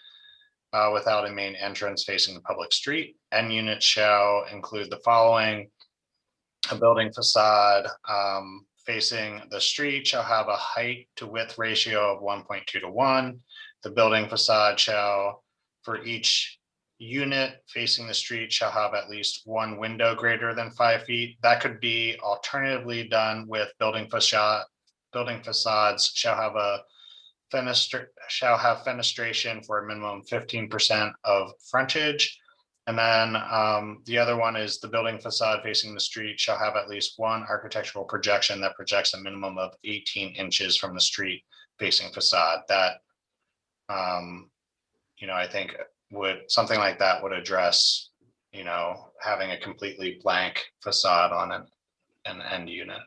without a main entrance facing the public street. End units shall include the following: a building facade facing the street shall have a height to width ratio of 1.2 to 1. The building facade shall, for each unit facing the street, shall have at least 1 window greater than 5 feet. That could be alternatively done with building facades shall have fenestration for a minimum 15% of frontage. And then the other one is the building facade facing the street shall have at least 1 architectural projection that projects a minimum of 18 inches from the street facing facade. That, I think something like that would address, having a completely blank facade on an end unit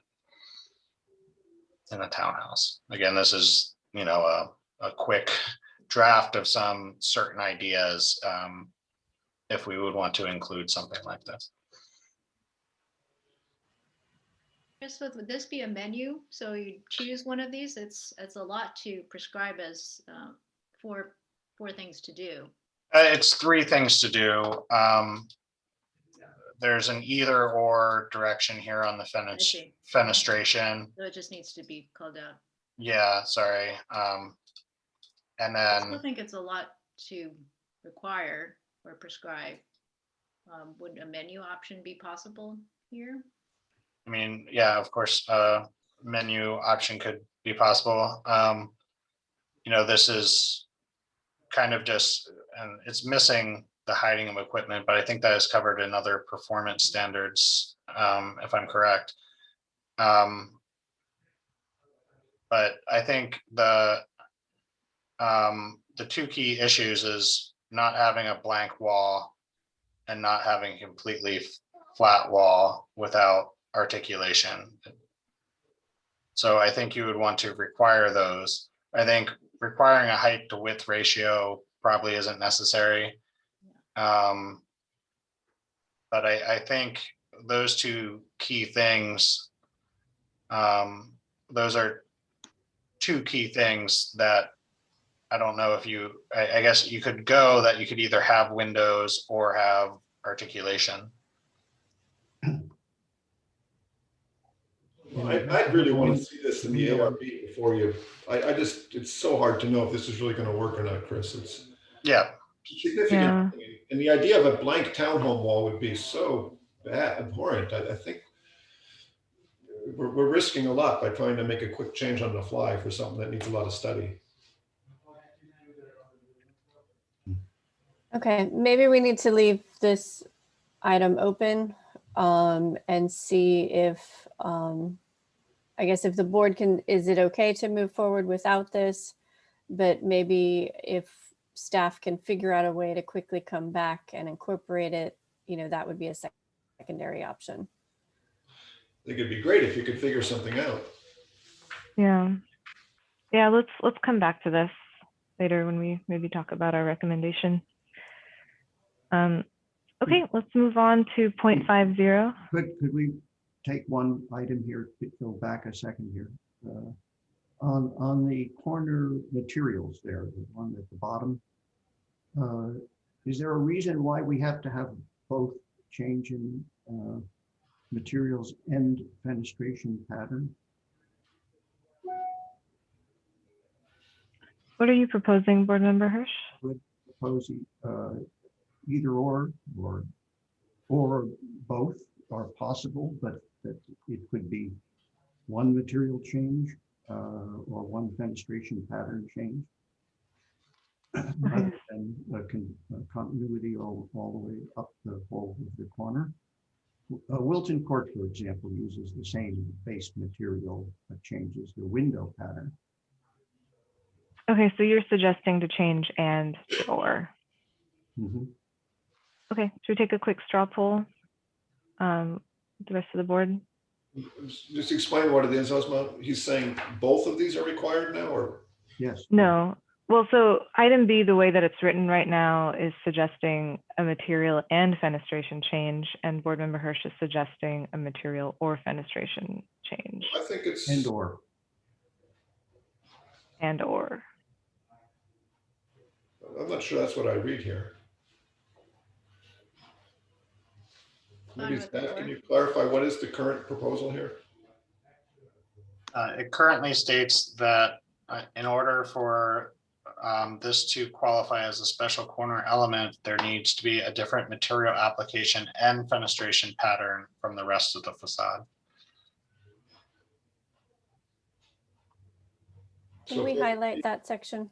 in a townhouse. Again, this is, a quick draft of some certain ideas. if we would want to include something like this. Chris, would this be a menu? So you choose one of these. It's a lot to prescribe as four things to do. It's 3 things to do. There's an either or direction here on the see. fenestration. So it just needs to be called out. Yeah, sorry. And I still then, think it's a lot to require or prescribe. Would a menu option be possible here? I mean, yeah, of course, menu option could be possible. You know, this is kind of just, and it's missing the hiding of equipment, but I think that is covered in other performance standards, if I'm correct. But I think the 2 key issues is not having a blank wall and not having a completely flat wall without articulation. So I think you would want to require those. I think requiring a height to width ratio probably isn't necessary. But I think those 2 key things, those are 2 key things that I don't know if you, I guess you could go that you could either have windows or have articulation. I really want to see this in the ARB before you, I just, it's so hard to know if this is really going to work or not, Chris. It's significant. Yeah. And the idea of a blank townhome wall would be so abhorrent. I think we're risking a lot by trying to make a quick change on the fly for something that needs a lot of study. Okay, maybe we need to leave this item open and see if, I guess if the board can, is it okay to move forward without this? But maybe if staff can figure out a way to quickly come back and incorporate it, you know, that would be a secondary option. I think it'd be great if you could figure something out. Yeah. Yeah, let's come back to this later when we maybe talk about our recommendation. Okay, let's move on to 0.50. Could we take one item here, go back a second here? On the corner materials there, the one at the bottom, is there a reason why we have to have both change in materials and fenestration pattern? What are you proposing, Board Member Hirsch? Would propose either or both are possible, but that it could be one material change or one fenestration pattern change, rather than continuity all the way up the whole of the corner. Wilton Court, for example, uses the same base material that changes the window pattern. Okay, so you're suggesting to change and or. Mm-hmm. Okay, should we take a quick straw poll? The rest of the board? Just explain what it is, Osma. He's saying both of these are required now, or? Yes. No. Well, so item B, the way that it's written right now, is suggesting a material and fenestration change, and Board Member Hirsch is suggesting a material or fenestration change. I think it's and or. I'm not sure that's what I read here. Maybe staff, can you clarify what is the current proposal here? It currently states that in order for this to qualify as a special corner element, there needs to be a different material application and fenestration pattern from the rest of the facade. Can we highlight that section?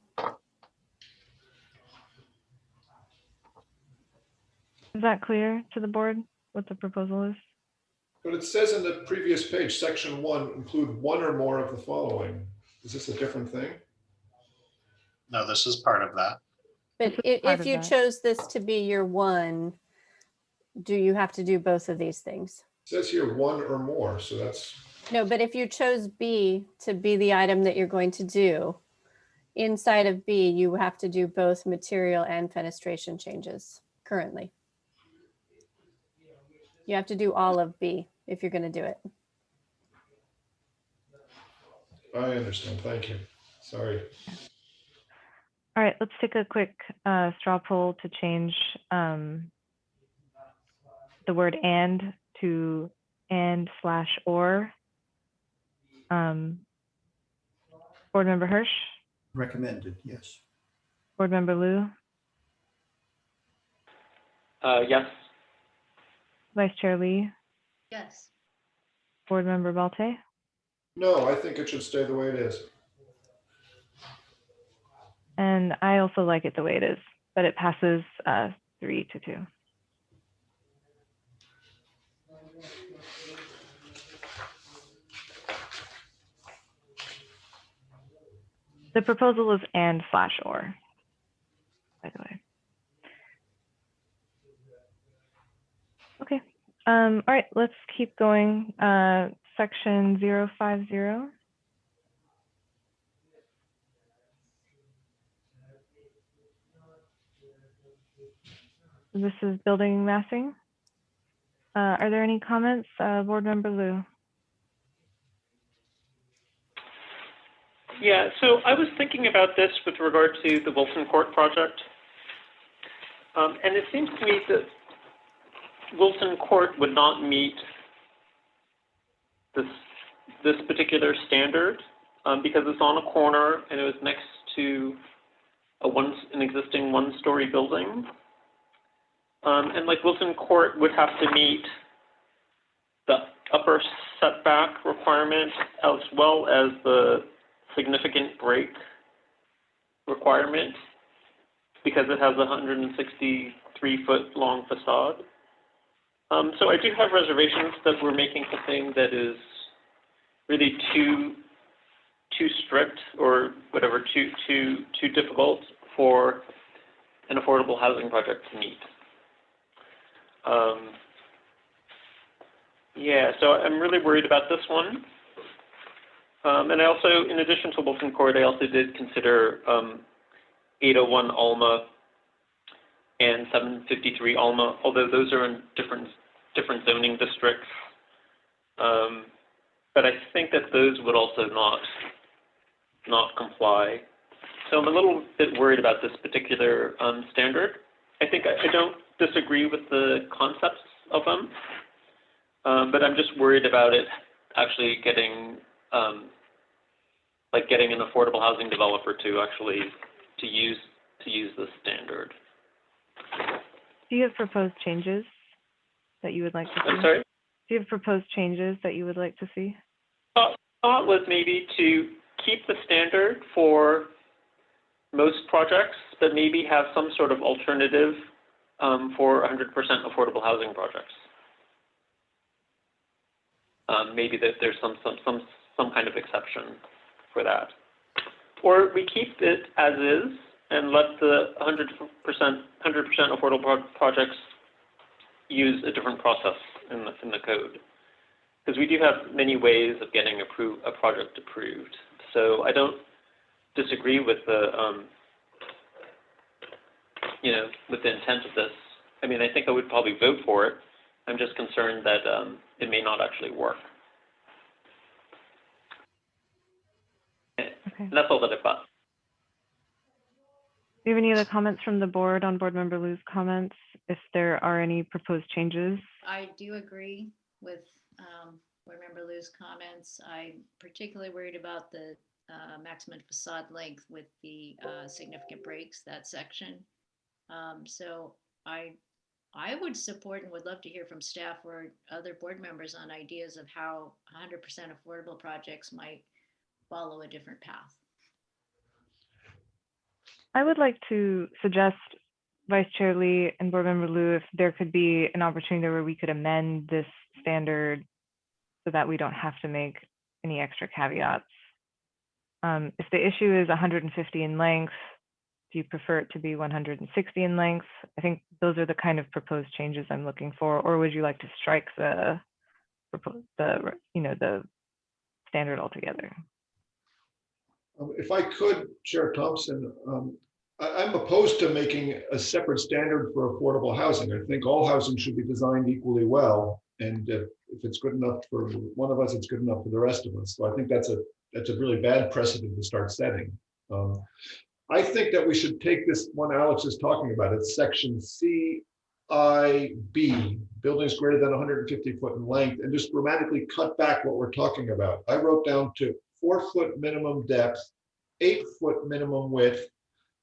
Is that clear to the board what the proposal is? But it says in the previous page, section 1, include one or more of the following. Is this a different thing? No, this is part of that. But if you chose this to be your one, do you have to do both of these things? It says here one or more, so that's. No, but if you chose B to be the item that you're going to do, inside of B, you have to do both material and fenestration changes currently. You have to do all of B if you're going to do it. I understand. Thank you. Sorry. All right, let's take a quick straw poll to change the word and to and/or. Board Member Hirsch, Recommended, yes. Board Member Liu, Yes. Vice Chair Lee, Yes. Board Member Balte. No, I think it should stay the way it is. And I also like it the way it is, but it passes 3-2. The proposal is and/or, by the way. Okay. All right, let's keep going. Section 050. This is building massing. Are there any comments, Board Member Liu? Yeah, so I was thinking about this with regard to the Wilson Court project. And it seems to me that Wilson Court would not meet this particular standard because it's on a corner and it was next to an existing one-story building. And like Wilson Court would have to meet the upper setback requirement as well as the significant break requirement because it has a 163-foot long facade. So I do have reservations that we're making something that is really too strict or whatever, too difficult for an affordable housing project to meet. Yeah, so I'm really worried about this one. And I also, in addition to Wilson Court, I also did consider 801 Alma and 753 Alma, although those are in different zoning districts. But I think that those would also not comply. So I'm a little bit worried about this particular standard. I think I don't disagree with the concepts of them, but I'm just worried about it actually getting getting an affordable housing developer to actually use this standard. Do you have proposed changes that you would like to see? I'm sorry? Do you have proposed changes that you would like to see? Thought was maybe to keep the standard for most projects, but maybe have some sort of alternative for 100% affordable housing projects. Maybe that there's some kind of exception for that, or we keep it as is and let the 100% affordable projects use a different process in the code, because we do have many ways of getting a project approved. So I don't disagree with the with the intent of this. I mean, I think I would probably vote for it. I'm just concerned that it may not actually work. Okay. And that's all that I've got. Do you have any other comments from the board on Board Member Liu's comments? If there are any proposed changes? I do agree with Board Member Liu's comments. I'm particularly worried about the maximum facade length with the significant breaks, that section. So I would support and would love to hear from staff or other board members on ideas of how 100% affordable projects might follow a different path. I would like to suggest, Vice Chair Lee and Board Member Liu, if there could be an opportunity where we could amend this standard so that we don't have to make any extra caveats. If the issue is 150 in length, do you prefer it to be 160 in length? I think those are the kind of proposed changes I'm looking for. Or would you like to strike the standard altogether? If I could, Chair Thompson, I'm opposed to making a separate standard for affordable housing. I think all housing should be designed equally well. And if it's good enough for one of us, it's good enough for the rest of us. So I think that's a really bad precedent to start setting. I think that we should take this one Alex is talking about. It's section CIB, buildings greater than 150 foot in length, and just grammatically cut back what we're talking about. I wrote down to 4 foot minimum depth, 8 foot minimum width,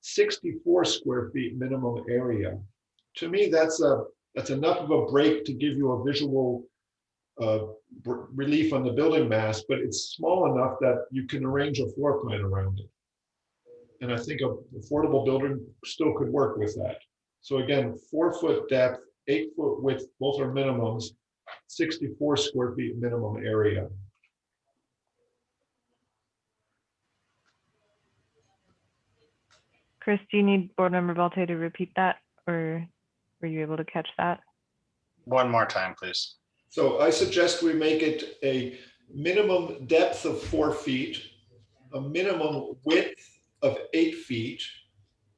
64 square feet minimum area. To me, that's enough of a break to give you a visual relief on the building mass, but it's small enough that you can arrange a floor plan around it. And I think an affordable building still could work with that. So again, 4 foot depth, 8 foot width, both are minimums, 64 square feet minimum area. Chris, do you need Board Member Valte to repeat that, or were you able to catch that? One more time, please. So I suggest we make it a minimum depth of 4 feet, a minimum width of 8 feet.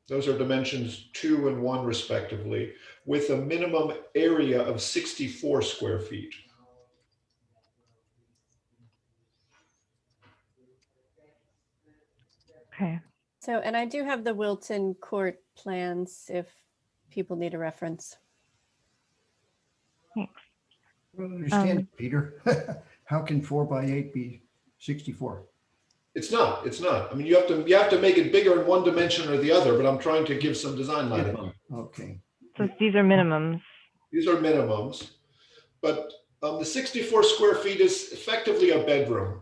Those are dimensions 2 and 1 respectively, with a minimum area of 64 square feet. Okay. So, and I do have the Wilton Court plans if people need a reference. Thanks. I don't understand, Peter. How can 4 by 8 be 64? It's not. I mean, you have to make it bigger in one dimension or the other, but I'm trying to give some design latitude. Okay. So these are minimums. These are minimums, but the 64 square feet is effectively a bedroom.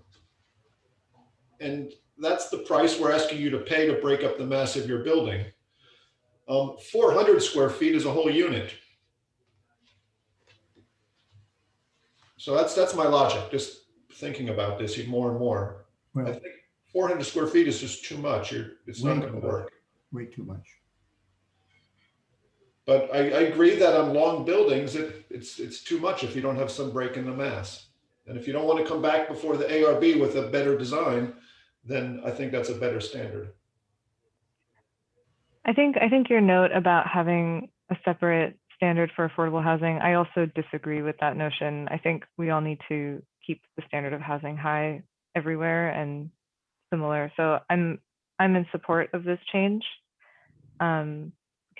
And that's the price we're asking you to pay to break up the mass of your building. 400 square feet is a whole unit. So that's my logic, just thinking about this more and more. Well, I think 400 square feet is just too much. It's not going to work. Way too much. But I agree that on long buildings, it's too much if you don't have some break in the mass. And if you don't want to come back before the ARB with a better design, then I think that's a better standard. I think your note about having a separate standard for affordable housing, I also disagree with that notion. I think we all need to keep the standard of housing high everywhere and similar. So I'm in support of this change. Can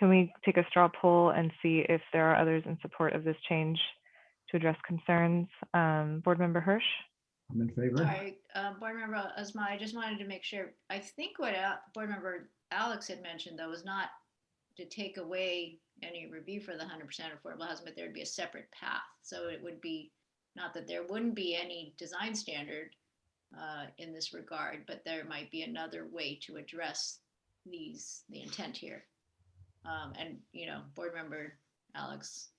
we take a straw poll and see if there are others in support of this change to address concerns? Board Member Hirsch? I'm in favor. All right, Board Member Asma, I just wanted to make sure. I think what Board Member Alex had mentioned, though, was not to take away any review for the 100% affordable housing, but there'd be a separate path. So it would be not that there wouldn't be any design standard in this regard, but there might be another way to address the intent here. And, Board Member Alex,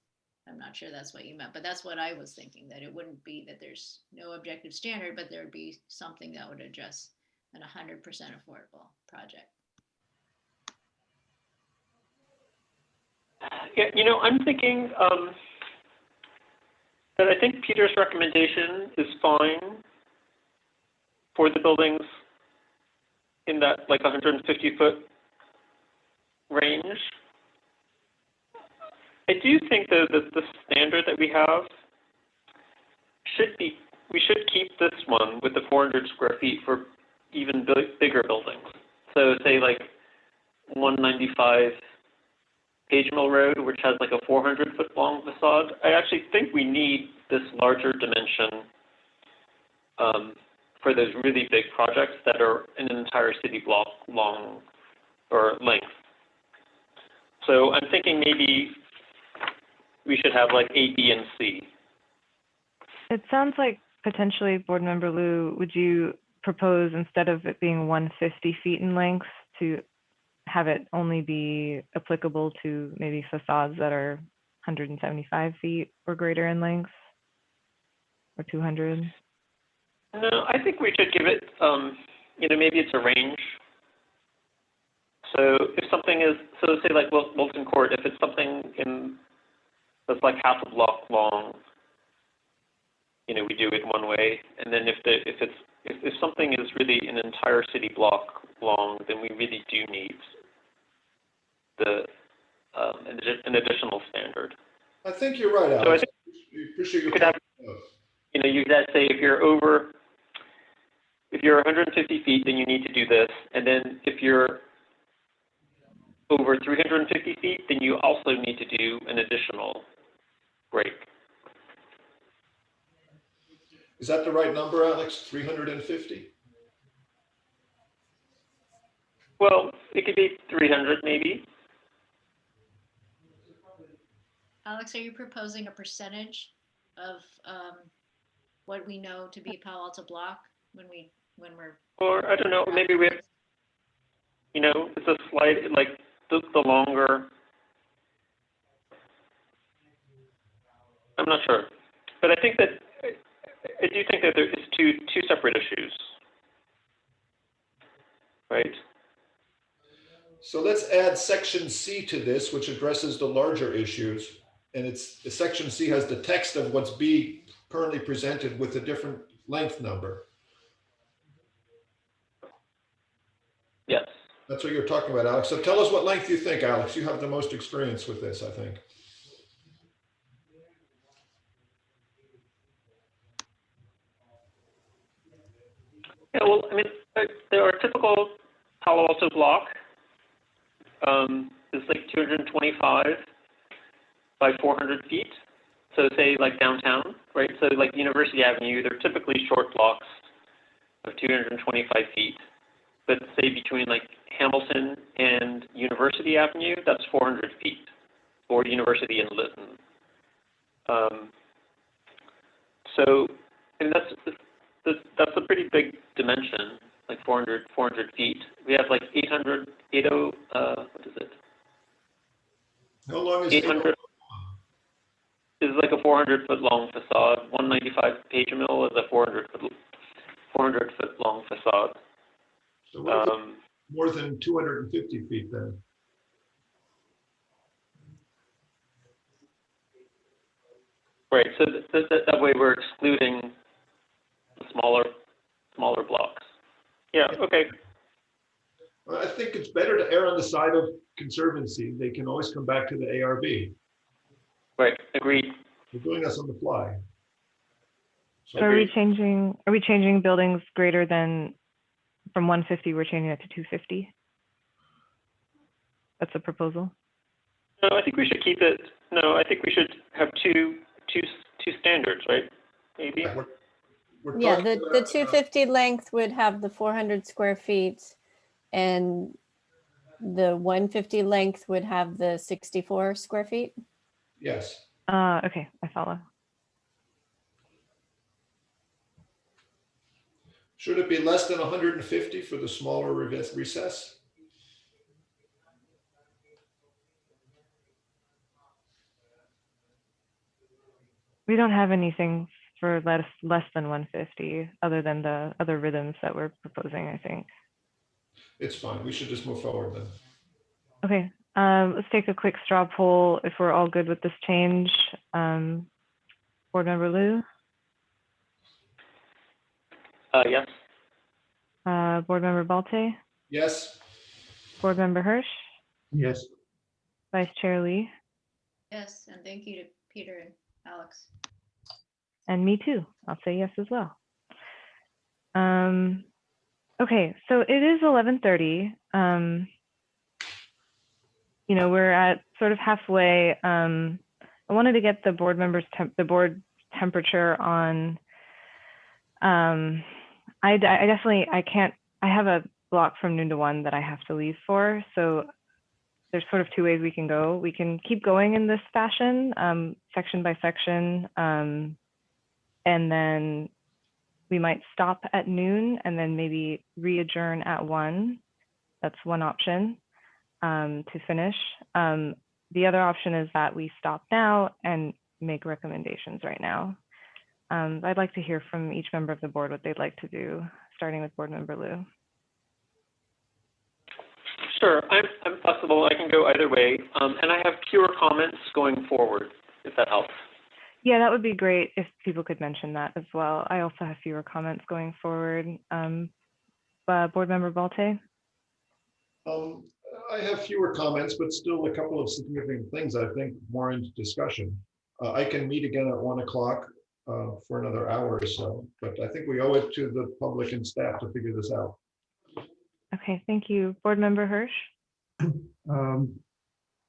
I'm not sure that's what you meant, but that's what I was thinking, that it wouldn't be that there's no objective standard, but there would be something that would address an 100% affordable project. Yeah, I'm thinking that I think Peter's recommendation is fine for the buildings in that 150-foot range. I do think though that the standard that we have we should keep this one with the 400 square feet for even bigger buildings. So say 195 Page Mill Road, which has a 400-foot long facade. I actually think we need this larger dimension for those really big projects that are an entire city block long or length. So I'm thinking maybe we should have A, B, and C. It sounds like potentially, Board Member Liu, would you propose, instead of it being 150 feet in length, to have it only be applicable to maybe facades that are 175 feet or greater in length, or 200? No, I think we should give it, maybe it's a range. So if something is, say Wilton Court, if it's something that's half a block long, we do it one way. And then if something is really an entire city block long, then we really do need the an additional standard. I think you're right, So I Alex. think We appreciate your you could have, comment. you know, you could say if you're 150 feet, then you need to do this, and then if you're over 350 feet, then you also need to do an additional break. Is that the right number, Alex? 350? Well, it could be 300 maybe. Alex, are you proposing a percentage of what we know to be Palo Alto block when we're? Or I don't know, maybe we have, you know, it's a slight, like the longer, I'm not sure. But I think that, I do think that there is two separate issues, right? So let's add section C to this, which addresses the larger issues. And the section C has the text of what's being currently presented with a different length number. Yes. That's what you're talking about, Alex. So tell us what length you think, Alex. You have the most experience with this, I think. Yeah, well, I mean, there are typical Palo Alto block is like 225 by 400 feet. So say like downtown, right? So like University Avenue, they're typically short blocks of 225 feet. But say between like Hamilton and University Avenue, that's 400 feet, or University and Lytton. So, and that's a pretty big dimension, like 400 feet. We have like 800, what is it? How long is 800 is like a 400-foot long facade. 195 page mill is a 400-foot long facade. So what is it? More than 250 feet then? Right. So that way we're excluding the smaller blocks. Yeah. Okay. Well, I think it's better to err on the side of conservancy. They can always come back to the ARB. Right. Agreed. We're doing this on the fly. So are we changing buildings greater than, from 150, we're changing it to 250? That's a proposal? No, I think we should keep it. No, I think we should have two standards, right? Maybe. Yeah, the 250 length would have the 400 square feet, and the 150 length would have the 64 square feet. Yes. Okay, I follow. Should it be less than 150 for the smaller recess? We don't have anything for less than 150 other than the other rhythms that we're proposing, I think. It's fine. We should just move forward then. Okay, let's take a quick straw poll if we're all good with this change. Board Member Liu? Yes. Board Member Balte? Yes. Board Member Hirsch? Yes. Vice Chair Lee? Yes, and thank you to Peter and Alex. And me too. I'll say yes as well. Okay, so it is 11:30. You know, we're at sort of halfway. I wanted to get the board members, the board temperature on. I definitely, I have a block from noon to 1 that I have to leave for. So there's sort of two ways we can go. We can keep going in this fashion, section by section, and then we might stop at noon and then maybe re-adjourn at 1. That's one option to finish. The other option is that we stop now and make recommendations right now. I'd like to hear from each member of the board what they'd like to do, starting with Board Member Liu. Sure, I'm flexible. I can go either way, and I have fewer comments going forward, if that helps. Yeah, that would be great if people could mention that as well. I also have fewer comments going forward. Board Member Balte? I have fewer comments, but still a couple of significant things I think warrant discussion. I can meet again at 1 o'clock for another hour or so, but I think we owe it to the public and staff to figure this out. Okay, thank you. Board Member Hirsch?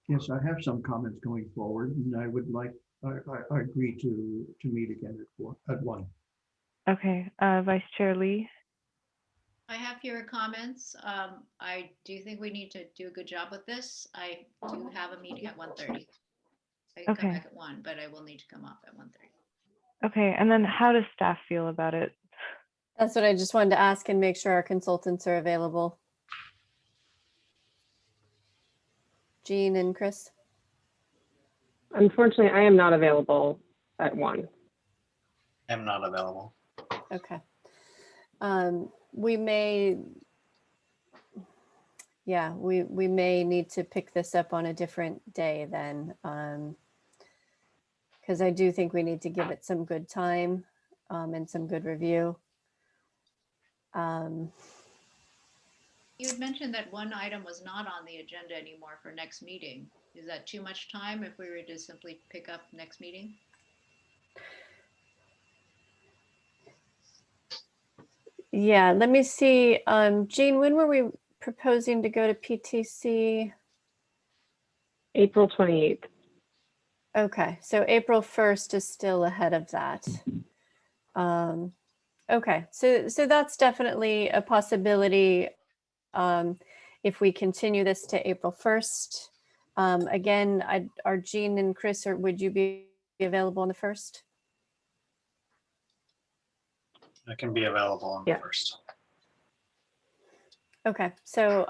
Yes, I have some comments going forward, and I would like, I agree to meet again at 1. Okay, Vice Chair Lee? I have fewer comments. I do think we need to do a good job with this. I do have a meeting at 1:30. I can come Okay. back at 1, but I will need to come up at 1:30. Okay, and then how does staff feel about it? That's what I just wanted to ask and make sure our consultants are available. Jean and Chris? Unfortunately, I am not available at 1. I'm not available. Okay. We may, yeah, we may need to pick this up on a different day then. Because I do think we need to give it some good time and some good review. You had mentioned that one item was not on the agenda anymore for next meeting. Is that too much time if we were to simply pick up next meeting? Yeah, let me see. Jean, when were we proposing to go to PTC? April 28th. Okay, so April 1st is still ahead of that. Okay, so that's definitely a possibility if we continue this to April 1st. Again, are Jean and Chris, or would you be available on the 1st? I can be available on the 1st. Okay, so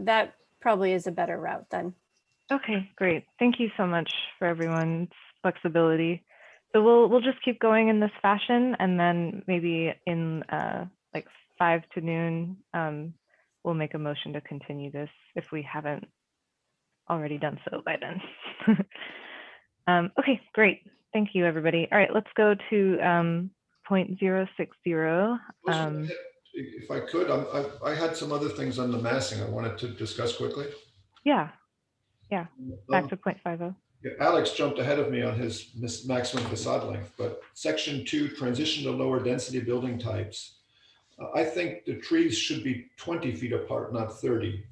that probably is a better route then. Okay, great. Thank you so much for everyone's flexibility. So we'll just keep going in this fashion, and then maybe in like 5 to noon, we'll make a motion to continue this if we haven't already done so by then. Okay, great. Thank you, everybody. All right, let's go to point 060. If I could, I had some other things on the massing I wanted to discuss quickly. Yeah, back to point 50. Yeah, Alex jumped ahead of me on his maximum facade length, but section 2, transition to lower density building types. I think the trees should be 20 feet apart, not 30.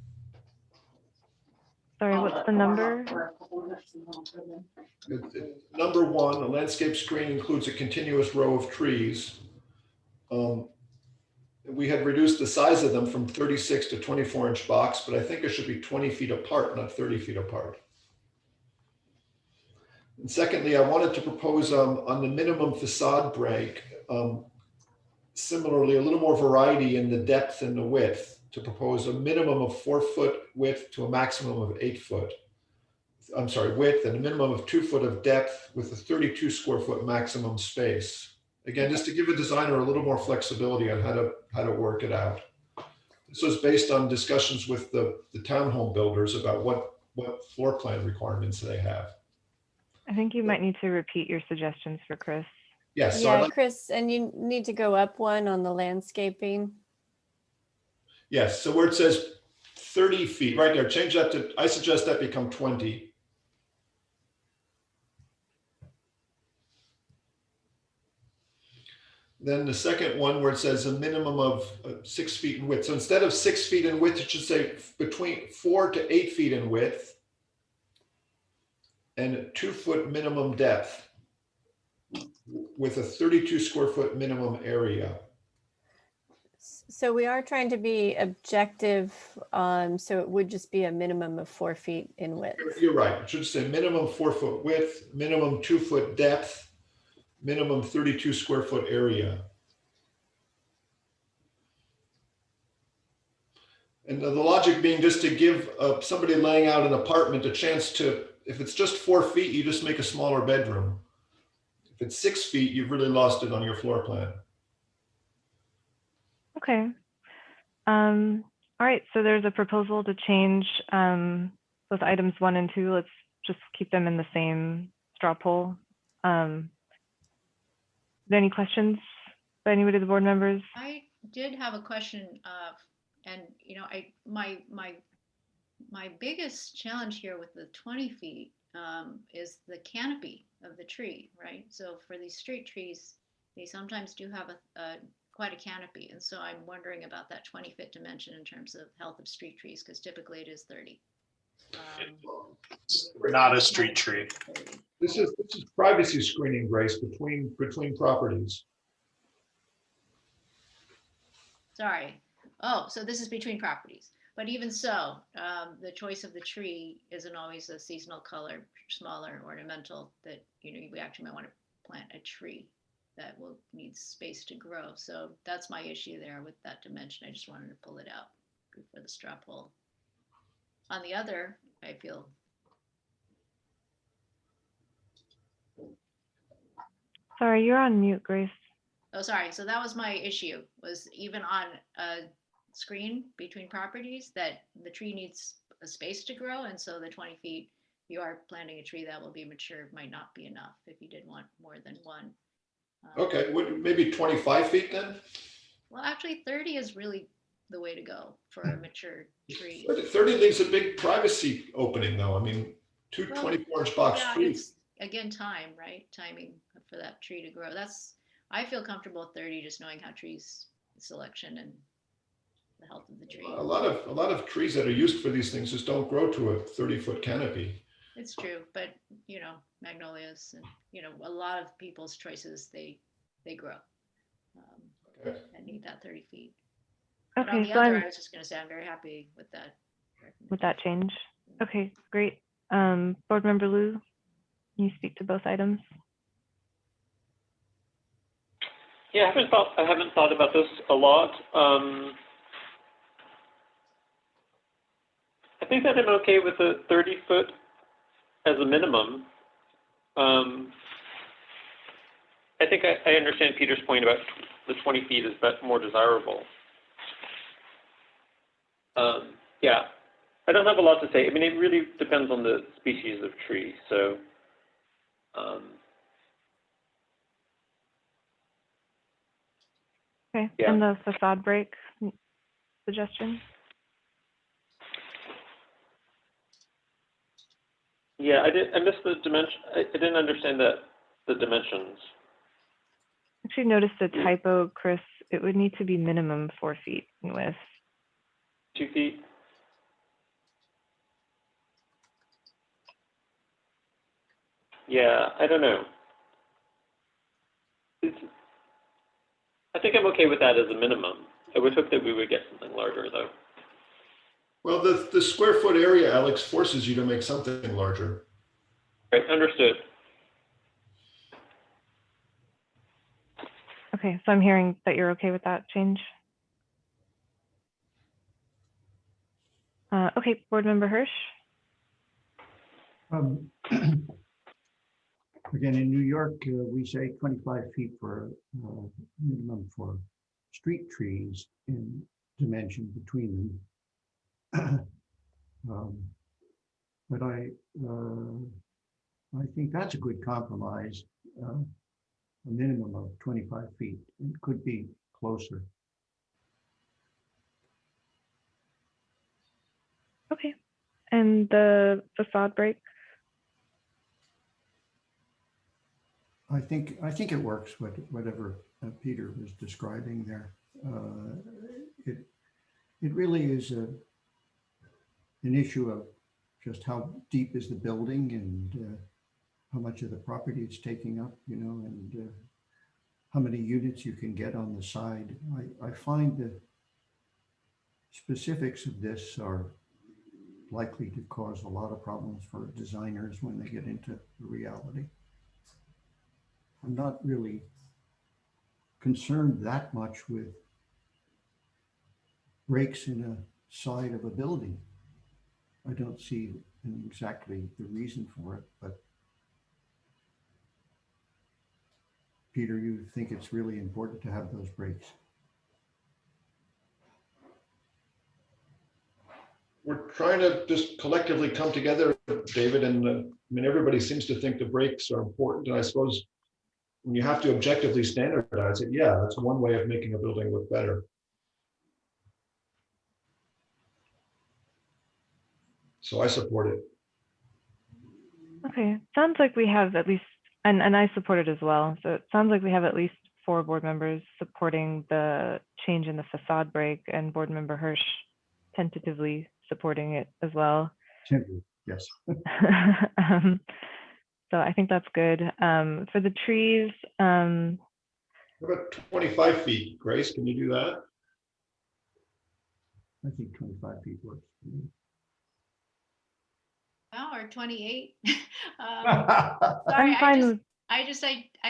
Sorry, what's the number? Number 1, a landscape screen includes a continuous row of trees. We had reduced the size of them from 36 to 24-inch box, but I think it should be 20 feet apart, not 30 feet apart. And secondly, I wanted to propose on the minimum facade break, similarly, a little more variety in the depth and the width, to propose a minimum of 4-foot width to a maximum of 8-foot. I'm sorry, width, and a minimum of 2 foot of depth with a 32 square foot maximum space. Again, just to give a designer a little more flexibility on how to work it out. This was based on discussions with the townhome builders about what floor plan requirements they have. I think you might need to repeat your suggestions for Chris. Yes. So Yeah, Chris, and you need to go up one on the landscaping. Yes, so where it says 30 feet, right there, change that to, I suggest that become 20. Then the second one where it says a minimum of 6 feet in width. So instead of 6 feet in width, it should say between 4 to 8 feet in width and a 2 foot minimum depth with a 32 square foot minimum area. So we are trying to be objective, so it would just be a minimum of 4 feet in width. You're right. It should say minimum 4 foot width, minimum 2 foot depth, minimum 32 square foot area. And the logic being just to give somebody laying out an apartment a chance to, if it's just 4 feet, you just make a smaller bedroom. If it's 6 feet, you've really lost it on your floor plan. Okay. All right, so there's a proposal to change both items 1 and 2. Let's just keep them in the same straw poll. Are there any questions by anybody of the board members? I did have a question, and you know, my my biggest challenge here with the 20 feet is the canopy of the tree, right? So for these street trees, they sometimes do have quite a canopy. And so I'm wondering about that 20-foot dimension in terms of health of street trees, because typically it is 30. Not a street tree. This is privacy screening, Grace, between properties. Sorry. Oh, so this is between properties. But even so, the choice of the tree isn't always a seasonal color, smaller, ornamental, that, you know, we actually might want to plant a tree that will need space to grow. So that's my issue there with that dimension. I just wanted to pull it out for the straw poll. On the other, I feel. Sorry, you're on mute, Grace. Oh, sorry. So that was my issue, was even on a screen between properties that the tree needs a space to grow. And so the 20 feet, you are planting a tree that will be mature, might not be enough if you did want more than one. Okay, maybe 25 feet then? Well, actually 30 is really the way to go for a mature tree. 30 leaves a big privacy opening though. I mean, two 24-inch box trees. It's, again, time, right? Timing for that tree to grow. I feel comfortable with 30, just knowing how trees selection and the health of the tree. A lot of trees that are used for these things just don't grow to a 30-foot canopy. It's true, but you know, magnolias and, you know, a lot of people's choices, they grow and need that 30 feet. Okay, on the so other, I was just going to say I'm very happy with that. With that change. Okay, great. Board Member Liu, can you speak to both items? Yeah, I haven't thought about this a lot. I think that I'm okay with the 30-foot as a minimum. I think I understand Peter's point about the 20 feet is more desirable. Yeah, I don't have a lot to say. I mean, it really depends on the species of tree. So, okay, yeah. And the facade break suggestion? Yeah, I missed the dimension. I didn't understand the dimensions. Actually noticed a typo, Chris. It would need to be minimum 4 feet in width. 2 feet? Yeah, I don't know. I think I'm okay with that as a minimum. I would hope that we would get something larger, though. Well, the square foot area, Alex, forces you to make something larger. Right, understood. Okay, so I'm hearing that you're okay with that change. Okay, Board Member Hirsch. Again, in New York, we say 25 feet for minimum for street trees in dimension between them. But I think that's a good compromise. A minimum of 25 feet. It could be closer. Okay, and the facade break? I think it works. Whatever Peter was describing there, it really is an issue of just how deep is the building and how much of the property it's taking up, you know, and how many units you can get on the side. I find the specifics of this are likely to cause a lot of problems for designers when they get into the reality. I'm not really concerned that much with breaks in a side of a building. I don't see exactly the reason for it, but Peter, you think it's really important to have those breaks? We're trying to just collectively come together, David, and I mean, everybody seems to think the breaks are important. And I suppose when you have to objectively standardize it, yeah, that's one way of making a building look better. So I support it. Okay, sounds like we have at least, and I support it as well. So it sounds like we have at least 4 board members supporting the change in the facade break, and board member Hirsch tentatively supporting it as well. Simply, yes. So I think that's good. For the trees, How about 25 feet? Grace, can you do that? I think 25 feet works for me. Well, or 28. I'm Sorry, fine with, I've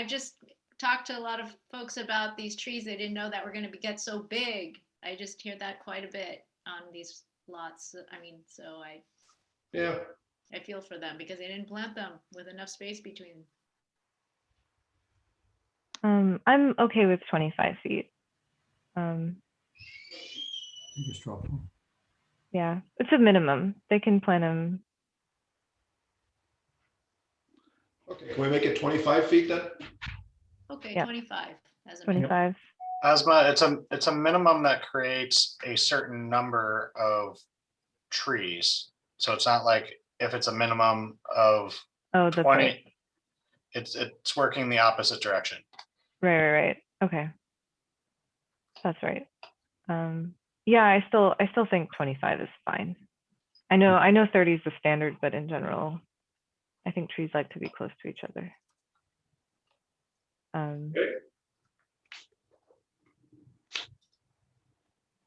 just talked to a lot of folks about these trees. They didn't know that were going to get so big. I just hear that quite a bit on these lots. I mean, so Yeah. I feel for them because they didn't plant them with enough space between. I'm okay with 25 feet. Just drop them. Yeah, it's a minimum. They can plant them. Okay, can we make it 25 feet then? Okay, Yeah. 25 as a 25. Asma, it's a minimum that creates a certain number of trees. So it's not like if it's a minimum of Oh, that's 20, right. it's working the opposite direction. Right. Okay. That's right. Yeah, I still think 25 is fine. I know 30 is the standard, but in general, I think trees like to be close to each other.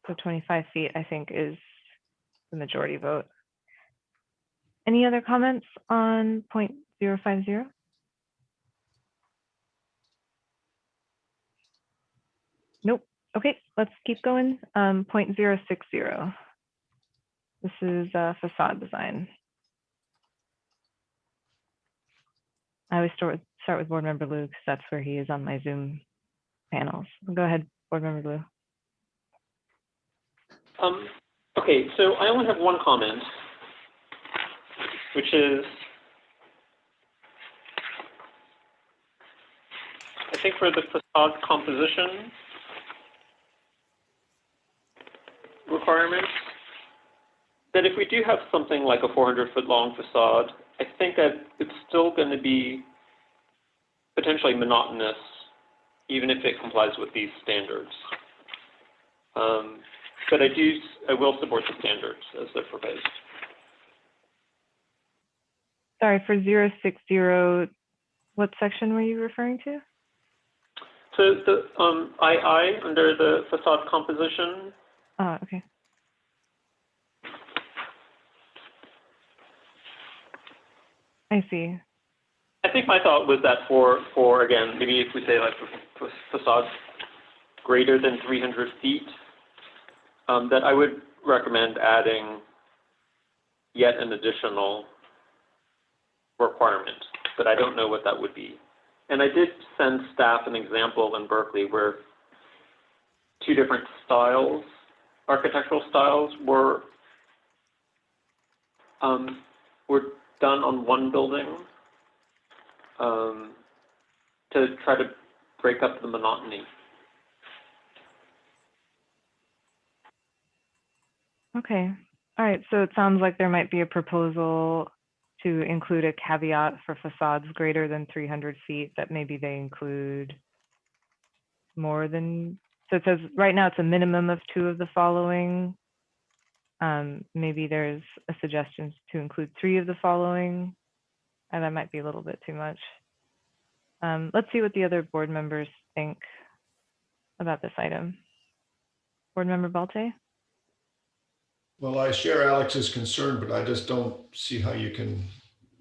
So 25 feet, I think, is the majority vote. Any other comments on 0.050? Nope. Okay, let's keep going. 0.060. This is facade design. I always start with board member Lou because that's where he is on my Zoom panels. Go ahead, board member Lou. Okay, so I only have one comment, which is, I think for the facade composition requirements, that if we do have something like a 400-foot long facade, I think that it's still going to be potentially monotonous, even if it complies with these standards. But I will support the standards as they're proposed. Sorry, for 060, what section were you referring to? So the II under the facade composition. Oh, okay. I see. I think my thought was that for again, maybe if we say like for facades greater than 300 feet, that I would recommend adding yet an additional requirement, but I don't know what that would be. And I did send staff an example in Berkeley where 2 different styles, architectural styles, were done on one building to try to break up the monotony. Okay. All right. So it sounds like there might be a proposal to include a caveat for facades greater than 300 feet that maybe they include more than, so it says right now it's a minimum of 2 of the following. Maybe there's a suggestion to include 3 of the following, and that might be a little bit too much. Let's see what the other board members think about this item. Board member Balte? Well, I share Alex's concern, but I just don't see how you can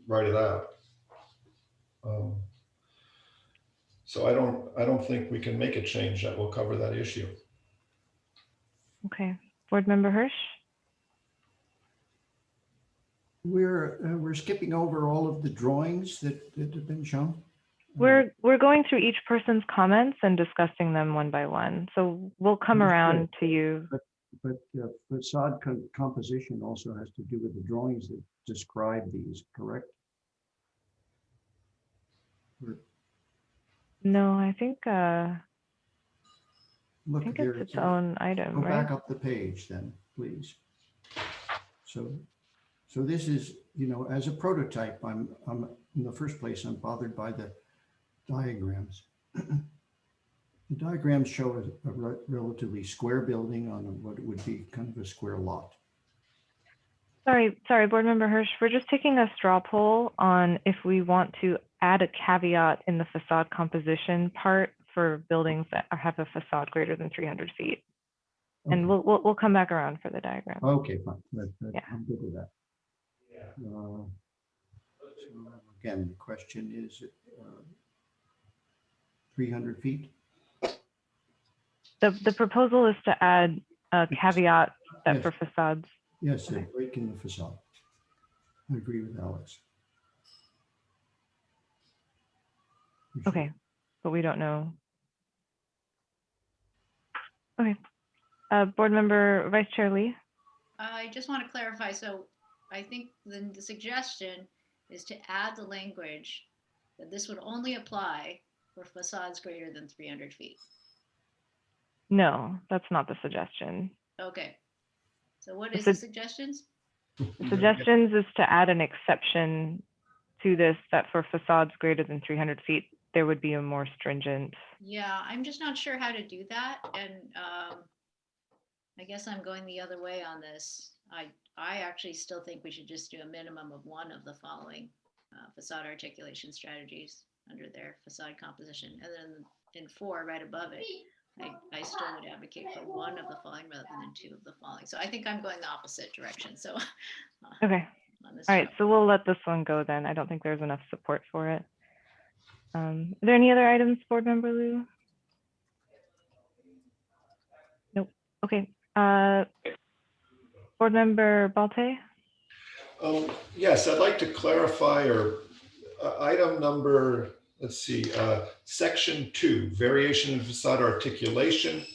write it out. So I don't think we can make a change that will cover that issue. Okay, board member Hirsch? We're skipping over all of the drawings that have been shown. We're going through each person's comments and discussing them one by one. So we'll come around to you. But facade composition also has to do with the drawings that describe these, correct? No, I think Look, it's its own item, go right? back up the page then, please. So So this is, as a prototype, I'm in the first place, I'm bothered by the diagrams. The diagrams show a relatively square building on what would be kind of a square lot. Sorry, Board Member Hirsch, we're just taking a straw poll on if we want to add a caveat in the facade composition part for buildings that have a facade greater than 300 feet. And we'll come back around for the diagram. Okay, fine. Yeah. I'm good with that. So again, the question is 300 feet? The proposal is to add a caveat that Yes. for facades. Yes, a break in the facade. I agree with Alex. Okay, but we don't know. Okay. Board Member Vice Chair Lee. I just want to clarify. So I think the suggestion is to add the language that this would only apply for facades greater than 300 feet. No, that's not the suggestion. Okay. So what is the suggestions? The suggestions is to add an exception to this, that for facades greater than 300 feet, there would be a more stringent. Yeah, I'm just not sure how to do that. And I guess I'm going the other way on this. I actually still think we should just do a minimum of one of the following facade articulation strategies under their facade composition. And then in 4, right above it, I still would advocate for one of the following rather than 2 of the following. So I think I'm going the opposite direction. So Okay. All right, so we'll let this one go then. I don't think there's enough support for it. Are there any other items, Board Member Liu? Nope. Okay. Board Member Balte? Yes, I'd like to clarify or item number, let's see, section 2, variation in facade articulation,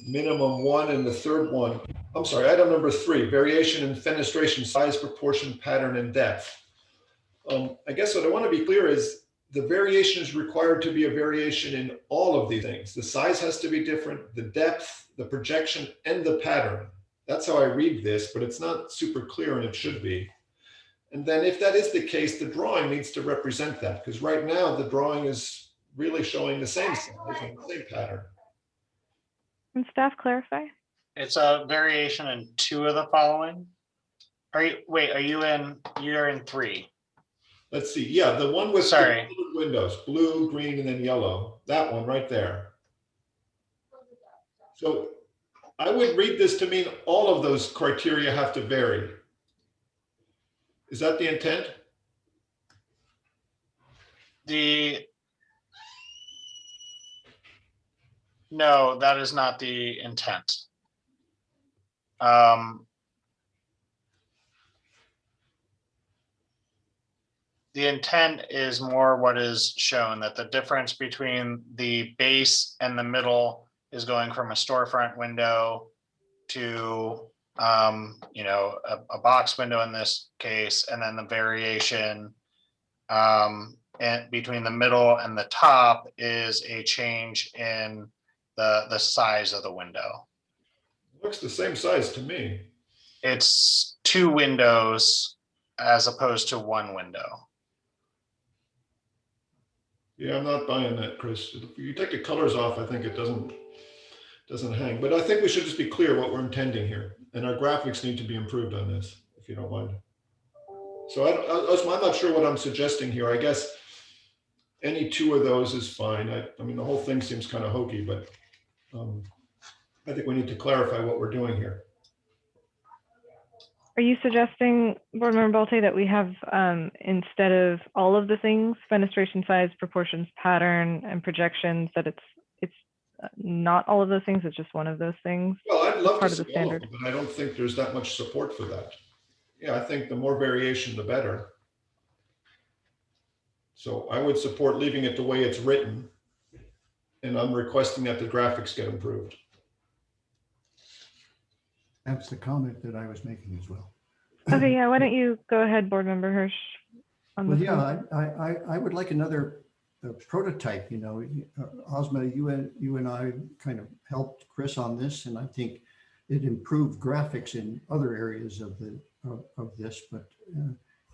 minimum 1, and the third one, I'm sorry, item number 3, variation in fenestration size, proportion, pattern, and depth. I guess what I want to be clear is the variation is required to be a variation in all of these things. The size has to be different, the depth, the projection, and the pattern. That's how I read this, but it's not super clear, and it should be. And then if that is the case, the drawing needs to represent that, because right now the drawing is really showing the same size and the same pattern. Can staff clarify? It's a variation in 2 of the following. You're in 3. Let's see, yeah, the one with Sorry. the windows, blue, green, and then yellow, that one right there. So I would read this to mean all of those criteria have to vary. Is that the intent? No, that is not the intent. The intent is more what is shown, that the difference between the base and the middle is going from a storefront window to a box window in this case, and then the variation and between the middle and the top is a change in the size of the window. Looks the same size to me. It's 2 windows as opposed to 1 window. Yeah, I'm not buying that, Chris. If you take the colors off, I think it doesn't hang. But I think we should just be clear what we're intending here. And our graphics need to be improved on this, if you don't mind. So I'm not sure what I'm suggesting here. I guess any 2 of those is fine. I mean, the whole thing seems kind of hokey, but I think we need to clarify what we're doing here. Are you suggesting, Board Member Balte, that we have, instead of all of the things, fenestration size, proportions, pattern, and projections, that it's not all of those things, it's just one of those things? Well, I'd love to see see all of them, but I don't think there's that much support for that. Yeah, I think the more variation, the better. So I would support leaving it the way it's written. And I'm requesting that the graphics get improved. That's the comment that I was making as well. Okay, yeah, why don't you go ahead, Board Member Hirsch. Well, yeah, I would like another prototype, Ozma, you and I kind of helped Chris on this, and I think it improved graphics in other areas of the of this, but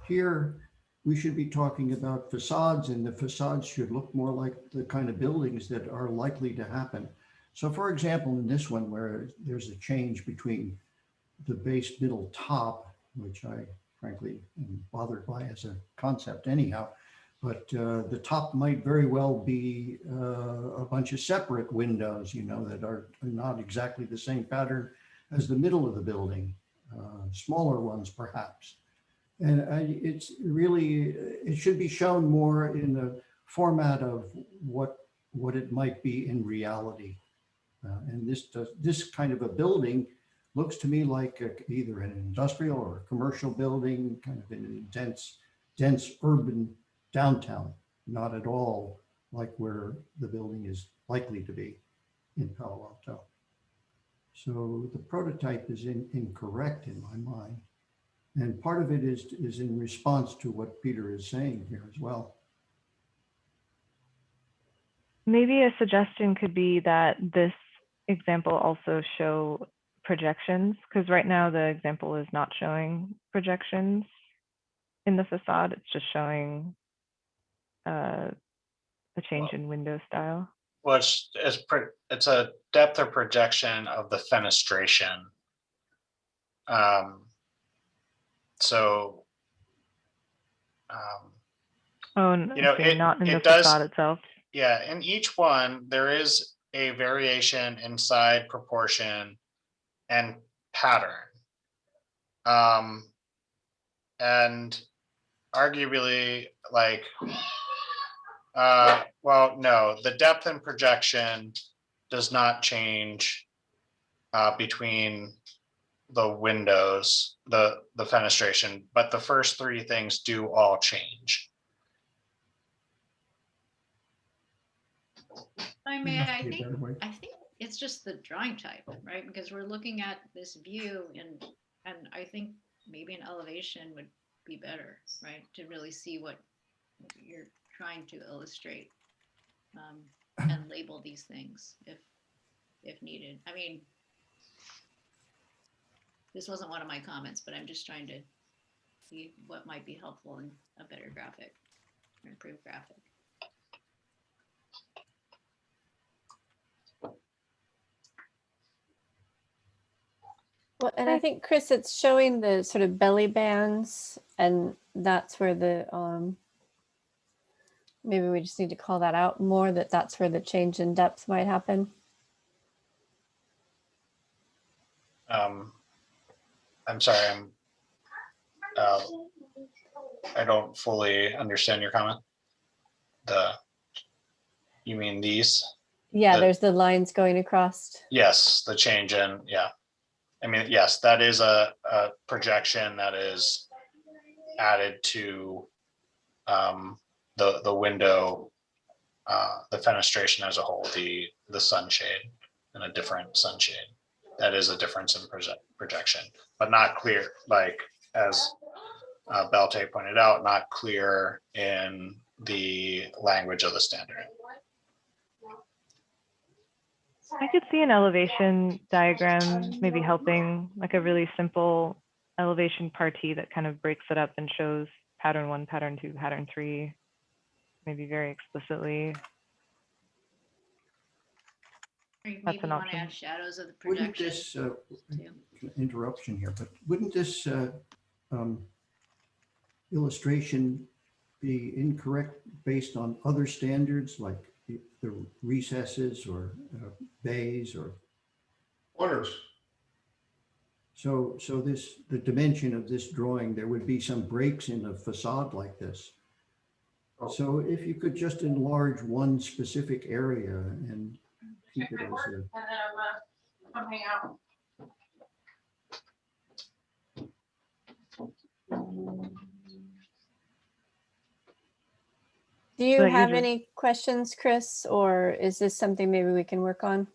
here we should be talking about facades, and the facades should look more like the kind of buildings that are likely to happen. So for example, in this one where there's a change between the base middle top, which I frankly am bothered by as a concept anyhow, but the top might very well be a bunch of separate windows, you know, that are not exactly the same pattern as the middle of the building, smaller ones perhaps. And it's really, it should be shown more in the format of what it might be in reality. And this kind of a building looks to me like either an industrial or a commercial building, kind of in a dense urban downtown, not at all like where the building is likely to be in Palo Alto. So the prototype is incorrect in my mind. And part of it is in response to what Peter is saying here as well. Maybe a suggestion could be that this example also show projections, because right now the example is not showing projections in the facade. It's just showing a change in window style. Well, it's a depth of projection of the fenestration. So, you know, not in the does, facade itself. Yeah, in each one, there is a variation in side proportion and pattern. And arguably, like, well, no, the depth and projection does not change between the windows, the fenestration, but the first three things do all change. I mean, I think it's just the drawing type, right? Because we're looking at this view and I think maybe an elevation would be better, right? To really see what you're trying to illustrate and label these things if needed. I mean, this wasn't one of my comments, but I'm just trying to see what might be helpful in a better graphic or improved graphic. Well, and I think, Chris, it's showing the sort of belly bands, and that's where the, maybe we just need to call that out more, that's where the change in depth might happen. I'm sorry, I don't fully understand your comment. You mean these? Yeah, there's the lines going across. Yes, the change in, yeah. I mean, yes, that is a projection that is added to the window, the fenestration as a whole, the sunshade and a different sunshade. That is a difference in projection, but not clear, like as Belte pointed out, not clear in the language of the standard. I could see an elevation diagram maybe helping, like a really simple elevation party that kind of breaks it up and shows pattern 1, pattern 2, pattern 3, maybe very explicitly. That's an option. Add shadows of the projection. Wouldn't this interruption here, but wouldn't this illustration be incorrect based on other standards like the recesses or bays or corners? So the dimension of this drawing, there would be some breaks in a facade like this. So if you could just enlarge one specific area and keep it as a Coming out. Do you have any questions, Chris, or is this something maybe we can work on?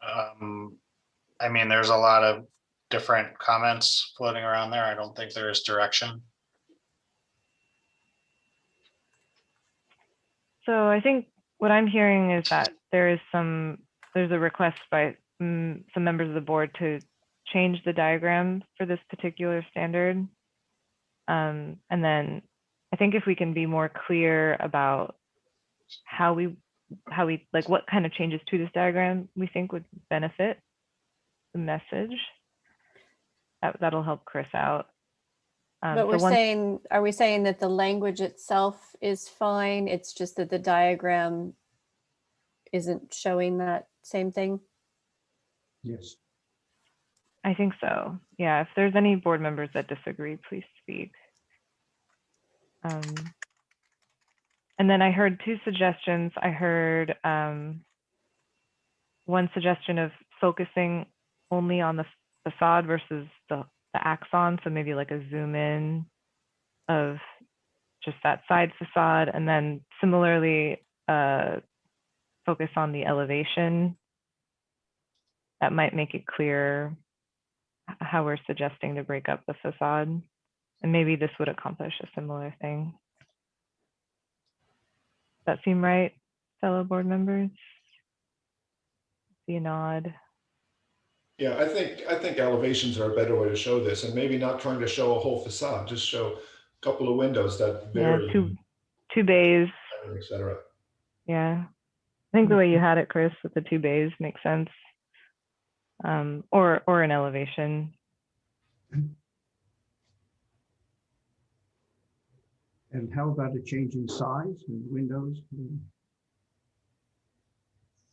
I mean, there's a lot of different comments floating around there. I don't think there is direction. So I think what I'm hearing is that there's a request by some members of the board to change the diagram for this particular standard. And then I think if we can be more clear about how we like what kind of changes to this diagram we think would benefit the message, that'll help Chris out. But we're saying, are we saying that the language itself is fine? It's just that the diagram isn't showing that same thing? Yes. I think so. Yeah, if there's any board members that disagree, please speak. And then I heard two suggestions. I heard one suggestion of focusing only on the facade versus the axon. So maybe like a zoom in of just that side facade. And then similarly, focus on the elevation. That might make it clear how we're suggesting to break up the facade. And maybe this would accomplish a similar thing. Does that seem right, fellow board members? See a nod. Yeah, I think elevations are a better way to show this, and maybe not trying to show a whole facade, just show a couple of windows that vary. Yeah, two bays, etc. Yeah, I think the way you had it, Chris, with the two bays makes sense. Or an elevation. And how about a change in size and windows?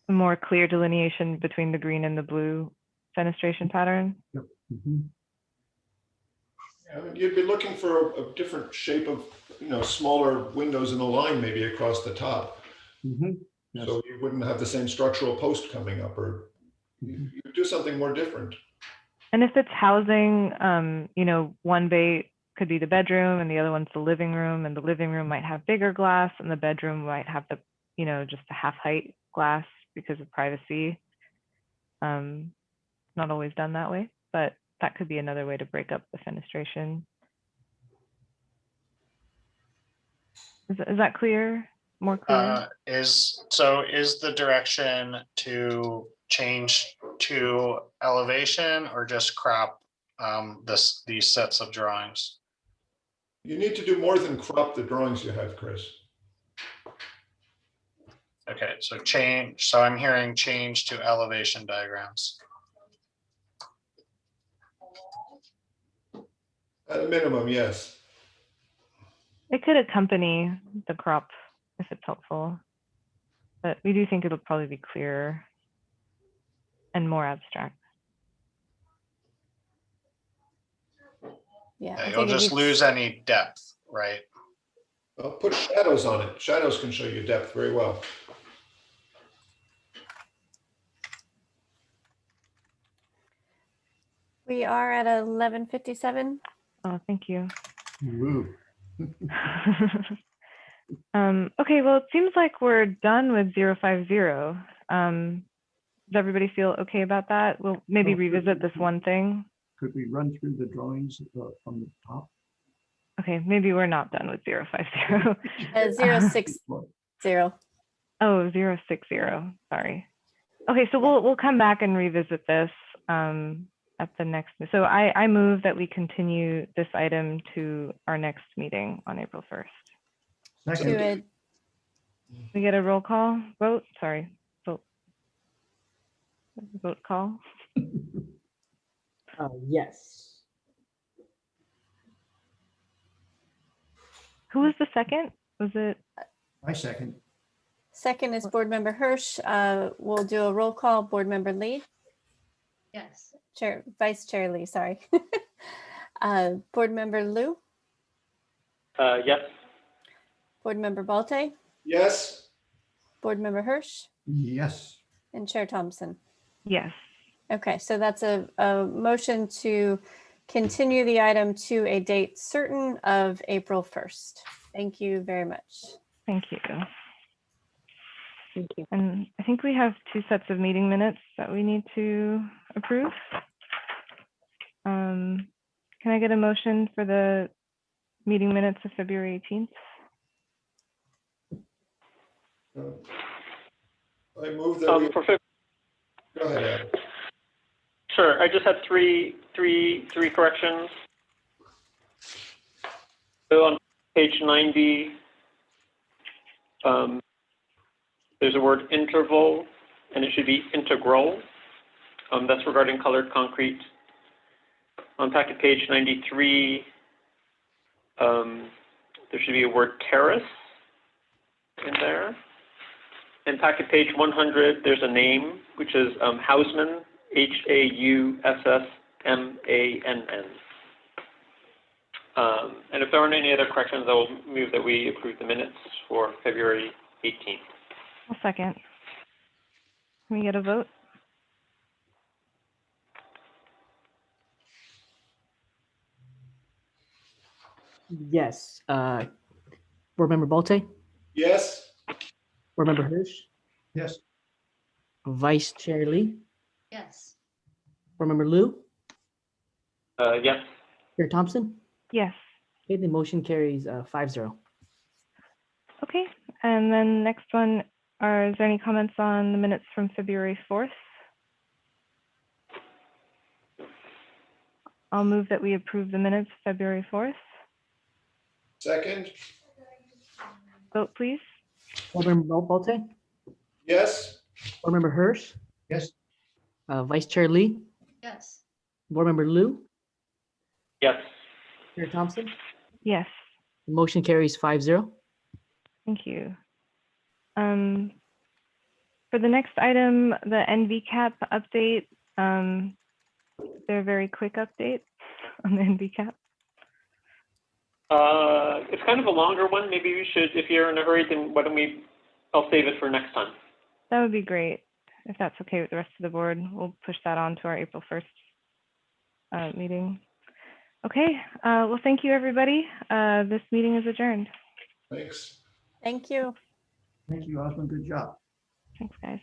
A more clear delineation between the green and the blue fenestration pattern. Yep. Mm-hmm. I mean, you'd be looking for a different shape of, smaller windows in a line maybe across the top. Mm-hmm. Yes. So you wouldn't have the same structural post coming up, or you do something more different. And if it's housing, one bay could be the bedroom and the other one's the living room, and the living room might have bigger glass and the bedroom might have the, just a half height glass because of privacy. Not always done that way, but that could be another way to break up the fenestration. Is that clear? More clear? Is the direction to change to elevation or just crop these sets of drawings? You need to do more than crop the drawings you have, Chris. Okay, so I'm hearing change to elevation diagrams. At a minimum, yes. It could accompany the crop if it's helpful, but we do think it'll probably be clearer and more abstract. Yeah, You'll just lose any depth, right? Well, put shadows on it. Shadows can show you depth very well. We are at 11:57. Oh, thank you. Woo. Okay, well, it seems like we're done with 050. Does everybody feel okay about that? We'll maybe revisit this one thing. Could we run through the drawings from the top? Okay, maybe we're not done with 050. 060. Oh, 060. Sorry. Okay, so we'll come back and revisit this at the next. So I move that we continue this item to our next meeting on April 1st. Second. We get a roll call vote. Sorry, vote call. Yes. Who was the second? Was it? I second. Second is Board Member Hirsch. We'll do a roll call. Board Member Lee. Yes. Vice Chair Lee, sorry. Board Member Liu. Yes. Board Member Balte. Yes. Board Member Hirsch. Yes. And Chair Thompson. Yes. Okay, so that's a motion to continue the item to a date certain of April 1st. Thank you very much. Thank you. Thank you. And I think we have 2 sets of meeting minutes that we need to approve. Can I get a motion for the meeting minutes of February 18th? I move that we... For Go ahead, Adam. Sure. I just had three corrections. So on page 90, there's a word interval, and it should be integral. That's regarding colored concrete. On packet page 93, there should be a word terrace in there. In packet page 100, there's a name, which is Hausmann, Haussmann. And if there aren't any other corrections, I will move that we approve the minutes for February 18th. I'll second. Can we get a vote? Yes. Board Member Bolte, Yes. Board Member Hirsch, Yes. Vice Chair Lee, Yes. Board Member Liu, Yes. Chair Thompson. Yes. Okay, the motion carries 5-0. Okay, and then next one, is there any comments on the minutes from February 4th? I'll move that we approve the minutes February 4th. Second. Vote, please. Board Member Bolte, Yes. Board Member Hirsch, Yes. Vice Chair Lee, Yes. Board Member Liu, Yes. Chair Thompson. Yes. The motion carries 5-0. Thank you. For the next item, the NVCAP update, they're very quick updates on the NVCAP. It's kind of a longer one. Maybe we should, if you're in a hurry, then why don't we, I'll save it for next time. That would be great. If that's okay with the rest of the board, we'll push that on to our April 1st meeting. Okay, well, thank you, everybody. This meeting is adjourned. Thanks. Thank you. Thank you, Osmond. Good job. Thanks, guys.